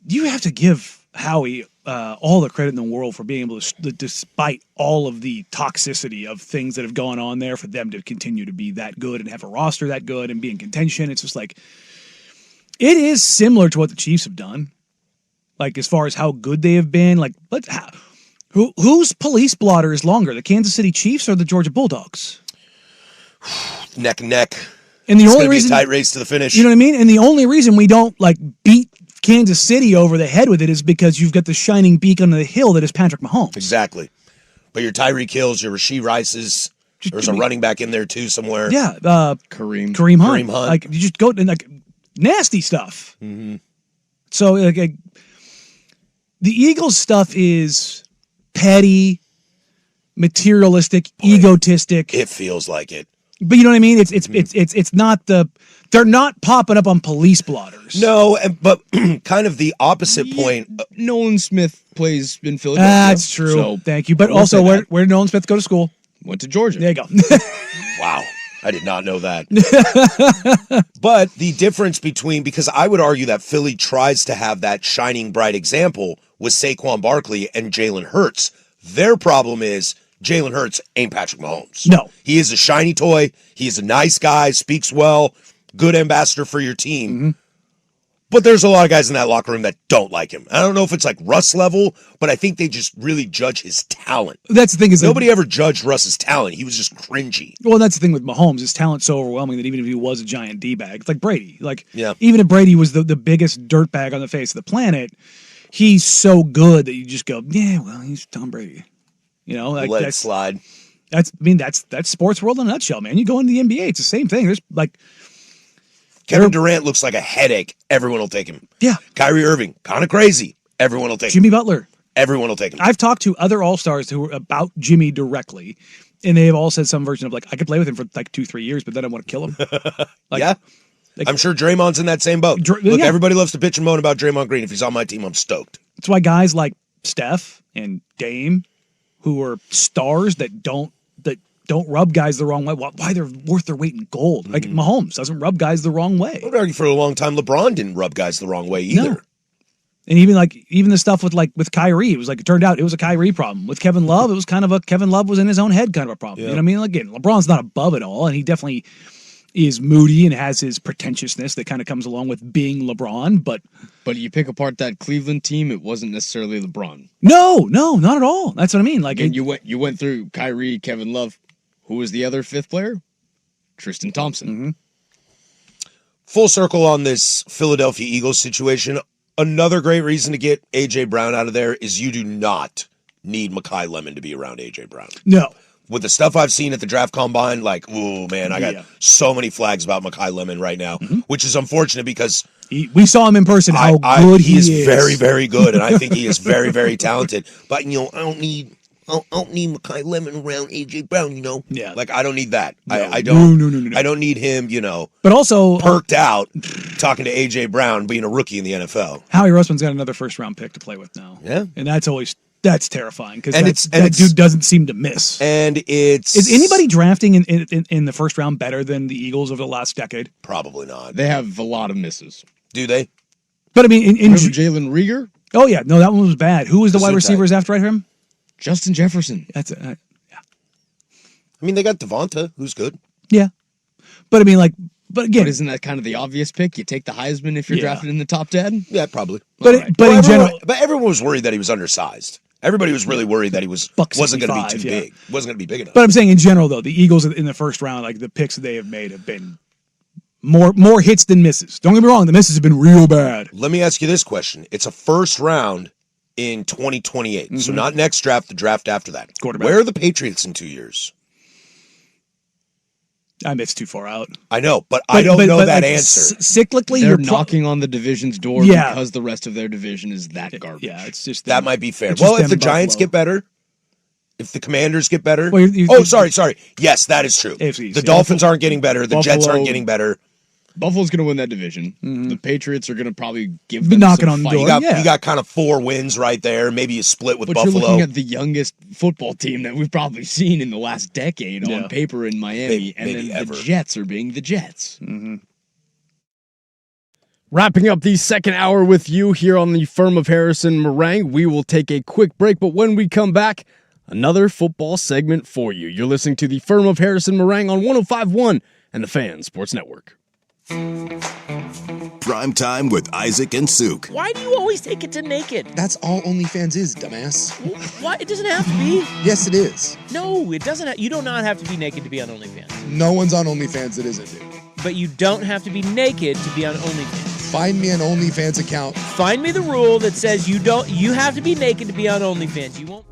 [SPEAKER 4] You have to give Howie all the credit in the world for being able to, despite all of the toxicity of things that have gone on there, for them to continue to be that good and have a roster that good and be in contention. It's just like, it is similar to what the Chiefs have done. Like, as far as how good they have been, like, whose police blotter is longer, the Kansas City Chiefs or the Georgia Bulldogs?
[SPEAKER 3] Neck and neck.
[SPEAKER 4] And the
[SPEAKER 3] it's
[SPEAKER 4] only reason,
[SPEAKER 3] be a tight race to the finish.
[SPEAKER 4] You know what I mean? And the only reason we don't beat Kansas City over the head with it is because you've got the shining beacon on the hill that is Patrick Mahomes.
[SPEAKER 3] Exactly. But your Tyreek Hills, your Rasheed Rices, there's a running back in there too somewhere.
[SPEAKER 4] Yeah,
[SPEAKER 3] Kareem Hunt.
[SPEAKER 4] Like, you just go and nasty stuff.
[SPEAKER 3] Mm-hmm.
[SPEAKER 4] So the Eagles stuff is petty, materialistic, egotistic.
[SPEAKER 3] It feels like it.
[SPEAKER 4] But you know what I mean? It's not they're not popping up on police blotters.
[SPEAKER 3] No, but kind of the opposite point.
[SPEAKER 2] Nolan Smith plays in Philadelphia.
[SPEAKER 4] That's true. So thank you. But also, where did Nolan Smith go to school?
[SPEAKER 2] Went to Georgia.
[SPEAKER 4] There you go.
[SPEAKER 3] Wow. I did not know that. But the difference because I would argue that Philly tries to have that shining bright example with Saquon Barkley and Jalen Hurts. Their problem is Jalen Hurts ain't Patrick Mahomes.
[SPEAKER 4] No.
[SPEAKER 3] He is a shiny toy. He's a nice guy, speaks well, good ambassador for your team.
[SPEAKER 4] Mm-hmm.
[SPEAKER 3] But there's a lot of guys in that locker room that don't like him. I don't know if it's like Russ level, but I think they just really judge his talent.
[SPEAKER 4] That's the thing is
[SPEAKER 3] nobody ever judged Russ's talent. He was just cringy.
[SPEAKER 4] Well, that's the thing with Mahomes. His talent's so overwhelming that even if he was a giant D-bag, it's like Brady. Even if Brady was the biggest dirtbag on the face of the planet, he's so good that you just go, yeah, well, he's Tom Brady. You know,
[SPEAKER 3] let it slide.
[SPEAKER 4] That's sports world in a nutshell, man. You go into the NBA, it's the same thing. There's
[SPEAKER 3] Kevin Durant looks like a headache. Everyone will take him.
[SPEAKER 4] Yeah.
[SPEAKER 3] Kyrie Irving, kind of crazy. Everyone will take him.
[SPEAKER 4] Jimmy Butler.
[SPEAKER 3] Everyone will take him.
[SPEAKER 4] I've talked to other All-Stars who were about Jimmy directly, and they have all said some version of I could play with him for 2-3 years, but then I want to kill him.
[SPEAKER 3] Yeah. I'm sure Draymond's in that same boat. Look, everybody loves to bitch and moan about Draymond Green. If he's on my team, I'm stoked.
[SPEAKER 4] That's why guys like Steph and Dame, who are stars that don't rub guys the wrong way. Why they're worth their weight in gold. Like Mahomes doesn't rub guys the wrong way.
[SPEAKER 3] I would argue for a long time LeBron didn't rub guys the wrong way either.
[SPEAKER 4] No. And even the stuff with Kyrie, it was it turned out it was a Kyrie problem. With Kevin Love, it was kind of Kevin Love was in his own head kind of a problem. Yeah. You know what I mean? Again, LeBron's not above it all, and he definitely is moody and has his pretentiousness that kind of comes along with being LeBron, but
[SPEAKER 2] you pick apart that Cleveland team, it wasn't necessarily LeBron.
[SPEAKER 4] No, not at all. That's what I mean.
[SPEAKER 2] You went through Kyrie, Kevin Love. Who was the other fifth player? Tristan Thompson.
[SPEAKER 4] Mm-hmm.
[SPEAKER 3] Full circle on this Philadelphia Eagles situation. Another great reason to get A.J. Brown out of there is you do not need Mekhi Lemon to be around A.J. Brown.
[SPEAKER 4] No.
[SPEAKER 3] with the stuff I've seen at the draft combine, like, ooh, man, I got so many flags about Mekhi Lemon right now, which is unfortunate because
[SPEAKER 4] we saw him in person, how good he is.
[SPEAKER 3] He is very, very good, and I think he is very, very talented. But, I don't need Mekhi Lemon around A.J. Brown,
[SPEAKER 4] Yeah.
[SPEAKER 3] Like, I don't need that.
[SPEAKER 4] No.
[SPEAKER 3] I don't.
[SPEAKER 4] No.
[SPEAKER 3] I don't need him,
[SPEAKER 4] But also
[SPEAKER 3] perked out talking to A.J. Brown being a rookie in the NFL.
[SPEAKER 4] Howie Roseman's got another first-round pick to play with now.
[SPEAKER 3] Yeah.
[SPEAKER 4] And that's terrifying because
[SPEAKER 3] that
[SPEAKER 4] dude doesn't seem to miss.
[SPEAKER 3] And
[SPEAKER 4] is anybody drafting in the first round better than the Eagles over the last decade?
[SPEAKER 3] Probably not.
[SPEAKER 2] They have a lot of misses.
[SPEAKER 3] Do they?
[SPEAKER 4] But I mean, in
[SPEAKER 2] Jalen Reagor?
[SPEAKER 4] Oh yeah, no, that one was bad. Who was the wide receivers after him?
[SPEAKER 2] Justin Jefferson.
[SPEAKER 4] That's it.
[SPEAKER 3] I mean, they got Devonta, who's good.
[SPEAKER 4] Yeah, but I mean, but again,
[SPEAKER 2] isn't that kind of the obvious pick? You take the Heisman if you're drafted in the top 10?
[SPEAKER 3] Yeah, probably.
[SPEAKER 4] But in general,
[SPEAKER 3] everyone was worried that he was undersized. Everybody was really worried that he wasn't going to be too big. Wasn't going to be big enough.
[SPEAKER 4] But I'm saying in general, though, the Eagles in the first round, like the picks that they have made, have been more hits than misses. Don't get me wrong, the misses have been real bad.
[SPEAKER 3] Let me ask you this question: it's a first round in 2028, so not next draft, the draft after that. Where are the Patriots in 2 years?
[SPEAKER 4] It's too far out.
[SPEAKER 3] I know, but I don't know that answer.
[SPEAKER 4] Cyclically,
[SPEAKER 2] they're knocking on the division's door because the rest of their division is that garbage.
[SPEAKER 4] Yeah, it's just
[SPEAKER 3] that might be fair. Well, if the Giants get better, if the Commanders get better. Sorry. Yes, that is true. The Dolphins aren't getting better. The Jets aren't getting better.
[SPEAKER 2] Buffalo's going to win that division. The Patriots are going to probably give them
[SPEAKER 4] Be knocking on
[SPEAKER 2] some
[SPEAKER 4] the
[SPEAKER 2] fight.
[SPEAKER 4] door.
[SPEAKER 3] You got kind of 4 wins right there. Maybe a split with
[SPEAKER 2] But
[SPEAKER 3] Buffalo.
[SPEAKER 2] you're looking at the youngest football team that we've probably seen in the last decade on paper in Miami,
[SPEAKER 3] maybe
[SPEAKER 2] then
[SPEAKER 3] ever.
[SPEAKER 2] the Jets are being the Jets. Wrapping up the second hour with you here on the firm of Harrison Marang. We will take a quick break, but when we come back, another football segment for you. You're listening to the firm of Harrison Marang on 105.1 and the Fan Sports Network.
[SPEAKER 5] Prime time with Isaac and Souk.
[SPEAKER 19] Why do you always take it to naked?
[SPEAKER 6] That's all OnlyFans is, dumbass.
[SPEAKER 19] What? It doesn't have to be.
[SPEAKER 6] Yes, it is.
[SPEAKER 19] No, it doesn't. You do not have to be naked to be on OnlyFans.
[SPEAKER 6] No one's on OnlyFans that isn't, dude.
[SPEAKER 19] But you don't have to be naked to be on OnlyFans.
[SPEAKER 6] Find me an OnlyFans account.
[SPEAKER 19] Find me the rule that says you have to be naked to be on OnlyFans. You won't.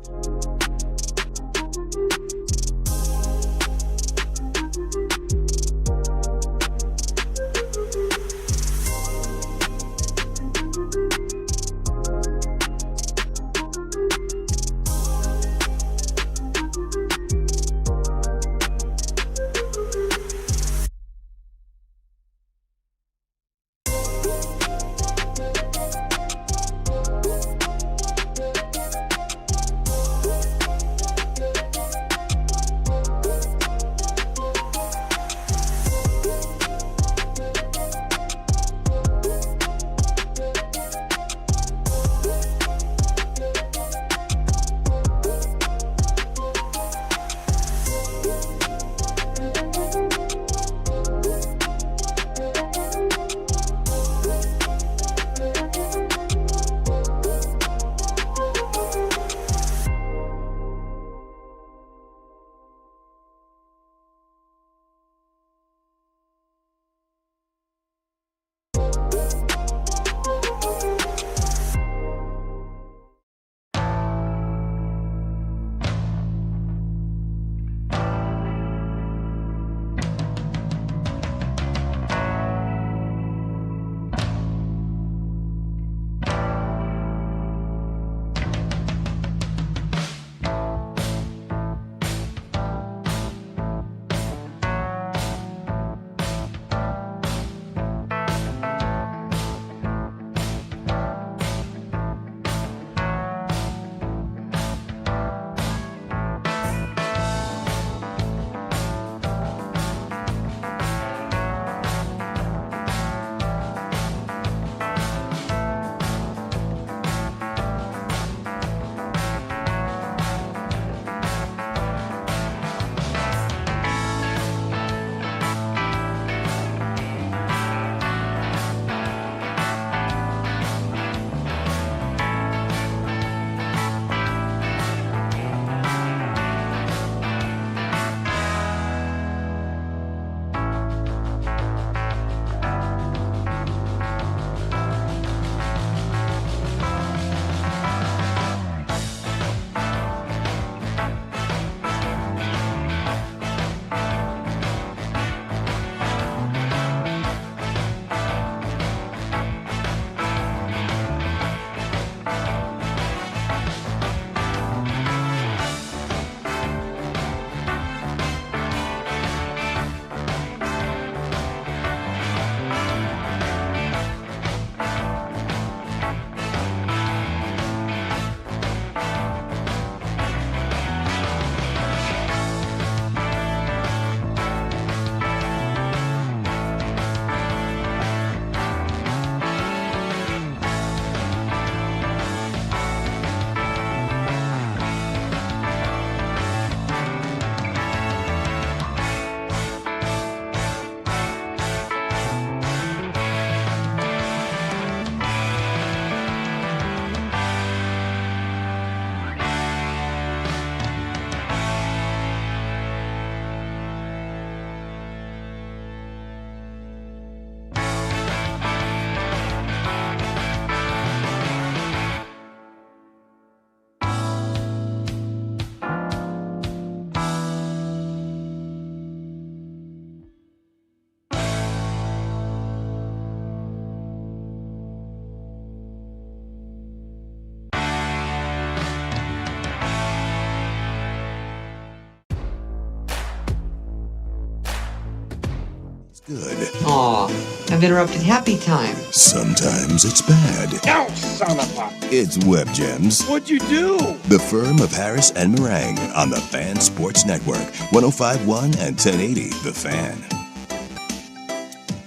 [SPEAKER 18] Good.
[SPEAKER 20] Aw, I've interrupted happy time.
[SPEAKER 18] Sometimes it's bad.
[SPEAKER 10] No, son of a...
[SPEAKER 18] It's Web Gems.
[SPEAKER 10] What'd you do?
[SPEAKER 18] The Firm of Harris and Marang on the Fan Sports Network, 105.1 and 1080 The Fan.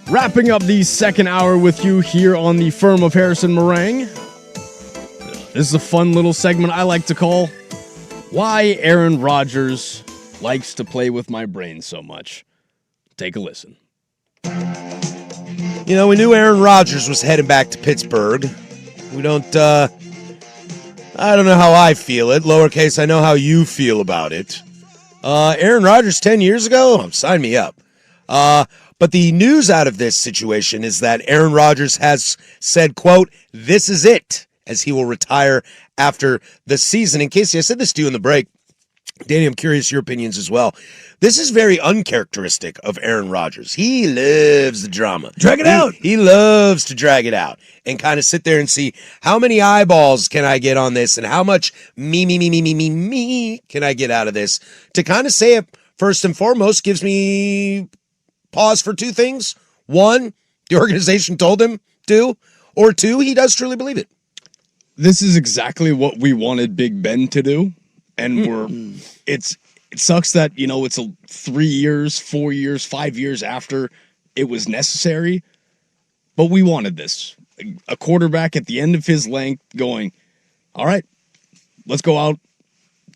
[SPEAKER 2] Wrapping up the second hour with you here on the Firm of Harris and Marang. This is a fun little segment I like to call Why Aaron Rodgers Likes to Play with My Brain So Much. Take a listen.
[SPEAKER 3] You know, we knew Aaron Rodgers was heading back to Pittsburgh. We don't, I don't know how I feel it. Lowercase, I know how you feel about it. Aaron Rodgers 10 years ago? Sign me up. But the news out of this situation is that Aaron Rodgers has said, quote, "This is it," as he will retire after the season. And Casey, I said this to you in the break. Danny, I'm curious your opinions as well. This is very uncharacteristic of Aaron Rodgers. He loves the drama.
[SPEAKER 4] Drag it out.
[SPEAKER 3] He loves to drag it out and kind of sit there and see how many eyeballs can I get on this and how much me can I get out of this. To kind of say it first and foremost gives me pause for two things. One, the organization told him to, or two, he does truly believe it.
[SPEAKER 2] This is exactly what we wanted Big Ben to do. And it sucks that, you know, it's 3 years, 4 years, 5 years after it was necessary. But we wanted this. A quarterback at the end of his length going, all right, let's go out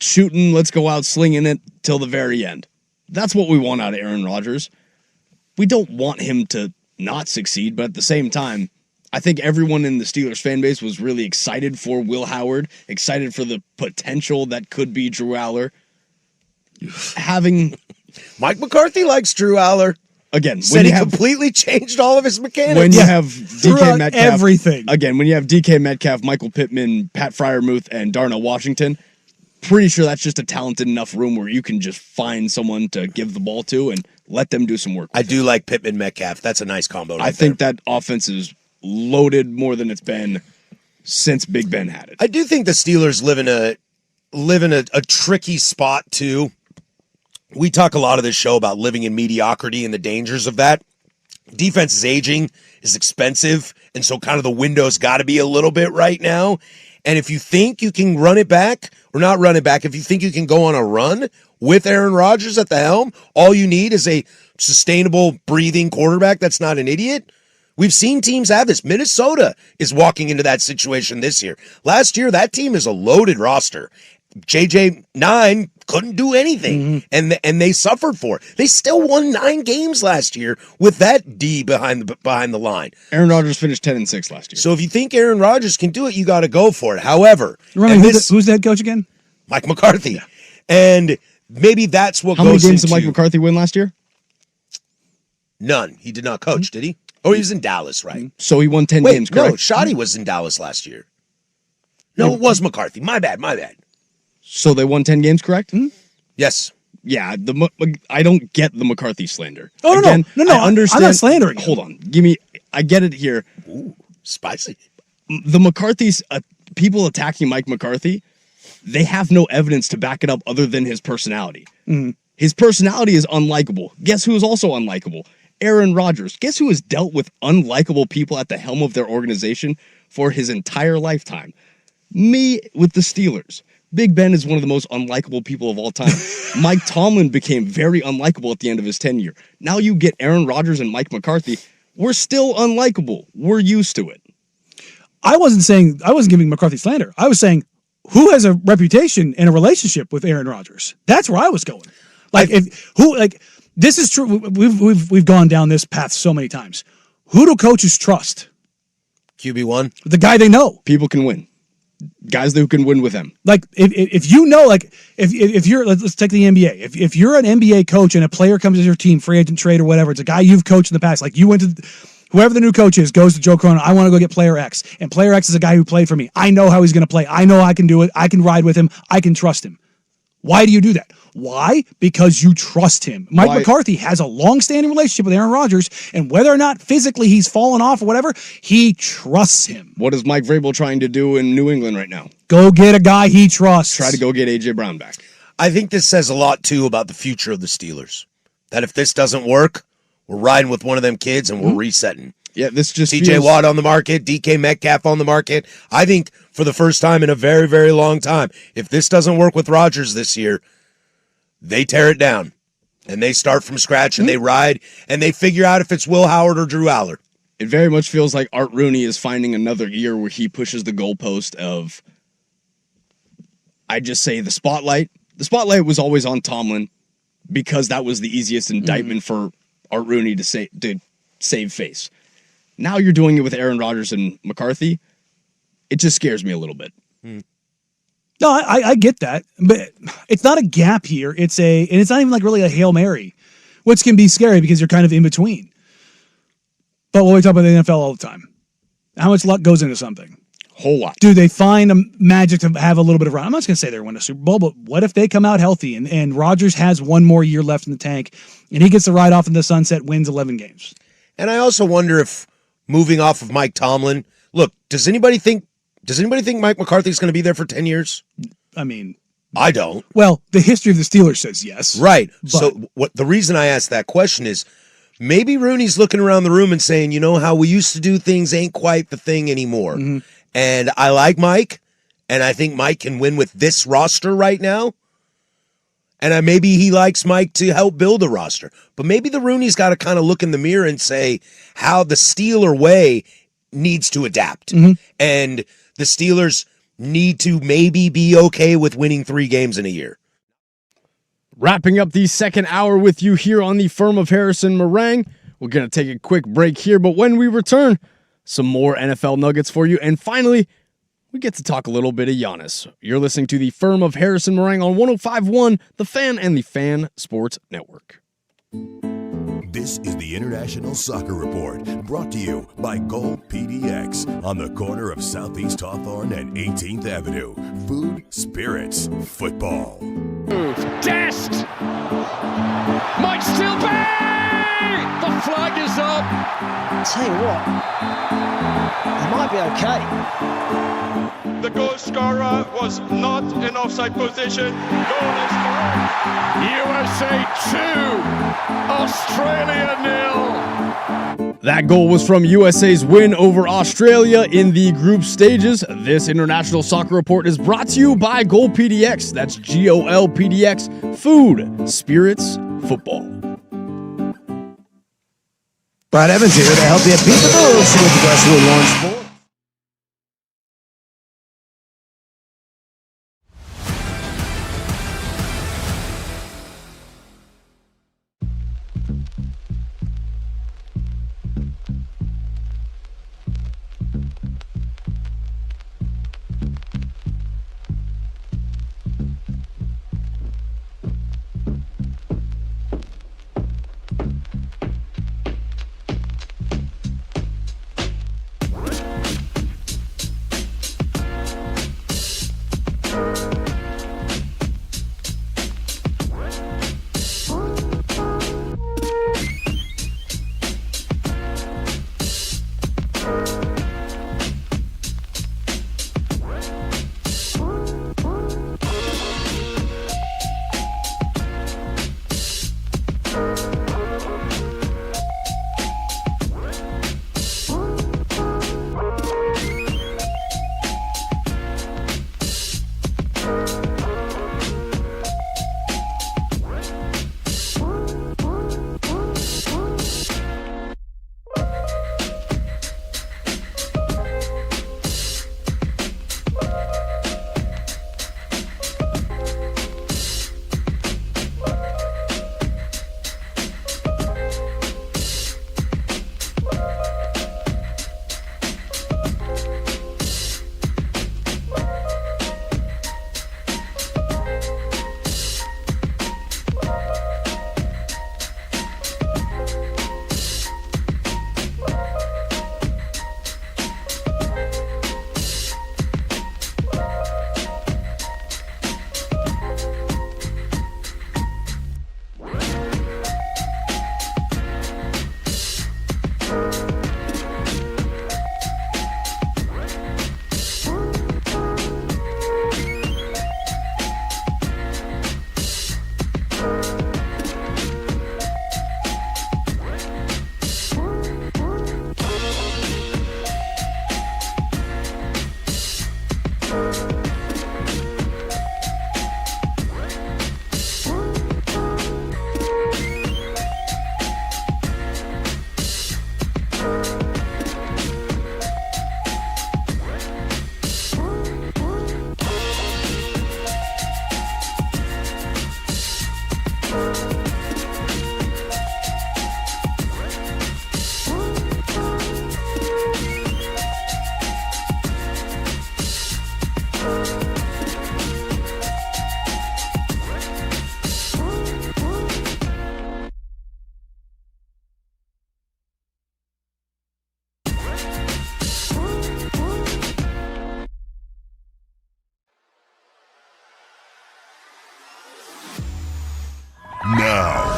[SPEAKER 2] shooting, let's go out slinging it till the very end. That's what we want out of Aaron Rodgers. We don't want him to not succeed, but at the same time, I think everyone in the Steelers fan base was really excited for Will Howard, excited for the potential that could be Drew Aller. Having
[SPEAKER 3] Mike McCarthy likes Drew Aller.
[SPEAKER 2] Again,
[SPEAKER 3] said he completely changed all of his mechanics.
[SPEAKER 2] When you have DK Metcalf,
[SPEAKER 4] everything.
[SPEAKER 2] Again, when you have DK Metcalf, Michael Pittman, Pat Freiermuth, and Darnell Washington, pretty sure that's just a talented enough room where you can just find someone to give the ball to and let them do some work.
[SPEAKER 3] I do like Pittman Metcalf. That's a nice combo.
[SPEAKER 2] I think that offense is loaded more than it's been since Big Ben had it.
[SPEAKER 3] I do think the Steelers live in a tricky spot too. We talk a lot of this show about living in mediocrity and the dangers of that. Defense is aging, is expensive, and so kind of the window's got to be a little bit right now. And if you think you can run it back, or not run it back, if you think you can go on a run with Aaron Rodgers at the helm, all you need is a sustainable, breathing quarterback that's not an idiot. We've seen teams have this. Minnesota is walking into that situation this year. Last year, that team is a loaded roster. JJ9 couldn't do anything, and they suffered for it. They still won 9 games last year with that D behind the line.
[SPEAKER 2] Aaron Rodgers finished 10-6 last year.
[SPEAKER 3] So if you think Aaron Rodgers can do it, you got to go for it. However,
[SPEAKER 4] who's the head coach again?
[SPEAKER 3] Mike McCarthy. Yeah. And maybe that's what
[SPEAKER 2] How
[SPEAKER 3] goes
[SPEAKER 2] many games
[SPEAKER 3] into...
[SPEAKER 2] did Mike McCarthy win last year?
[SPEAKER 3] None. He did not coach, did he? Oh, he was in Dallas, right?
[SPEAKER 2] So he won 10 games, correct?
[SPEAKER 3] No, Shoddy was in Dallas last year. No, it was McCarthy. My bad.
[SPEAKER 2] So they won 10 games, correct?
[SPEAKER 3] Yes.
[SPEAKER 2] Yeah, I don't get the McCarthy slander.
[SPEAKER 4] Oh,
[SPEAKER 2] Again,
[SPEAKER 4] no.
[SPEAKER 2] I understand.
[SPEAKER 4] I'm not slandering him.
[SPEAKER 2] Hold on. I get it here.
[SPEAKER 3] Ooh, spicy.
[SPEAKER 2] The McCarthy's, people attacking Mike McCarthy, they have no evidence to back it up other than his personality.
[SPEAKER 4] Mm-hmm.
[SPEAKER 2] His personality is unlikable. Guess who is also unlikable? Aaron Rodgers. Guess who has dealt with unlikable people at the helm of their organization for his entire lifetime? Me with the Steelers. Big Ben is one of the most unlikable people of all time. Mike Tomlin became very unlikable at the end of his tenure. Now you get Aaron Rodgers and Mike McCarthy. We're still unlikable. We're used to it.
[SPEAKER 4] I wasn't giving McCarthy slander. I was saying, who has a reputation and a relationship with Aaron Rodgers? That's where I was going. This is true. We've gone down this path so many times. Who do coaches trust?
[SPEAKER 3] QB1?
[SPEAKER 4] The guy they know.
[SPEAKER 2] People can win. Guys who can win with him.
[SPEAKER 4] Like if you know, like if you're, let's take the NBA. If you're an NBA coach and a player comes to your team, free agent trade or whatever, it's a guy you've coached in the past. Like you went to whoever the new coach is, goes to Joe Cronin. I want to go get player X, and player X is a guy who played for me. I know how he's going to play. I know I can do it. I can ride with him. I can trust him. Why do you do that? Why? Because you trust him. Mike McCarthy has a long-standing relationship with Aaron Rodgers, and whether or not physically he's fallen off or whatever, he trusts him.
[SPEAKER 2] What is Mike Vrabel trying to do in New England right now?
[SPEAKER 4] Go get a guy he trusts.
[SPEAKER 2] Try to go get A.J. Brown back.
[SPEAKER 3] I think this says a lot, too, about the future of the Steelers. That if this doesn't work, we're riding with one of them kids and we're resetting.
[SPEAKER 2] Yeah, this just
[SPEAKER 3] TJ
[SPEAKER 2] feels...
[SPEAKER 3] Watt on the market, DK Metcalf on the market. I think for the first time in a very, very long time, if this doesn't work with Rodgers this year, they tear it down and they start from scratch and they ride and they figure out if it's Will Howard or Drew Aller.
[SPEAKER 2] It very much feels like Art Rooney is finding another year where he pushes the goalpost of, I just say, the spotlight. The spotlight was always on Tomlin because that was the easiest indictment for Art Rooney to save face. Now you're doing it with Aaron Rodgers and McCarthy. It just scares me a little bit.
[SPEAKER 4] No, I get that, but it's not a gap here. And it's not even like really a Hail Mary, which can be scary because you're kind of in between. But we talk about the NFL all the time. How much luck goes into something?
[SPEAKER 2] Whole lot.
[SPEAKER 4] Do they find a magic to have a little bit of run? I'm not going to say they're going to win a Super Bowl, but what if they come out healthy and Rodgers has one more year left in the tank and he gets to ride off in the sunset, wins 11 games?
[SPEAKER 3] And I also wonder if moving off of Mike Tomlin, look, does anybody think Mike McCarthy's going to be there for 10 years?
[SPEAKER 4] I mean,
[SPEAKER 3] I don't.
[SPEAKER 4] Well, the history of the Steelers says yes.
[SPEAKER 3] Right.
[SPEAKER 4] But
[SPEAKER 3] So the reason I asked that question is maybe Rooney's looking around the room and saying, you know how we used to do things ain't quite the thing anymore. And I like Mike, and I think Mike can win with this roster right now. And maybe he likes Mike to help build a roster. But maybe the Rooney's got to kind of look in the mirror and say how the Steeler way needs to adapt. And the Steelers need to maybe be okay with winning 3 games in a year.
[SPEAKER 2] Wrapping up the second hour with you here on the Firm of Harrison Marang. We're going to take a quick break here, but when we return, some more NFL nuggets for you. And finally, we get to talk a little bit of Giannis. You're listening to the Firm of Harrison Marang on 105.1, The Fan and the Fan Sports Network.
[SPEAKER 5] This is the International Soccer Report, brought to you by Gold PDX on the corner of Southeast Hawthorne and 18th Avenue. Food, spirits, football.
[SPEAKER 10] Dest! Might still be! The flag is up!
[SPEAKER 21] Tell you what, it might be okay.
[SPEAKER 10] The goal scorer was not in offside position. Goal is correct. USA 2, Australia 0.
[SPEAKER 2] That goal was from USA's win over Australia in the group stages. This International Soccer Report is brought to you by Gold PDX. That's GOL PDX. Food, spirits, football.
[SPEAKER 22] Brad Evans here to help you beat the moves with the best with one sport.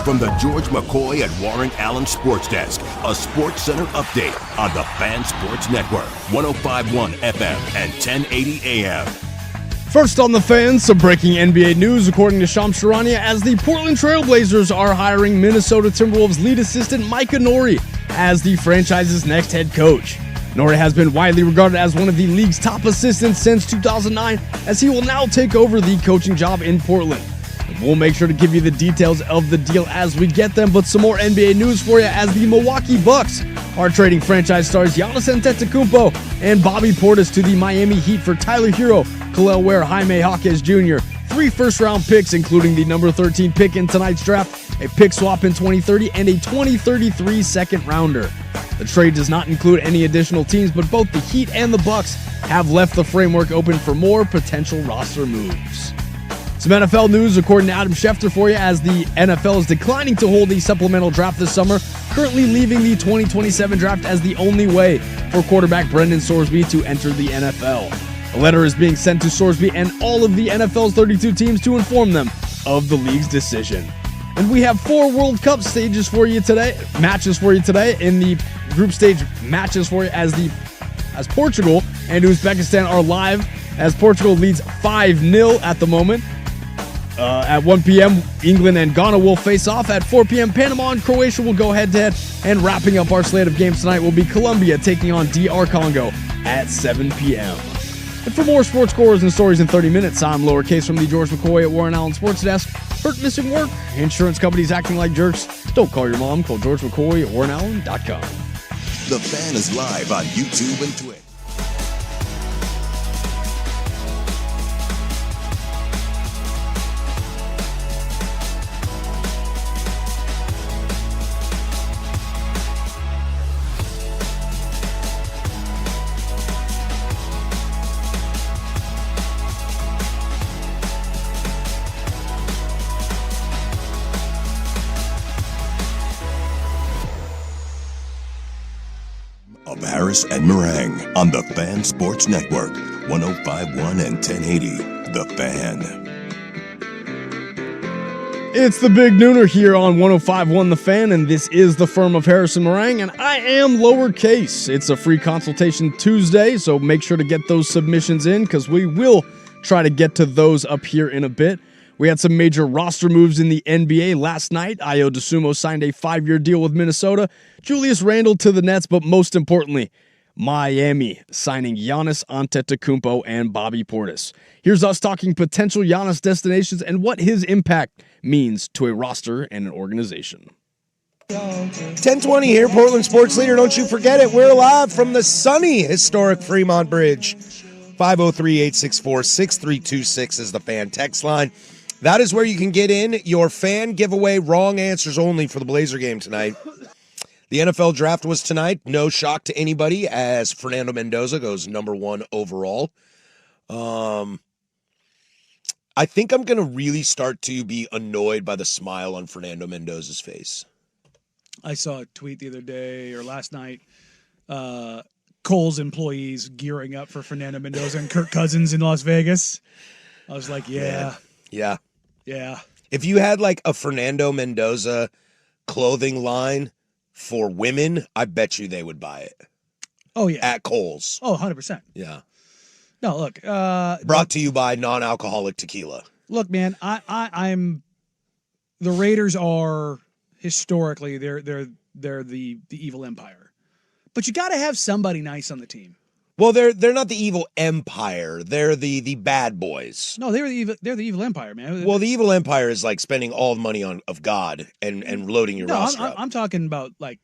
[SPEAKER 5] From the George McCoy and Warren Allen Sports Desk, a Sports Center update on the Fan Sports Network, 105.1 FM and 1080 AM.
[SPEAKER 2] First on the Fan, some breaking NBA news according to Shams Charania as the Portland Trail Blazers are hiring Minnesota Timberwolves lead assistant Micah Nori as the franchise's next head coach. Nori has been widely regarded as one of the league's top assistants since 2009 as he will now take over the coaching job in Portland. We'll make sure to give you the details of the deal as we get them, but some more NBA news for you as the Milwaukee Bucks are trading franchise stars Giannis Antetokounmpo and Bobby Portis to the Miami Heat for Tyler Hero, Khalil Ware, Jaime Jaquez Jr., 3 first-round picks, including the number 13 pick in tonight's draft, a pick swap in 2030, and a 2033 second-rounder. The trade does not include any additional teams, but both the Heat and the Bucks have left the framework open for more potential roster moves. Some NFL news according to Adam Schefter for you as the NFL is declining to hold a supplemental draft this summer, currently leaving the 2027 draft as the only way for quarterback Brendan Sorsby to enter the NFL. A letter is being sent to Sorsby and all of the NFL's 32 teams to inform them of the league's decision. And we have 4 World Cup matches for you today in the group stage matches for you as Portugal and Uzbekistan are live as Portugal leads 5-0 at the moment. At 1 p.m., England and Ghana will face off. At 4 p.m., Panama and Croatia will go head-to-head. And wrapping up our slate of games tonight will be Colombia taking on DR Congo at 7 p.m. And for more sports scores and stories in 30 minutes, I'm Lowercase from the George McCoy at Warren Allen Sports Desk. Hurt, missing work, insurance companies acting like jerks. Don't call your mom. Call George McCoy at WarrenAllen.com.
[SPEAKER 5] The Fan is live on YouTube and Twitch. Harris and Marang on the Fan Sports Network, 105.1 and 1080. The Fan.
[SPEAKER 2] It's the Big Nooner here on 105.1 The Fan, and this is the firm of Harris and Marang, and I am Lowercase. It's a free consultation Tuesday, so make sure to get those submissions in because we will try to get to those up here in a bit. We had some major roster moves in the NBA last night. Ayo Dosunmu signed a 5-year deal with Minnesota. Julius Randle to the Nets, but most importantly, Miami signing Giannis Antetokounmpo and Bobby Portis. Here's us talking potential Giannis destinations and what his impact means to a roster and an organization.
[SPEAKER 3] 10:20 here, Portland Sports Leader. Don't you forget it. We're live from the sunny, historic Fremont Bridge. 503-864-6326 is the Fan text line. That is where you can get in your fan giveaway, wrong answers only for the Blazer game tonight. The NFL draft was tonight. No shock to anybody as Fernando Mendoza goes number 1 overall. I think I'm going to really start to be annoyed by the smile on Fernando Mendoza's face.
[SPEAKER 4] I saw a tweet the other day or last night. Kohl's employees gearing up for Fernando Mendoza and Kirk Cousins in Las Vegas. I was like, yeah.
[SPEAKER 3] Yeah.
[SPEAKER 4] Yeah.
[SPEAKER 3] If you had like a Fernando Mendoza clothing line for women, I bet you they would buy it.
[SPEAKER 4] Oh, yeah.
[SPEAKER 3] At Kohl's.
[SPEAKER 4] Oh, 100%.
[SPEAKER 3] Yeah.
[SPEAKER 4] No, look.
[SPEAKER 3] Brought to you by non-alcoholic tequila.
[SPEAKER 4] Look, man, I'm the Raiders are historically they're the evil empire. But you got to have somebody nice on the team.
[SPEAKER 3] Well, they're not the evil empire. They're the bad boys.
[SPEAKER 4] No, they're the evil empire, man.
[SPEAKER 3] Well, the evil empire is like spending all the money of God and loading your roster up.
[SPEAKER 4] I'm talking about like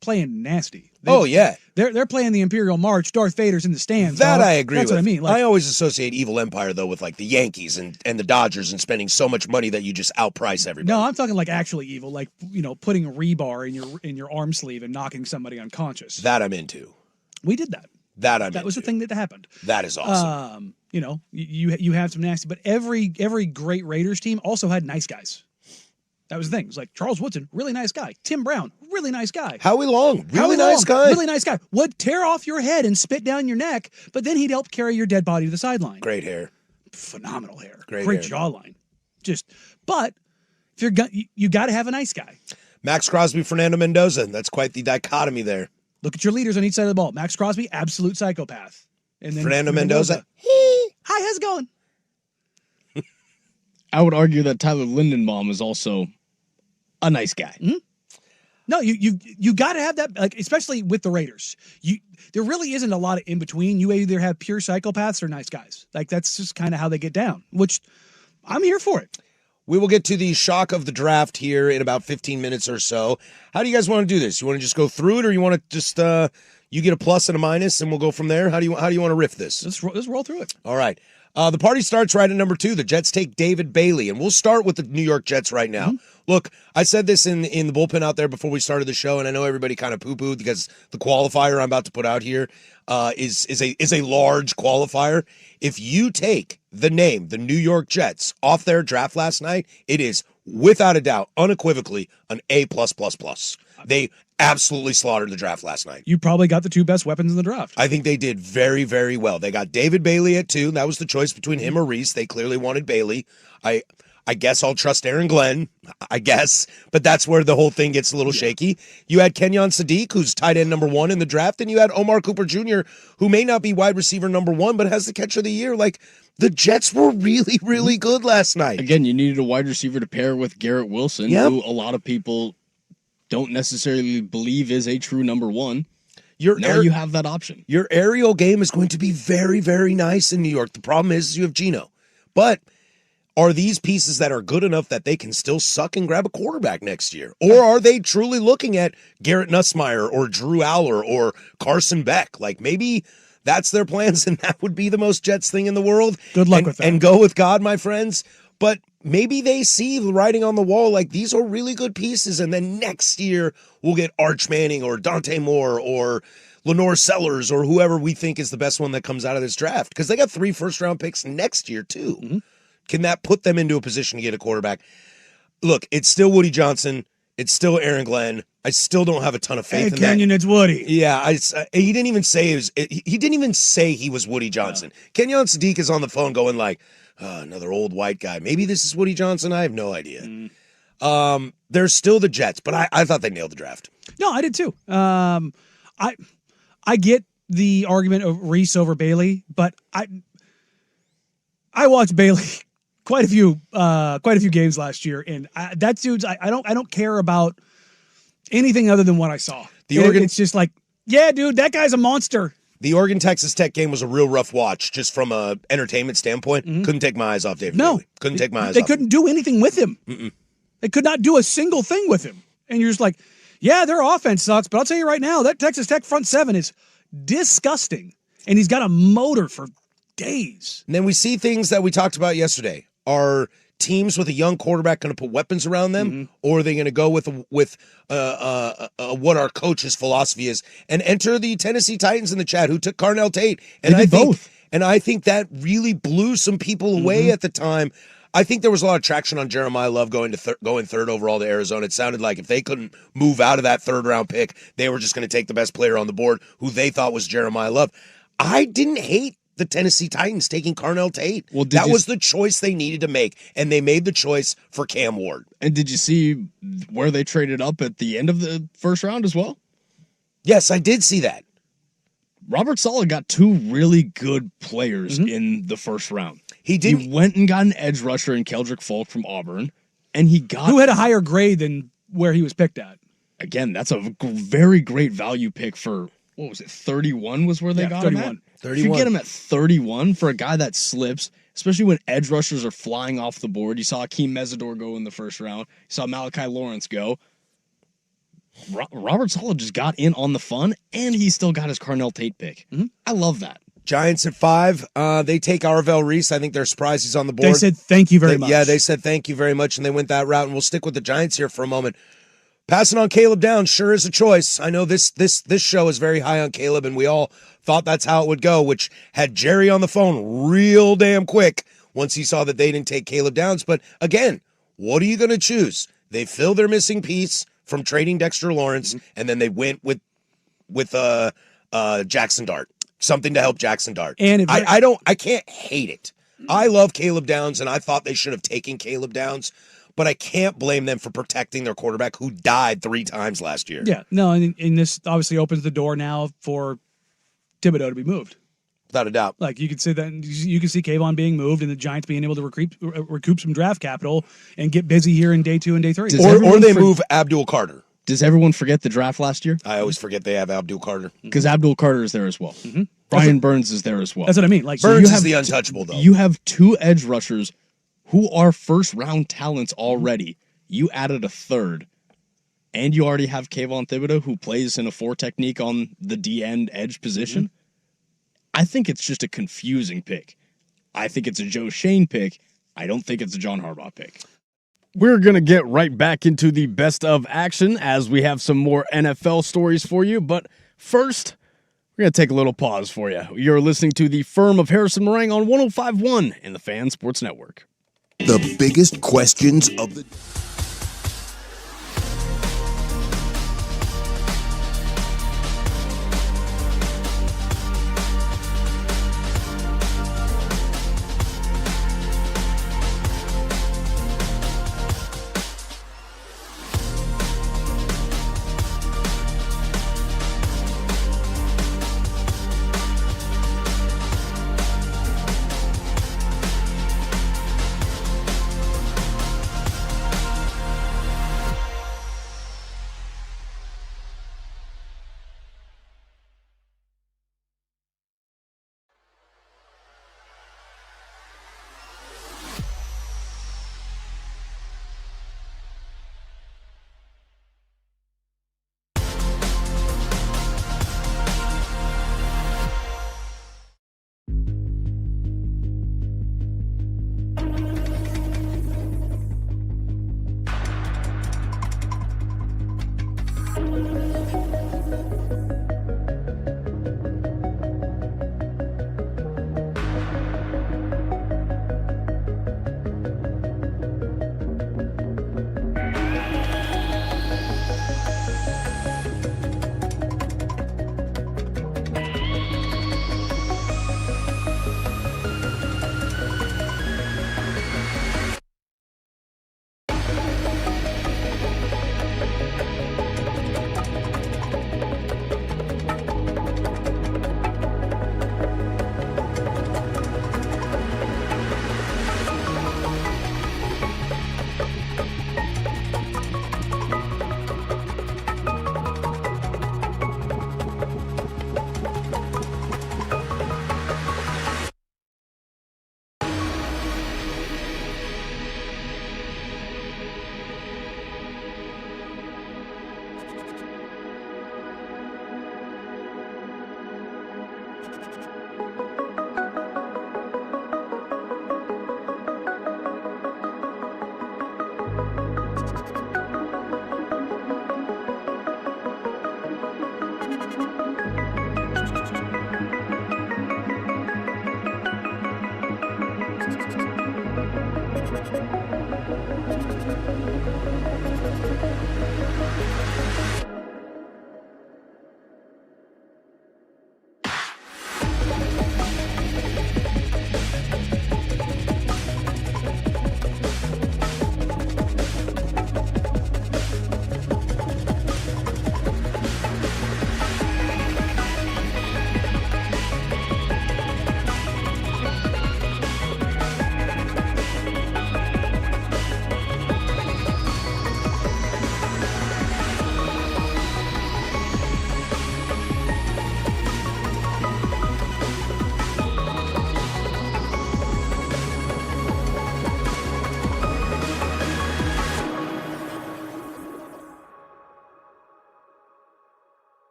[SPEAKER 4] playing nasty. They're playing the Imperial March. Darth Vader's in the stands.
[SPEAKER 3] That I agree with.
[SPEAKER 4] That's what I mean.
[SPEAKER 3] I always associate evil empire though with like the Yankees and the Dodgers and spending so much money that you just outprice everybody.
[SPEAKER 4] No, I'm talking like actually evil, like putting a rebar in your arm sleeve and knocking somebody unconscious.
[SPEAKER 3] That I'm into.
[SPEAKER 4] We did that.
[SPEAKER 3] That
[SPEAKER 4] was the thing that happened.
[SPEAKER 3] That is awesome.
[SPEAKER 4] You have some nasty, but every great Raiders team also had nice guys. That was the thing. It was like Charles Woodson, really nice guy. Tim Brown, really nice guy.
[SPEAKER 3] Howie Long, really nice guy.
[SPEAKER 4] Really nice guy. Would tear off your head and spit down your neck, but then he'd help carry your dead body to the sideline.
[SPEAKER 3] Great hair.
[SPEAKER 4] Phenomenal hair.
[SPEAKER 3] Great
[SPEAKER 4] jawline. But if you're you got to have a nice guy.
[SPEAKER 3] Max Crosby, Fernando Mendoza. That's quite the dichotomy there.
[SPEAKER 4] Look at your leaders on each side of the ball. Max Crosby, absolute psychopath. And then
[SPEAKER 3] Fernando Mendoza.
[SPEAKER 4] Hi, how's it going?
[SPEAKER 2] I would argue that Tyler Lindenbaum is also a nice guy.
[SPEAKER 4] Mm-hmm. No, you got to have that, like, especially with the Raiders. There really isn't a lot of in between. You either have pure psychopaths or nice guys. Like, that's just kind of how they get down, which I'm here for it.
[SPEAKER 3] We will get to the shock of the draft here in about 15 minutes or so. How do you guys want to do this? You want to just go through it, or you want to just you get a plus and a minus, and we'll go from there? How do you want to riff this?
[SPEAKER 4] Let's roll through it.
[SPEAKER 3] All right. The party starts right at number 2. The Jets take David Bailey, and we'll start with the New York Jets right now. Mm-hmm. Look, I said this in the bullpen out there before we started the show, and I know everybody kind of poo-pooed because the qualifier I'm about to put out here is a large qualifier. If you take the name, the New York Jets, off their draft last night, it is without a doubt, unequivocally, an A+++. They absolutely slaughtered the draft last night.
[SPEAKER 4] You probably got the 2 best weapons in the draft.
[SPEAKER 3] I think they did very, very well. They got David Bailey at 2. That was the choice between him or Reese. They clearly wanted Bailey. I guess I'll trust Aaron Glenn, I guess, but that's where the whole thing gets a little shaky. You had Kenyon Sadiq, who's tight end number 1 in the draft, and you had Omar Cooper Jr., who may not be wide receiver number 1, but has the catch of the year. Like, the Jets were really, really good last night.
[SPEAKER 2] Again, you needed a wide receiver to pair with Garrett Wilson, who a lot of people don't necessarily believe is a true number 1. You have that option.
[SPEAKER 3] Your aerial game is going to be very, very nice in New York. The problem is you have Geno. But are these pieces that are good enough that they can still suck and grab a quarterback next year? Or are they truly looking at Garrett Nussmeier or Drew Aller or Carson Beck? Like, maybe that's their plans, and that would be the most Jets thing in the world.
[SPEAKER 4] Good luck with that.
[SPEAKER 3] And go with God, my friends. But maybe they see the writing on the wall, like, these are really good pieces, and then next year we'll get Arch Manning or Dante Moore or Lenore Sellers or whoever we think is the best one that comes out of this draft. Because they got 3 first-round picks next year, too. Mm-hmm. Can that put them into a position to get a quarterback? Look, it's still Woody Johnson. It's still Aaron Glenn. I still don't have a ton of faith in
[SPEAKER 4] Kenyon,
[SPEAKER 3] that.
[SPEAKER 4] It's Woody.
[SPEAKER 3] Yeah, he didn't even say he was Woody Johnson. No. Kenyon Sadiq is on the phone going like, another old white guy. Maybe this is Woody Johnson. I have no idea. They're still the Jets, but I thought they nailed the draft.
[SPEAKER 4] No, I did too. I get the argument of Reese over Bailey, but I watched Bailey quite a few games last year, and that dude's. I don't care about anything other than what I saw. It's just like, yeah, dude, that guy's a monster.
[SPEAKER 3] The Oregon-Texas Tech game was a real rough watch, just from a entertainment standpoint. Mm-hmm. Couldn't take my eyes off David Bailey. Couldn't take my eyes off.
[SPEAKER 4] They couldn't do anything with him.
[SPEAKER 3] Mm-mm.
[SPEAKER 4] They could not do a single thing with him. And you're just like, yeah, their offense sucks, but I'll tell you right now, that Texas Tech front 7 is disgusting. And he's got a motor for days.
[SPEAKER 3] And then we see things that we talked about yesterday. Are teams with a young quarterback going to put weapons around them, or are they going to go with what our coach's philosophy is and enter the Tennessee Titans in the chat, who took Carnell Tate? And I think that really blew some people away at the time. I think there was a lot of traction on Jeremiah Love going third overall to Arizona. It sounded like if they couldn't move out of that 3rd round pick, they were just going to take the best player on the board, who they thought was Jeremiah Love. I didn't hate the Tennessee Titans taking Carnell Tate. Well, that was the choice they needed to make, and they made the choice for Cam Ward.
[SPEAKER 2] And did you see where they traded up at the end of the first round as well?
[SPEAKER 3] Yes, I did see that.
[SPEAKER 2] Robert Saleh got 2 really good players in the first round. He went and got an edge rusher in Keldrick Falk from Auburn, and who
[SPEAKER 4] had a higher grade than where he was picked at.
[SPEAKER 2] Again, that's a very great value pick for, what was it, 31 was where they got 31. Him at? 31. If you get him at 31 for a guy that slips, especially when edge rushers are flying off the board. You saw Akeem Mesidor go in the first round. You saw Malachi Lawrence go. Robert Saleh just got in on the fun, and he still got his Carnell Tate pick. I love that.
[SPEAKER 3] Giants at 5. They take Arvell Reese. I think they're surprised he's on the board.
[SPEAKER 4] They said thank you very much.
[SPEAKER 3] Yeah, they said thank you very much, and they went that route, and we'll stick with the Giants here for a moment. Passing on Caleb Downs sure is a choice. I know this show is very high on Caleb, and we all thought that's how it would go, which had Jerry on the phone real damn quick once he saw that they didn't take Caleb Downs. But again, what are you going to choose? They fill their missing piece from trading Dexter Lawrence, and then they went with Jackson Dart, something to help Jackson Dart.
[SPEAKER 4] And
[SPEAKER 3] I can't hate it. I love Caleb Downs, and I thought they should have taken Caleb Downs. but I can't blame them for protecting their quarterback who died 3 times last year.
[SPEAKER 4] Yeah, no, and this obviously opens the door now for Thibodeau to be moved.
[SPEAKER 3] Without a doubt.
[SPEAKER 4] Like you could say that you can see Kayvon being moved and the Giants being able to recoup some draft capital and get busy here in day 2 and day 3.
[SPEAKER 3] Or they move Abdul Carter.
[SPEAKER 2] Does everyone forget the draft last year?
[SPEAKER 3] I always forget they have Abdul Carter.
[SPEAKER 2] Because Abdul Carter is there as well.
[SPEAKER 4] Mm-hmm.
[SPEAKER 2] Brian Burns is there as well.
[SPEAKER 4] That's what I mean. Like
[SPEAKER 3] Burns is the untouchable, though.
[SPEAKER 2] You have 2 edge rushers who are first-round talents already. You added a third. And you already have Kayvon Thibodeau, who plays in a 4 technique on the D-end edge position.
[SPEAKER 4] Mm-hmm.
[SPEAKER 2] I think it's just a confusing pick. I think it's a Joe Shane pick. I don't think it's a John Harbaugh pick. We're going to get right back into the best of action as we have some more NFL stories for you. But first, we're going to take a little pause for you. You're listening to the Firm of Harrison Marang on 105.1 in the Fan Sports Network.
[SPEAKER 5] The biggest questions of the...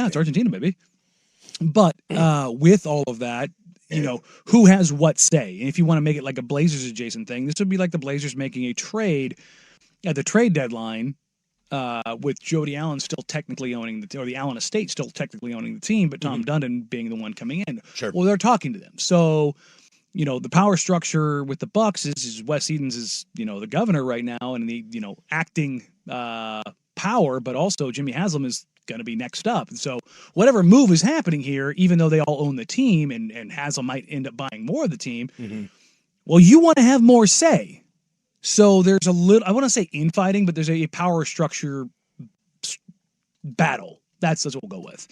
[SPEAKER 4] it's Argentina, baby. But with all of that, who has what say? And if you want to make it like a Blazers adjacent thing, this would be like the Blazers making a trade at the trade deadline with Jody Allen still technically owning or the Allen estate still technically owning the team, but Tom Dundon being the one coming in.
[SPEAKER 3] Sure.
[SPEAKER 4] Well, they're talking to them. So, the power structure with the Bucks is Wes Edens is, the governor right now and the, acting power, but also Jimmy Haslam is going to be next up. And so whatever move is happening here, even though they all own the team and Haslam might end up buying more of the team, well, you want to have more say. So there's a little, I want to say infighting, but there's a power structure battle. That's what we'll go with.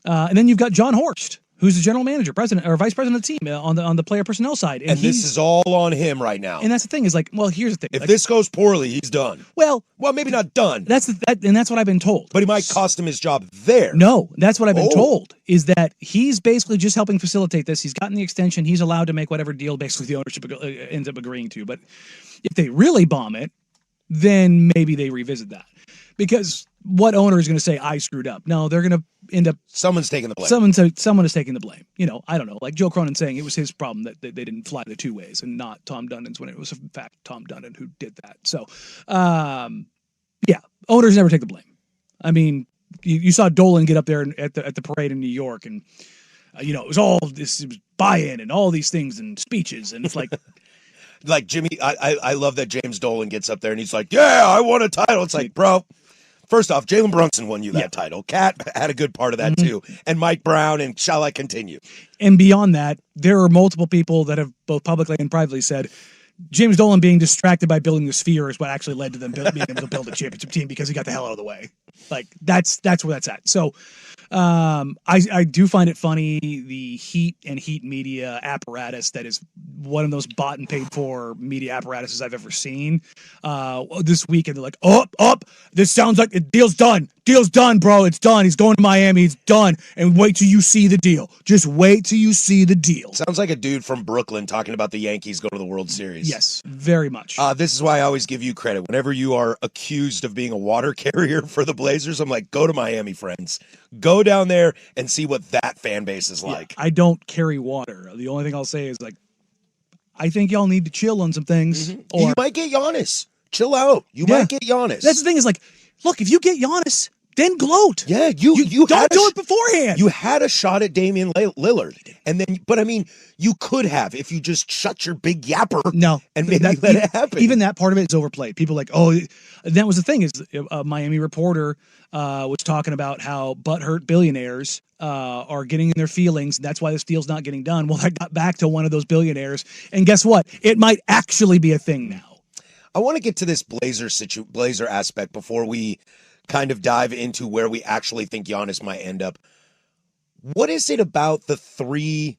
[SPEAKER 4] And then you've got John Horst, who's the general manager, president, or vice president of the team on the player personnel side.
[SPEAKER 3] And this is all on him right now.
[SPEAKER 4] And that's the thing is like, well, here's the thing.
[SPEAKER 3] If this goes poorly, he's done.
[SPEAKER 4] Well,
[SPEAKER 3] maybe not done.
[SPEAKER 4] That's what I've been told.
[SPEAKER 3] But he might cost him his job there.
[SPEAKER 4] No, that's what I've been told, is that he's basically just helping facilitate this. He's gotten the extension. He's allowed to make whatever deal basically the ownership ends up agreeing to. But if they really bomb it, then maybe they revisit that. Because what owner is going to say, I screwed up? No, they're going to end up...
[SPEAKER 3] Someone's taking the blame.
[SPEAKER 4] Someone is taking the blame. I don't know. Like Joe Cronin saying it was his problem that they didn't fly the two ways and not Tom Dundon's when it was, in fact, Tom Dundon who did that. So, owners never take the blame. I mean, you saw Dolan get up there at the parade in New York and, it was all this, it was buy-in and all these things and speeches. And it's like...
[SPEAKER 3] Like Jimmy, I love that James Dolan gets up there and he's like, yeah, I won a title. It's like, bro, first off, Jalen Brunson won you that title. Cat had a good part of that too. And Mike Brown, and shall I continue?
[SPEAKER 4] And beyond that, there are multiple people that have both publicly and privately said James Dolan being distracted by building the Sphere is what actually led to them being able to build a championship team because he got the hell out of the way. Like that's where that's at. So I do find it funny, the heat media apparatus that is one of those bought and paid for media apparatuses I've ever seen. This weekend, they're like, this sounds like the deal's done. Deal's done, bro. It's done. He's going to Miami. It's done. And wait till you see the deal. Just wait till you see the deal.
[SPEAKER 3] Sounds like a dude from Brooklyn talking about the Yankees going to the World Series.
[SPEAKER 4] Yes, very much.
[SPEAKER 3] This is why I always give you credit. Whenever you are accused of being a water carrier for the Blazers, I'm like, go to Miami, friends. Go down there and see what that fan base is like.
[SPEAKER 4] I don't carry water. The only thing I'll say is, like, I think y'all need to chill on some things. Or
[SPEAKER 3] you might get Giannis. Chill out. You might get Giannis.
[SPEAKER 4] That's the thing is, like, look, if you get Giannis, then gloat.
[SPEAKER 3] Yeah, you
[SPEAKER 4] don't do it beforehand.
[SPEAKER 3] You had a shot at Damian Lillard, and then, but I mean, you could have if you just shut your big yapper.
[SPEAKER 4] No,
[SPEAKER 3] and maybe let it happen.
[SPEAKER 4] Even that part of it is overplayed. People are like, oh, that was the thing is a Miami reporter was talking about how butthurt billionaires are getting in their feelings. And that's why this deal's not getting done. Well, I got back to one of those billionaires, and guess what? It might actually be a thing now.
[SPEAKER 3] I want to get to this Blazer aspect before we kind of dive into where we actually think Giannis might end up. What is it about the 3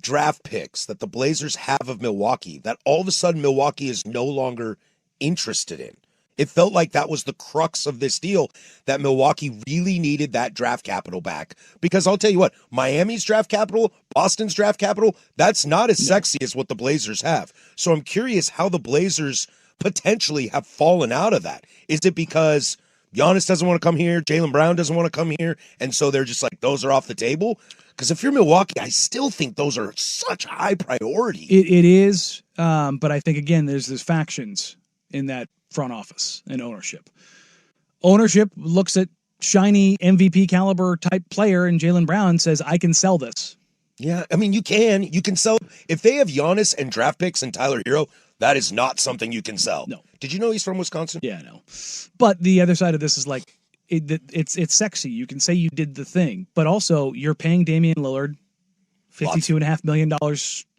[SPEAKER 3] draft picks that the Blazers have of Milwaukee that all of a sudden Milwaukee is no longer interested in? It felt like that was the crux of this deal, that Milwaukee really needed that draft capital back. Because I'll tell you what, Miami's draft capital, Boston's draft capital, that's not as sexy as what the Blazers have. So I'm curious how the Blazers potentially have fallen out of that. Is it because Giannis doesn't want to come here, Jaylen Brown doesn't want to come here, and so they're just like, those are off the table? Because if you're Milwaukee, I still think those are such high priority.
[SPEAKER 4] It is, but I think, again, there's factions in that front office and ownership. Ownership looks at shiny MVP caliber type player, and Jaylen Brown says, I can sell this.
[SPEAKER 3] Yeah, I mean, you can sell. If they have Giannis and draft picks and Tyler Hero, that is not something you can sell.
[SPEAKER 4] No.
[SPEAKER 3] Did you know he's from Wisconsin?
[SPEAKER 4] Yeah, I know. But the other side of this is like, it's sexy. You can say you did the thing, but also you're paying Damian Lillard $52.5 million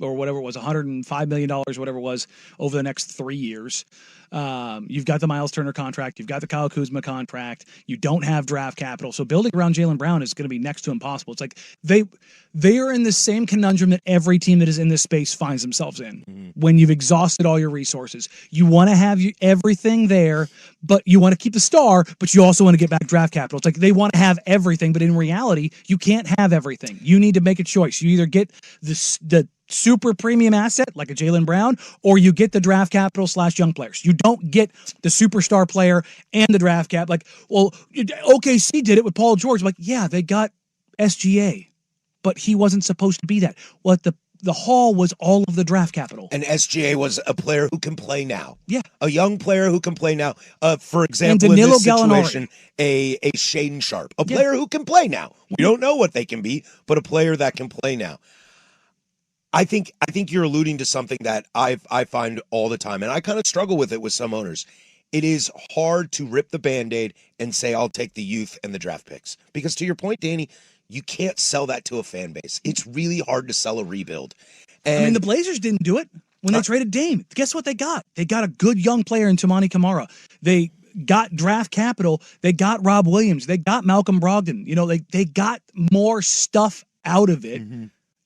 [SPEAKER 4] or whatever it was, $105 million, whatever it was, over the next 3 years. You've got the Miles Turner contract. You've got the Kyle Kuzma contract. You don't have draft capital. So building around Jaylen Brown is going to be next to impossible. It's like they are in the same conundrum that every team that is in this space finds themselves in. Mm-hmm. When you've exhausted all your resources, you want to have everything there, but you want to keep the star, but you also want to get back draft capital. It's like they want to have everything, but in reality, you can't have everything. You need to make a choice. You either get the super premium asset like a Jaylen Brown, or you get the draft capital / young players. You don't get the superstar player and the draft cap. Like, well, OKC did it with Paul George. Like, yeah, they got SGA, but he wasn't supposed to be that. Well, the haul was all of the draft capital.
[SPEAKER 3] And SGA was a player who can play now.
[SPEAKER 4] Yeah.
[SPEAKER 3] A young player who can play now. For example, in this situation, a Shaden Sharp. A player who can play now. We don't know what they can be, but a player that can play now. I think you're alluding to something that I find all the time, and I kind of struggle with it with some owners. It is hard to rip the Band-Aid and say, I'll take the youth and the draft picks. Because to your point, Danny, you can't sell that to a fan base. It's really hard to sell a rebuild. And
[SPEAKER 4] the Blazers didn't do it when they traded Dame. Guess what they got? They got a good young player in Tamani Kamara. They got draft capital. They got Rob Williams. They got Malcolm Brogdon. They got more stuff out of it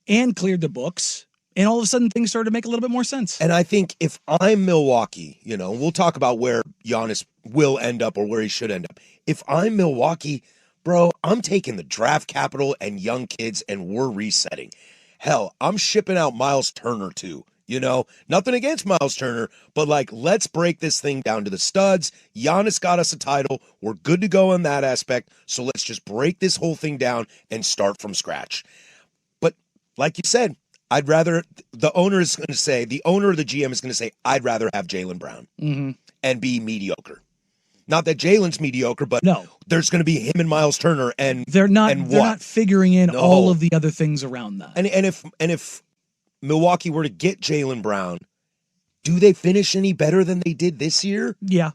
[SPEAKER 4] and cleared the books. And all of a sudden, things started to make a little bit more sense.
[SPEAKER 3] And I think if I'm Milwaukee, we'll talk about where Giannis will end up or where he should end up. If I'm Milwaukee, bro, I'm taking the draft capital and young kids, and we're resetting. Hell, I'm shipping out Miles Turner too. Nothing against Miles Turner, but let's break this thing down to the studs. Giannis got us a title. We're good to go in that aspect. So let's just break this whole thing down and start from scratch. But like you said, I'd rather, the owner or the GM is going to say, I'd rather have Jaylen Brown and be mediocre. Not that Jaylen's mediocre, but there's going to be him and Miles Turner, and
[SPEAKER 4] they're not figuring in all of the other things around that.
[SPEAKER 3] And if Milwaukee were to get Jaylen Brown, do they finish any better than they did this year?
[SPEAKER 4] Yeah,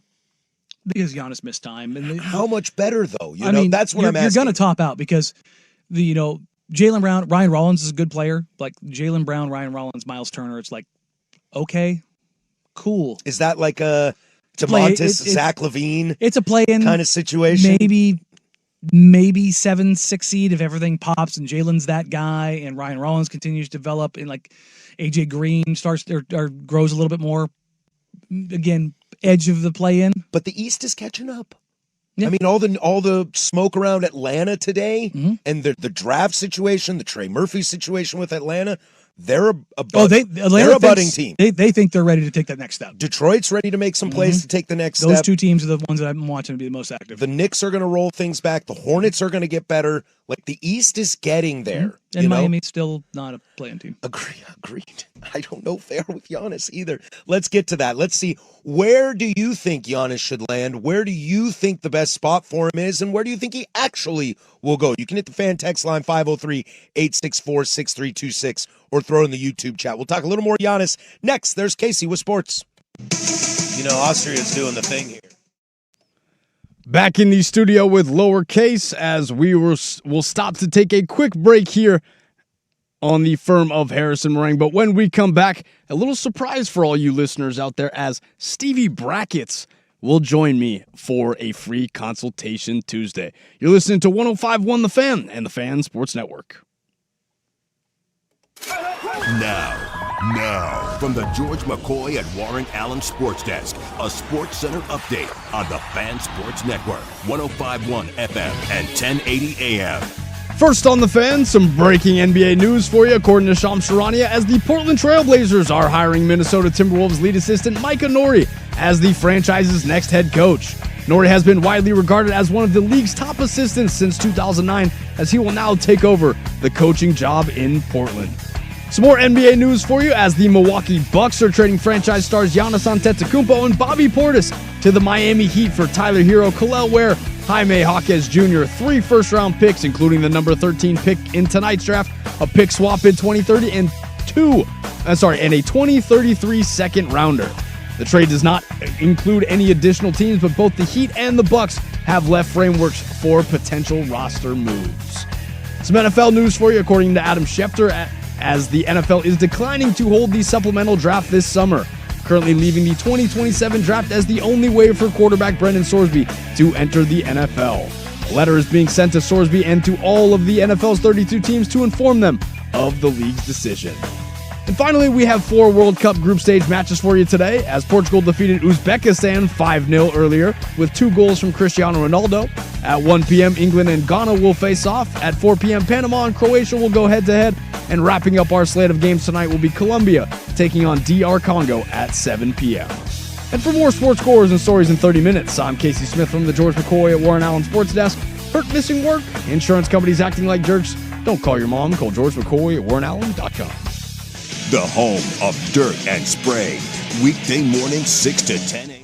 [SPEAKER 4] because Giannis missed time. And
[SPEAKER 3] how much better though? That's what
[SPEAKER 4] I'm
[SPEAKER 3] asking.
[SPEAKER 4] You're going to top out because Jaylen Brown, Ryan Rollins is a good player. Like Jaylen Brown, Ryan Rollins, Miles Turner. It's like, okay, cool.
[SPEAKER 3] Is that like a DeMontis, Zach LaVine?
[SPEAKER 4] It's a play-in
[SPEAKER 3] kind of situation.
[SPEAKER 4] Maybe 7-6 seed if everything pops and Jalen's that guy and Ryan Rollins continues to develop and AJ Green starts or grows a little bit more. Again, edge of the play-in.
[SPEAKER 3] But the East is catching up. Yeah. I mean, all the smoke around Atlanta today and the draft situation, the Trey Murphy situation with Atlanta, they're a budding team.
[SPEAKER 4] They think they're ready to take that next step.
[SPEAKER 3] Detroit's ready to make some plays to take the next step.
[SPEAKER 4] Those two teams are the ones that I've been watching to be the most active.
[SPEAKER 3] The Knicks are going to roll things back. The Hornets are going to get better. The East is getting there.
[SPEAKER 4] And Miami's still not a play-in team.
[SPEAKER 3] Agreed. I don't know if they are with Giannis either. Let's get to that. Let's see. Where do you think Giannis should land? Where do you think the best spot for him is? And where do you think he actually will go? You can hit the fan text line 503-864-6326 or throw it in the YouTube chat. We'll talk a little more Giannis next. There's Casey with sports. Austria's doing the thing here.
[SPEAKER 2] Back in the studio with lowercase as we'll stop to take a quick break here on the firm of Harrison Marang. But when we come back, a little surprise for all you listeners out there as Stevie Brackets will join me for a free consultation Tuesday. You're listening to 105.1 The Fan and the Fan Sports Network.
[SPEAKER 5] Now, from the George McCoy and Warren Allen Sports Desk, a Sports Center update on the Fan Sports Network, 105.1 FM and 1080 AM.
[SPEAKER 2] First on The Fan, some breaking NBA news for you, according to Shams Charania, as the Portland Trail Blazers are hiring Minnesota Timberwolves lead assistant Micah Nori as the franchise's next head coach. Nori has been widely regarded as one of the league's top assistants since 2009, as he will now take over the coaching job in Portland. Some more NBA news for you as the Milwaukee Bucks are trading franchise stars Giannis Antetokounmpo and Bobby Portis to the Miami Heat for Tyler Hero, Kel'el Ware, Jaime Jaquez Jr., 3 first-round picks, including the number 13 pick in tonight's draft, a pick swap in 2030, and a 2033 second-rounder. The trade does not include any additional teams, but both the Heat and the Bucks have left frameworks for potential roster moves. Some NFL news for you, according to Adam Schefter, as the NFL is declining to hold the supplemental draft this summer, currently leaving the 2027 draft as the only way for quarterback Brendan Sorsby to enter the NFL. A letter is being sent to Sorsby and to all of the NFL's 32 teams to inform them of the league's decision. And finally, we have 4 World Cup group stage matches for you today, as Portugal defeated Uzbekistan 5-0 earlier with 2 goals from Cristiano Ronaldo. At 1 p.m., England and Ghana will face off. At 4 p.m., Panama and Croatia will go head-to-head. And wrapping up our slate of games tonight will be Colombia taking on DR Congo at 7 p.m. And for more sports scores and stories in 30 minutes, I'm Casey Smith from the George McCoy at Warren Allen Sports Desk. Hurt, missing work? Insurance companies acting like jerks? Don't call your mom. Call George McCoy at WarrenAllen.com.
[SPEAKER 5] The home of Dirt and Spray. Weekday morning 6 to 10 a.m.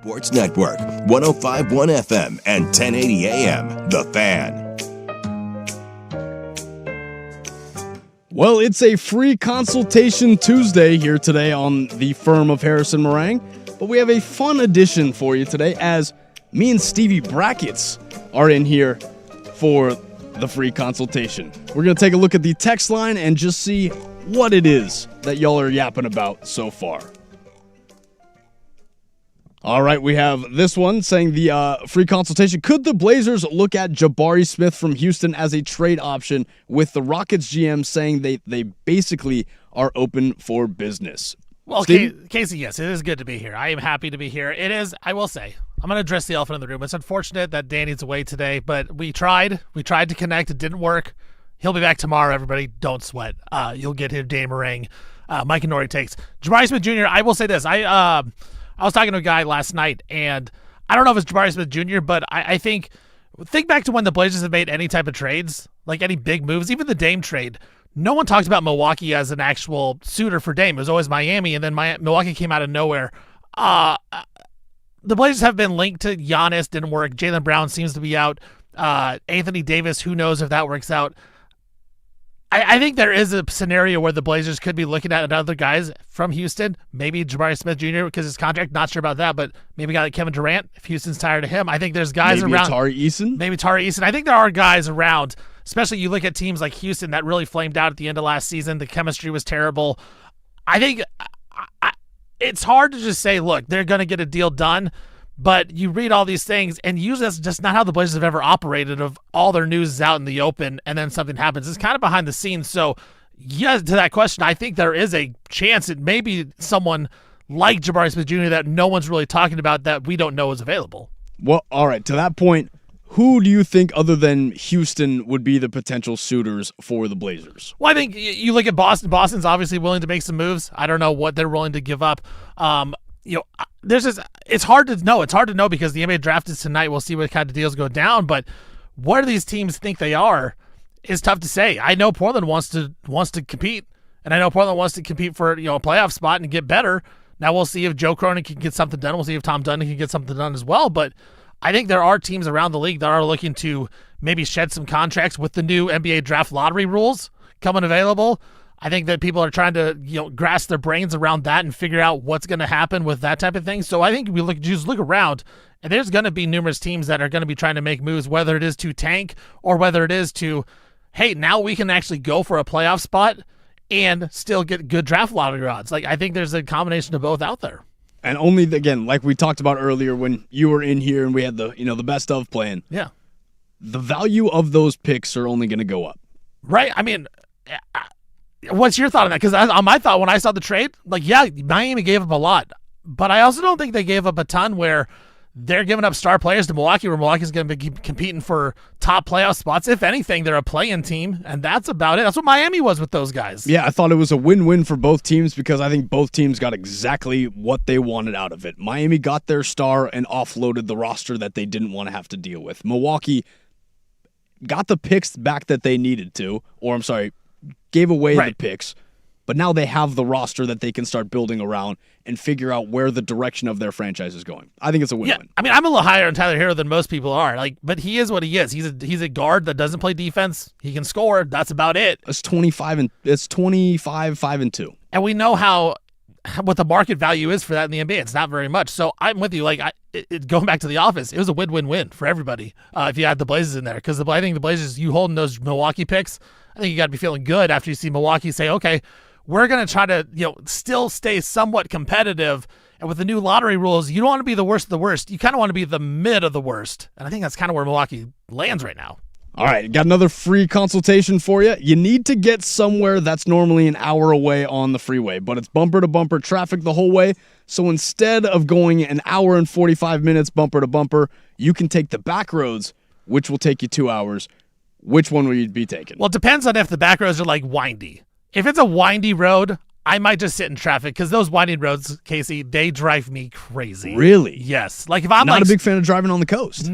[SPEAKER 5] Sports Network, 105.1 FM and 1080 AM. The Fan.
[SPEAKER 2] Well, it's a free consultation Tuesday here today on the firm of Harrison Marang, but we have a fun edition for you today as me and Stevie Brackets are in here for the free consultation. We're going to take a look at the text line and just see what it is that y'all are yapping about so far. All right, we have this one saying the free consultation. Could the Blazers look at Jabari Smith from Houston as a trade option, with the Rockets GM saying they basically are open for business?
[SPEAKER 1] Well, Casey, yes, it is good to be here. I am happy to be here. It is, I will say, I'm going to address the elephant in the room. It's unfortunate that Danny's away today, but we tried. We tried to connect. It didn't work. He'll be back tomorrow, everybody. Don't sweat. You'll get him, Danny Marang. Mike and Nori takes. Jabari Smith Jr., I will say this. I I was talking to a guy last night, and I don't know if it's Jabari Smith Jr., but I think back to when the Blazers have made any type of trades, like any big moves, even the Dame trade. No one talked about Milwaukee as an actual suitor for Dame. It was always Miami, and then Milwaukee came out of nowhere. The Blazers have been linked to Giannis, didn't work. Jaylen Brown seems to be out. Anthony Davis, who knows if that works out. I think there is a scenario where the Blazers could be looking at other guys from Houston, maybe Jabari Smith Jr. because his contract, not sure about that, but maybe a guy like Kevin Durant, if Houston's tired of him. I think there's guys
[SPEAKER 2] maybe
[SPEAKER 1] around.
[SPEAKER 2] Maybe
[SPEAKER 1] Tari Eason. I think there are guys around, especially you look at teams like Houston that really flamed out at the end of last season. The chemistry was terrible. I think it's hard to just say, look, they're going to get a deal done. But you read all these things, and usually that's just not how the Blazers have ever operated, of all their news is out in the open, and then something happens. It's kind of behind the scenes. So, yeah, to that question, I think there is a chance it may be someone like Jabari Smith Jr. that no one's really talking about that we don't know is available.
[SPEAKER 2] Well, all right, to that point, who do you think other than Houston would be the potential suitors for the Blazers?
[SPEAKER 1] Well, I think you look at Boston. Boston's obviously willing to make some moves. I don't know what they're willing to give up. It's hard to know. It's hard to know because the NBA draft is tonight. We'll see what kind of deals go down. But what do these teams think they are is tough to say. I know Portland wants to compete, and I know Portland wants to compete for a playoff spot and get better. Now we'll see if Joe Cronin can get something done. We'll see if Tom Dunn can get something done as well. But I think there are teams around the league that are looking to maybe shed some contracts with the new NBA draft lottery rules coming available. I think that people are trying to grasp their brains around that and figure out what's going to happen with that type of thing. So I think we look around, and there's going to be numerous teams that are going to be trying to make moves, whether it is to tank or whether it is to, hey, now we can actually go for a playoff spot and still get good draft lottery odds. Like, I think there's a combination of both out there.
[SPEAKER 2] And only, again, like we talked about earlier when you were in here and we had the best of plan.
[SPEAKER 1] Yeah.
[SPEAKER 2] The value of those picks are only going to go up.
[SPEAKER 1] Right. I mean, what's your thought on that? Because on my thought, when I saw the trade, Miami gave up a lot, but I also don't think they gave up a ton where they're giving up star players to Milwaukee, where Milwaukee's going to be competing for top playoff spots. If anything, they're a play-in team, and that's about it. That's what Miami was with those guys.
[SPEAKER 2] Yeah, I thought it was a win-win for both teams because I think both teams got exactly what they wanted out of it. Miami got their star and offloaded the roster that they didn't want to have to deal with. Milwaukee got the picks back that they needed to, gave away the picks, but now they have the roster that they can start building around and figure out where the direction of their franchise is going. I think it's a win-win.
[SPEAKER 1] Yeah, I mean, I'm a little higher on Tyler Hero than most people are. But he is what he is. He's a guard that doesn't play defense. He can score. That's about it.
[SPEAKER 2] It's 25-5-2.
[SPEAKER 1] And we know what the market value is for that in the NBA. It's not very much. So I'm with you. Going back to the office, it was a win-win-win for everybody if you had the Blazers in there. Because I think the Blazers, you holding those Milwaukee picks, I think you got to be feeling good after you see Milwaukee say, okay, we're going to try to still stay somewhat competitive. And with the new lottery rules, you don't want to be the worst of the worst. You kind of want to be the mid of the worst. And I think that's kind of where Milwaukee lands right now.
[SPEAKER 2] All right, got another free consultation for you. You need to get somewhere that's normally an hour away on the freeway, but it's bumper-to-bumper traffic the whole way. So instead of going an hour and 45 minutes bumper-to-bumper, you can take the back roads, which will take you 2 hours. Which one will you be taking?
[SPEAKER 1] Well, it depends on if the back roads are windy. If it's a windy road, I might just sit in traffic because those winding roads, Casey, they drive me crazy.
[SPEAKER 2] Really?
[SPEAKER 1] Yes. If I'm
[SPEAKER 2] not a big fan of driving on the coast.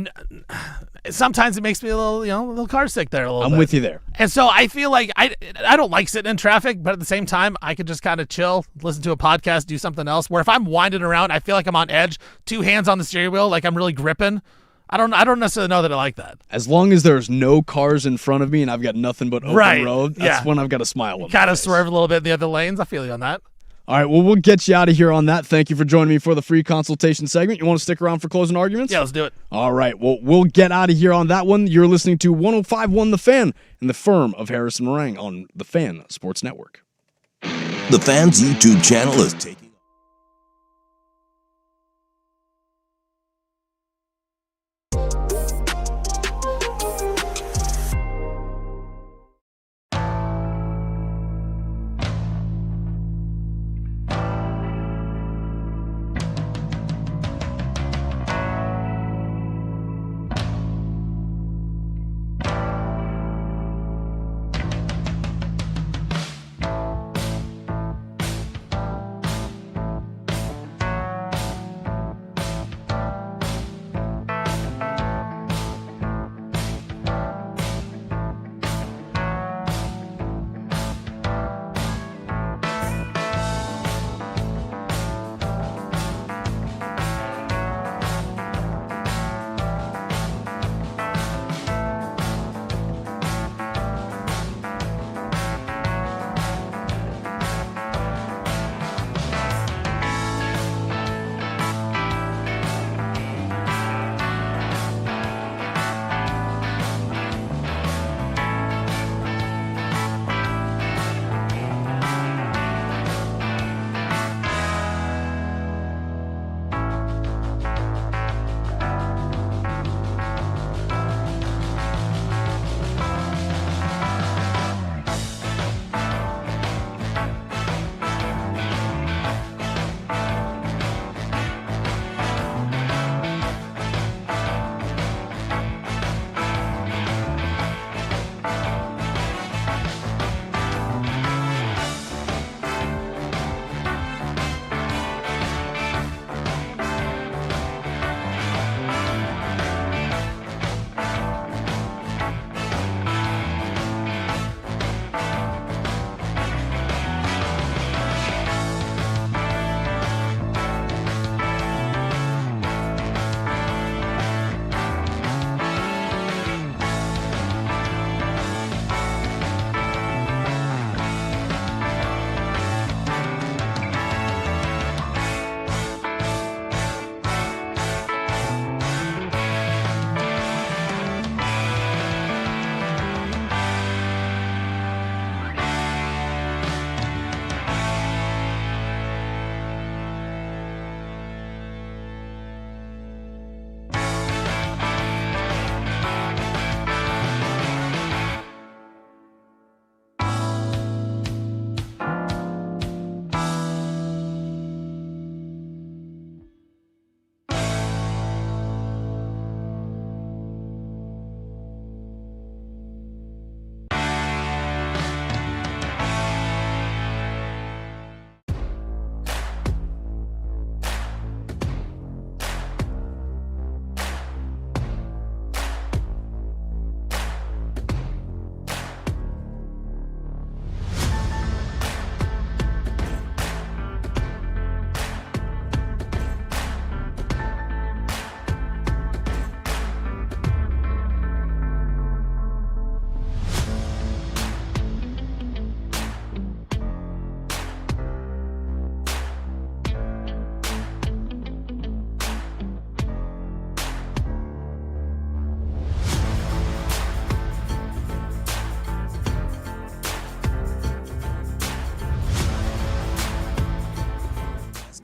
[SPEAKER 1] Sometimes it makes me a little car sick there a little bit.
[SPEAKER 2] I'm with you there.
[SPEAKER 1] And so I feel like I don't like sitting in traffic, but at the same time, I could just kind of chill, listen to a podcast, do something else. Where if I'm winding around, I feel like I'm on edge, 2 hands on the steering wheel, like I'm really gripping. I don't necessarily know that I like that.
[SPEAKER 2] As long as there's no cars in front of me and I've got nothing but open road, that's when I've got a smile on
[SPEAKER 1] kind of swerve a little bit in the other lanes. I feel you on that.
[SPEAKER 2] All right, well, we'll get you out of here on that. Thank you for joining me for the free consultation segment. You want to stick around for closing arguments?
[SPEAKER 1] Yeah, let's do it.
[SPEAKER 2] All right, well, we'll get out of here on that one. You're listening to 105.1 The Fan and the firm of Harrison Marang on The Fan Sports Network.
[SPEAKER 5] The Fan's YouTube channel is taking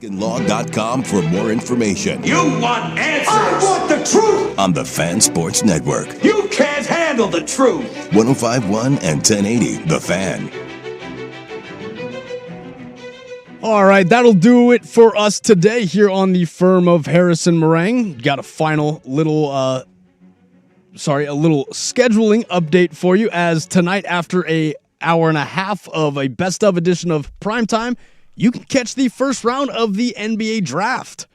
[SPEAKER 5] Law.com for more information.
[SPEAKER 10] You want answers? I want the truth!
[SPEAKER 5] On the Fan Sports Network.
[SPEAKER 10] You can't handle the truth!
[SPEAKER 5] 105.1 and 1080, The Fan.
[SPEAKER 2] All right, that'll do it for us today here on the firm of Harrison Marang. Got a final little, a little scheduling update for you, as tonight, after a hour and a half of a best of edition of Primetime, you can catch the first round of the NBA draft.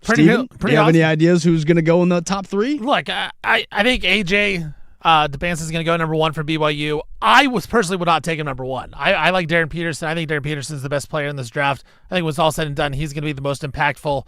[SPEAKER 2] Steven, do you have any ideas who's going to go in the top 3?
[SPEAKER 1] Look, I think AJ DeBansis is going to go number 1 for BYU. I personally would not take him number 1. I like Darren Peterson. I think Darren Peterson is the best player in this draft. I think when it's all said and done, he's going to be the most impactful.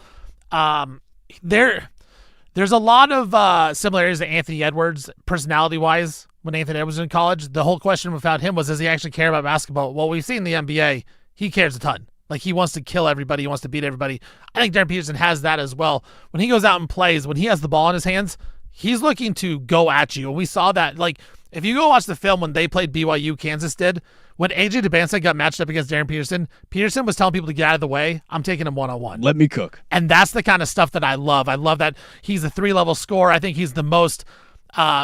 [SPEAKER 1] There's a lot of similarities to Anthony Edwards personality-wise when Anthony Edwards was in college. The whole question about him was, does he actually care about basketball? Well, we've seen in the NBA, he cares a ton. Like, he wants to kill everybody. He wants to beat everybody. I think Darren Peterson has that as well. When he goes out and plays, when he has the ball in his hands, he's looking to go at you. And we saw that. Like, if you go watch the film when they played BYU, Kansas did, when AJ DeBansis got matched up against Darren Peterson, Peterson was telling people to get out of the way. I'm taking him one-on-one.
[SPEAKER 2] Let me cook.
[SPEAKER 1] And that's the kind of stuff that I love. I love that he's a 3-level scorer. I think he's the most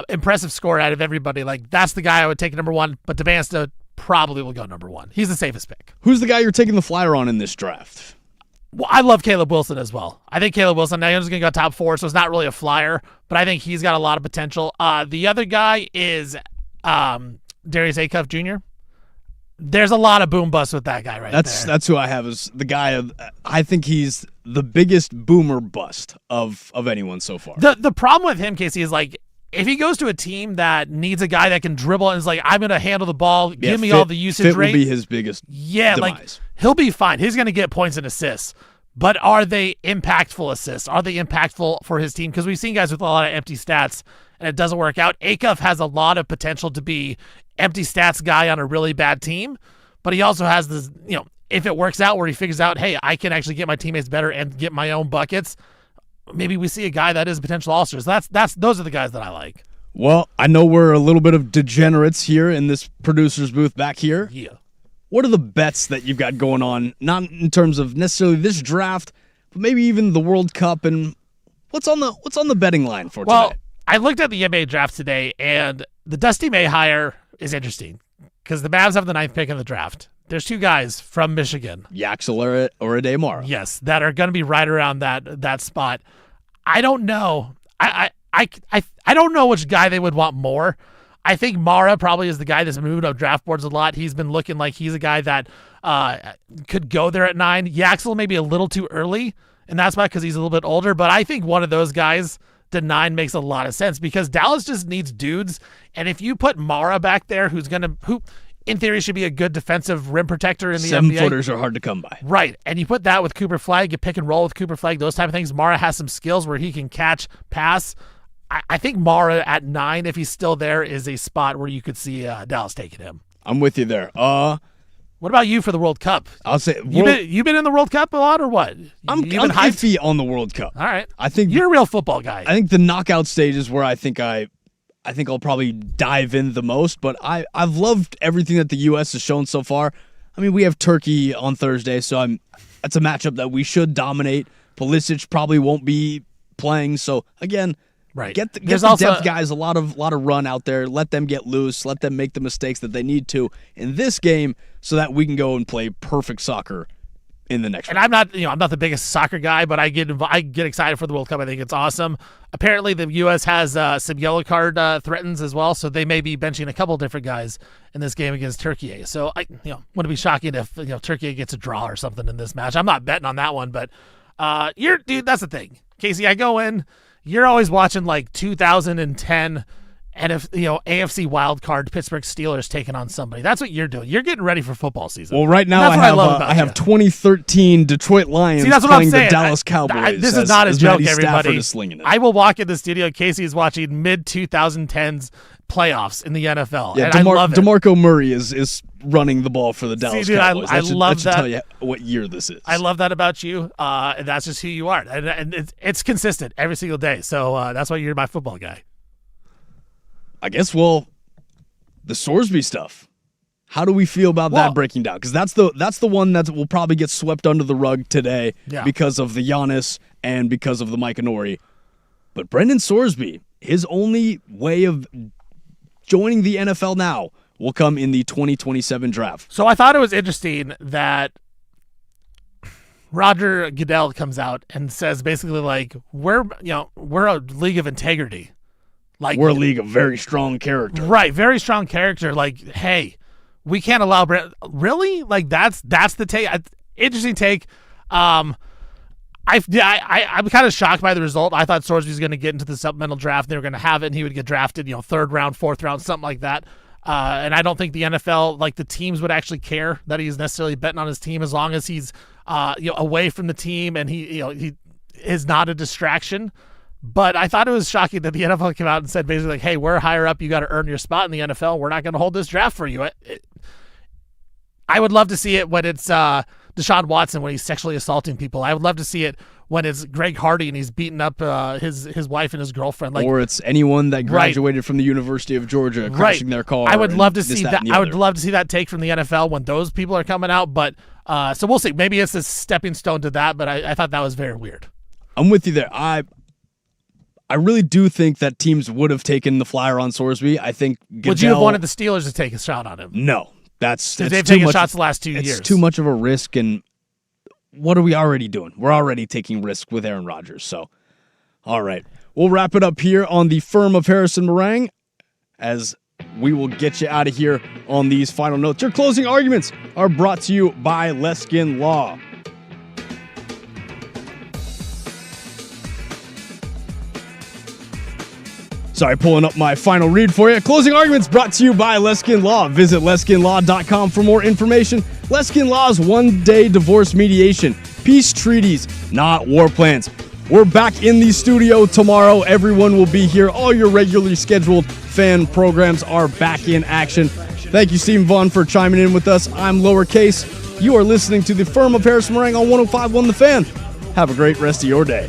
[SPEAKER 1] impressive scorer out of everybody. Like, that's the guy I would take number 1, but DeBansis probably will go number 1. He's the safest pick.
[SPEAKER 2] Who's the guy you're taking the flyer on in this draft?
[SPEAKER 1] Well, I love Caleb Wilson as well. I think Caleb Wilson, now he's going to go top 4, so it's not really a flyer, but I think he's got a lot of potential. The other guy is Darius Acuff Jr. There's a lot of boom bust with that guy there.
[SPEAKER 2] That's who I have as the guy. I think he's the biggest boomer bust of anyone so far.
[SPEAKER 1] The problem with him, Casey, is like, if he goes to a team that needs a guy that can dribble and is like, I'm going to handle the ball, give me all the usage rate.
[SPEAKER 2] Fit will be his biggest demise.
[SPEAKER 1] Like, he'll be fine. He's going to get points and assists. But are they impactful assists? Are they impactful for his team? Because we've seen guys with a lot of empty stats, and it doesn't work out. Acuff has a lot of potential to be empty stats guy on a really bad team, but he also has this, if it works out where he figures out, hey, I can actually get my teammates better and get my own buckets, maybe we see a guy that is a potential all-star. So those are the guys that I like.
[SPEAKER 2] Well, I know we're a little bit of degenerates here in this producer's booth back here.
[SPEAKER 1] Yeah.
[SPEAKER 2] What are the bets that you've got going on, not in terms of necessarily this draft, but maybe even the World Cup, and what's on the betting line for today?
[SPEAKER 1] Well, I looked at the NBA draft today, and the Dusty May hire is interesting because the Mavs have the 9th pick in the draft. There's 2 guys from Michigan,
[SPEAKER 2] Yaxel or Ademar.
[SPEAKER 1] Yes, that are going to be right around that spot. I don't know. I don't know which guy they would want more. I think Mara probably is the guy that's moved up draft boards a lot. He's been looking like he's a guy that could go there at 9. Yaxel may be a little too early, and that's why, because he's a little bit older. But I think one of those guys to 9 makes a lot of sense because Dallas just needs dudes. And if you put Mara back there, who in theory should be a good defensive rim protector in the NBA.
[SPEAKER 2] 7-footers are hard to come by.
[SPEAKER 1] Right. And you put that with Cooper Flagg, you pick and roll with Cooper Flagg, those type of things. Mara has some skills where he can catch, pass. I think Mara at 9, if he's still there, is a spot where you could see Dallas taking him.
[SPEAKER 2] I'm with you there.
[SPEAKER 1] What about you for the World Cup?
[SPEAKER 2] I'll say
[SPEAKER 1] you been in the World Cup a lot or what?
[SPEAKER 2] I'm iffy on the World Cup.
[SPEAKER 1] All right.
[SPEAKER 2] I think
[SPEAKER 1] you're a real football guy.
[SPEAKER 2] I think the knockout stage is where I think I'll probably dive in the most, but I've loved everything that the U.S. has shown so far. I mean, we have Turkey on Thursday, so that's a matchup that we should dominate. Pulisic probably won't be playing, so again,
[SPEAKER 1] right.
[SPEAKER 2] Get the depth guys a lot of run out there. Let them get loose. Let them make the mistakes that they need to in this game, so that we can go and play perfect soccer in the next
[SPEAKER 1] and
[SPEAKER 2] round.
[SPEAKER 1] I'm not the biggest soccer guy, but I get excited for the World Cup. I think it's awesome. Apparently, the U.S. has some yellow card threatens as well, so they may be benching a couple different guys in this game against Turkey. So wouldn't be shocking if Turkey gets a draw or something in this match. I'm not betting on that one, but dude, that's the thing, Casey. I go in. You're always watching like 2010. And if AFC wild card Pittsburgh Steelers taking on somebody, that's what you're doing. You're getting ready for football season.
[SPEAKER 2] Well, right now I have 2013 Detroit Lions playing the Dallas Cowboys.
[SPEAKER 1] This is not a joke, everybody.
[SPEAKER 2] It.
[SPEAKER 1] I will walk in the studio. Casey is watching mid 2010s playoffs in the NFL.
[SPEAKER 2] Yeah,
[SPEAKER 1] and I love it.
[SPEAKER 2] DeMarco Murray is running the ball for the Dallas Cowboys.
[SPEAKER 1] I love that.
[SPEAKER 2] Tell you what year this is.
[SPEAKER 1] I love that about you. And that's just who you are, and it's consistent every single day. So that's why you're my football guy.
[SPEAKER 2] I guess, the Sorsby stuff. How do we feel about that breaking down? Because that's the one that will probably get swept under the rug today because of the Giannis and because of the Mike Inori. But Brendan Sorsby, his only way of joining the NFL now will come in the 2027 draft.
[SPEAKER 1] So I thought it was interesting that Roger Goodell comes out and says basically like we're a league of integrity. Like
[SPEAKER 2] we're a league of very strong character.
[SPEAKER 1] Right, very strong character. Like, hey, we can't allow really? Like that's the take. Interesting take. I'm kind of shocked by the result. I thought Sorsby was going to get into the supplemental draft. They were going to have it, and he would get drafted, third round, fourth round, something like that. And I don't think the NFL, like the teams, would actually care that he's necessarily betting on his team as long as he's away from the team and he is not a distraction. But I thought it was shocking that the NFL came out and said basically like, hey, we're higher up. You got to earn your spot in the NFL. We're not going to hold this draft for you. I would love to see it when it's Deshaun Watson when he's sexually assaulting people. I would love to see it when it's Greg Hardy and he's beating up his wife and his girlfriend. Like,
[SPEAKER 2] or it's anyone that graduated from the University of Georgia crashing their car.
[SPEAKER 1] I would love to see that. I would love to see that take from the NFL when those people are coming out. But so we'll see. Maybe it's a stepping stone to that. But I thought that was very weird.
[SPEAKER 2] I'm with you there. I really do think that teams would have taken the flyer on Sorsby. I think Goodell,
[SPEAKER 1] would you have wanted the Steelers to take a shot on him?
[SPEAKER 2] No. That's
[SPEAKER 1] they've taken shots the last 2 years.
[SPEAKER 2] It's too much of a risk, and what are we already doing? We're already taking risk with Aaron Rodgers. So, all right. We'll wrap it up here on the firm of Harrison Marang as we will get you out of here on these final notes. Your closing arguments are brought to you by Leskin Law. Sorry, pulling up my final read for you. Closing arguments brought to you by Leskin Law. Visit LeskinLaw.com for more information. Leskin Law's one-day divorce mediation. Peace treaties, not war plans. We're back in the studio tomorrow. Everyone will be here. All your regularly scheduled fan programs are back in action. Thank you, Stephen Vaughn, for chiming in with us. I'm Lowercase. You are listening to the firm of Harrison Marang on 105.1 The Fan. Have a great rest of your day.